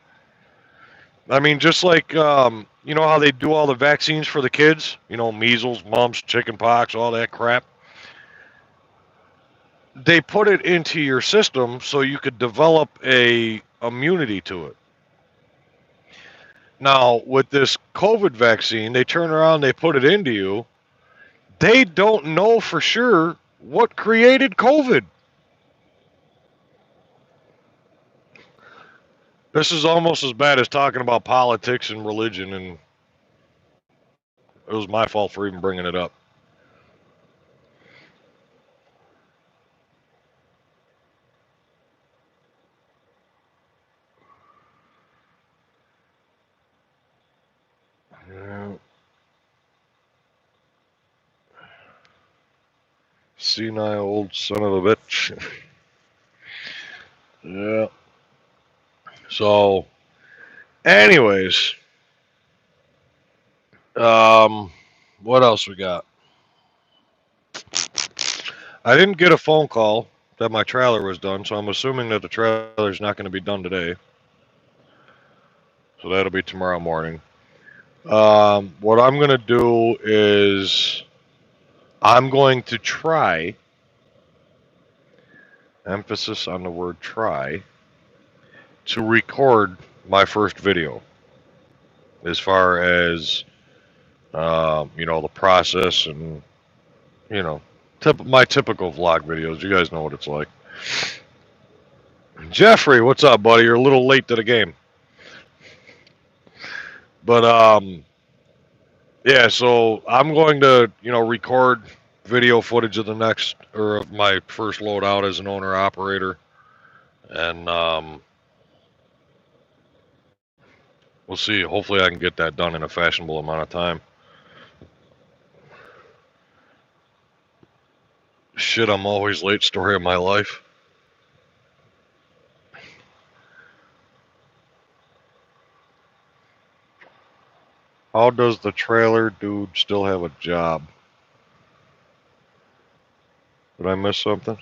I mean, just like how they do all the vaccines for the kids. Measles, mumps, chickenpox, all that crap. They put it into your system so you could develop a immunity to it. Now, with this COVID vaccine, they turn around, they put it into you. They don't know for sure what created COVID. This is almost as bad as talking about politics and religion, and it was my fault for even bringing it up. senile old son of a bitch. Yeah. So, anyways, what else we got? I didn't get a phone call that my trailer was done, so I'm assuming that the trailer's not going to be done today. So that'll be tomorrow morning. What I'm going to do is I'm going to try, emphasis on the word try, to record my first video as far as, the process and, my typical vlog videos. You guys know what it's like. Jeffrey, what's up, buddy? You're a little late to the game. But, yeah, so I'm going to, record video footage of of my first loadout as an owner operator. And, we'll see. Hopefully I can get that done in a fashionable amount of time. Shit, I'm always late story of my life. How does the trailer dude still have a job? Did I miss something?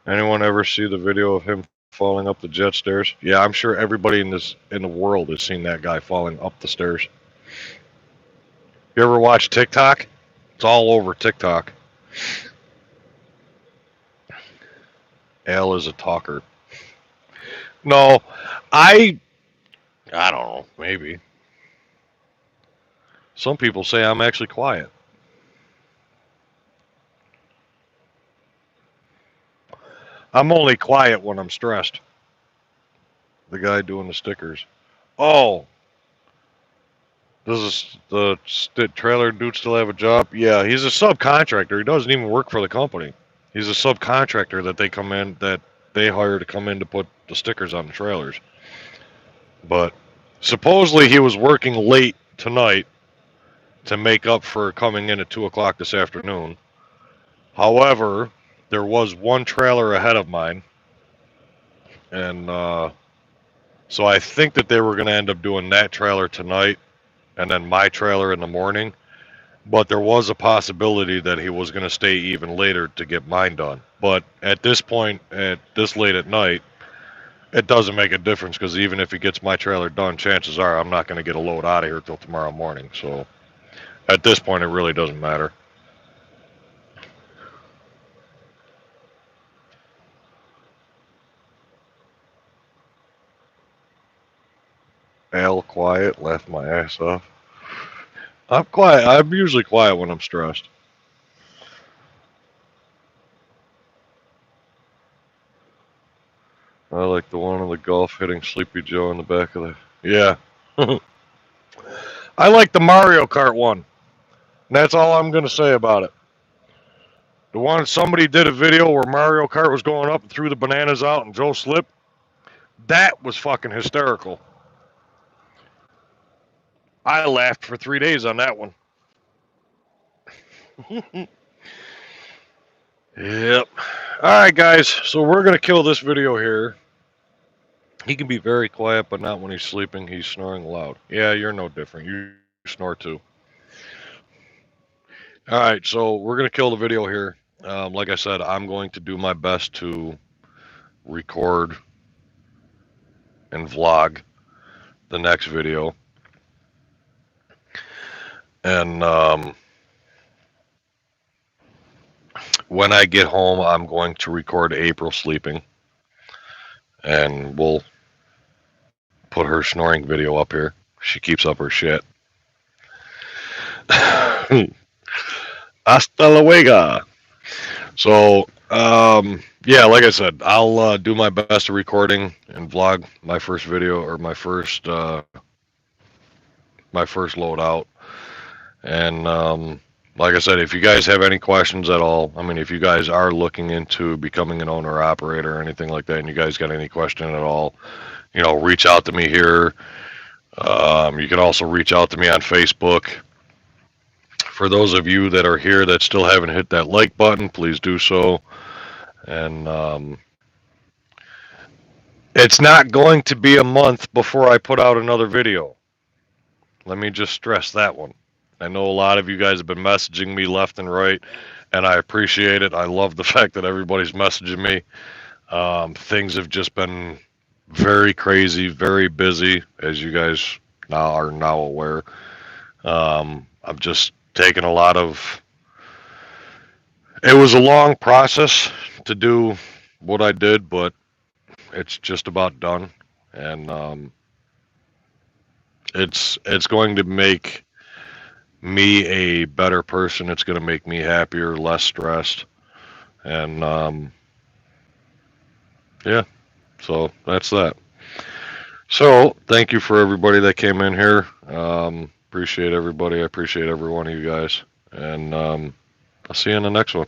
Anyone ever see the video of him falling up the jet stairs? Yeah, I'm sure everybody in the world has seen that guy falling up the stairs. You ever watch TikTok? It's all over TikTok. Al is a talker. No, I don't know, maybe. Some people say I'm actually quiet. I'm only quiet when I'm stressed. The guy doing the stickers. Oh, does the trailer dude still have a job? Yeah, he's a subcontractor. He doesn't even work for the company. He's a subcontractor that they hire to come in to put the stickers on the trailers. But supposedly he was working late tonight to make up for coming in at 2 o'clock this afternoon. However, there was one trailer ahead of mine, and so I think that they were going to end up doing that trailer tonight and then my trailer in the morning. But there was a possibility that he was going to stay even later to get mine done. But at this point, at this late at night, it doesn't make a difference because even if he gets my trailer done, chances are I'm not going to get a load out of here till tomorrow morning. So at this point, it really doesn't matter. Al quiet, laughed my ass off. I'm quiet. I'm usually quiet when I'm stressed. I like the one on the golf hitting Sleepy Joe in the back of the... Yeah. I like the Mario Kart one. And that's all I'm going to say about it. The one, somebody did a video where Mario Kart was going up and threw the bananas out and Joe slipped. That was fucking hysterical. I laughed for 3 days on that one. Yep. Alright, guys. So we're going to kill this video here. He can be very quiet, but not when he's sleeping. He's snoring loud. Yeah, you're no different. You snore too. Alright, so we're going to kill the video here. Like I said, I'm going to do my best to record and vlog the next video. And when I get home, I'm going to record April sleeping. And we'll put her snoring video up here. She keeps up her shit. Hasta luego. So, yeah, like I said, I'll do my best at recording and vlog my first video or my first loadout. And like I said, if you guys have any questions at all, I mean, if you guys are looking into becoming an owner operator or anything like that, and you guys got any question at all, reach out to me here. You can also reach out to me on Facebook For those of you that are here that still haven't hit that like button, please do so. And it's not going to be a month before I put out another video. Let me just stress that one. I know a lot of you guys have been messaging me left and right, and I appreciate it. I love the fact that everybody's messaging me. Things have just been very crazy, very busy, as you guys are now aware. I've just taken a lot of. It was a long process to do what I did, but it's just about done, and it's going to make me a better person. It's going to make me happier, less stressed, and yeah. So that's that. So thank you for everybody that came in here. Appreciate everybody. I appreciate every one of you guys, and I'll see you in the next one.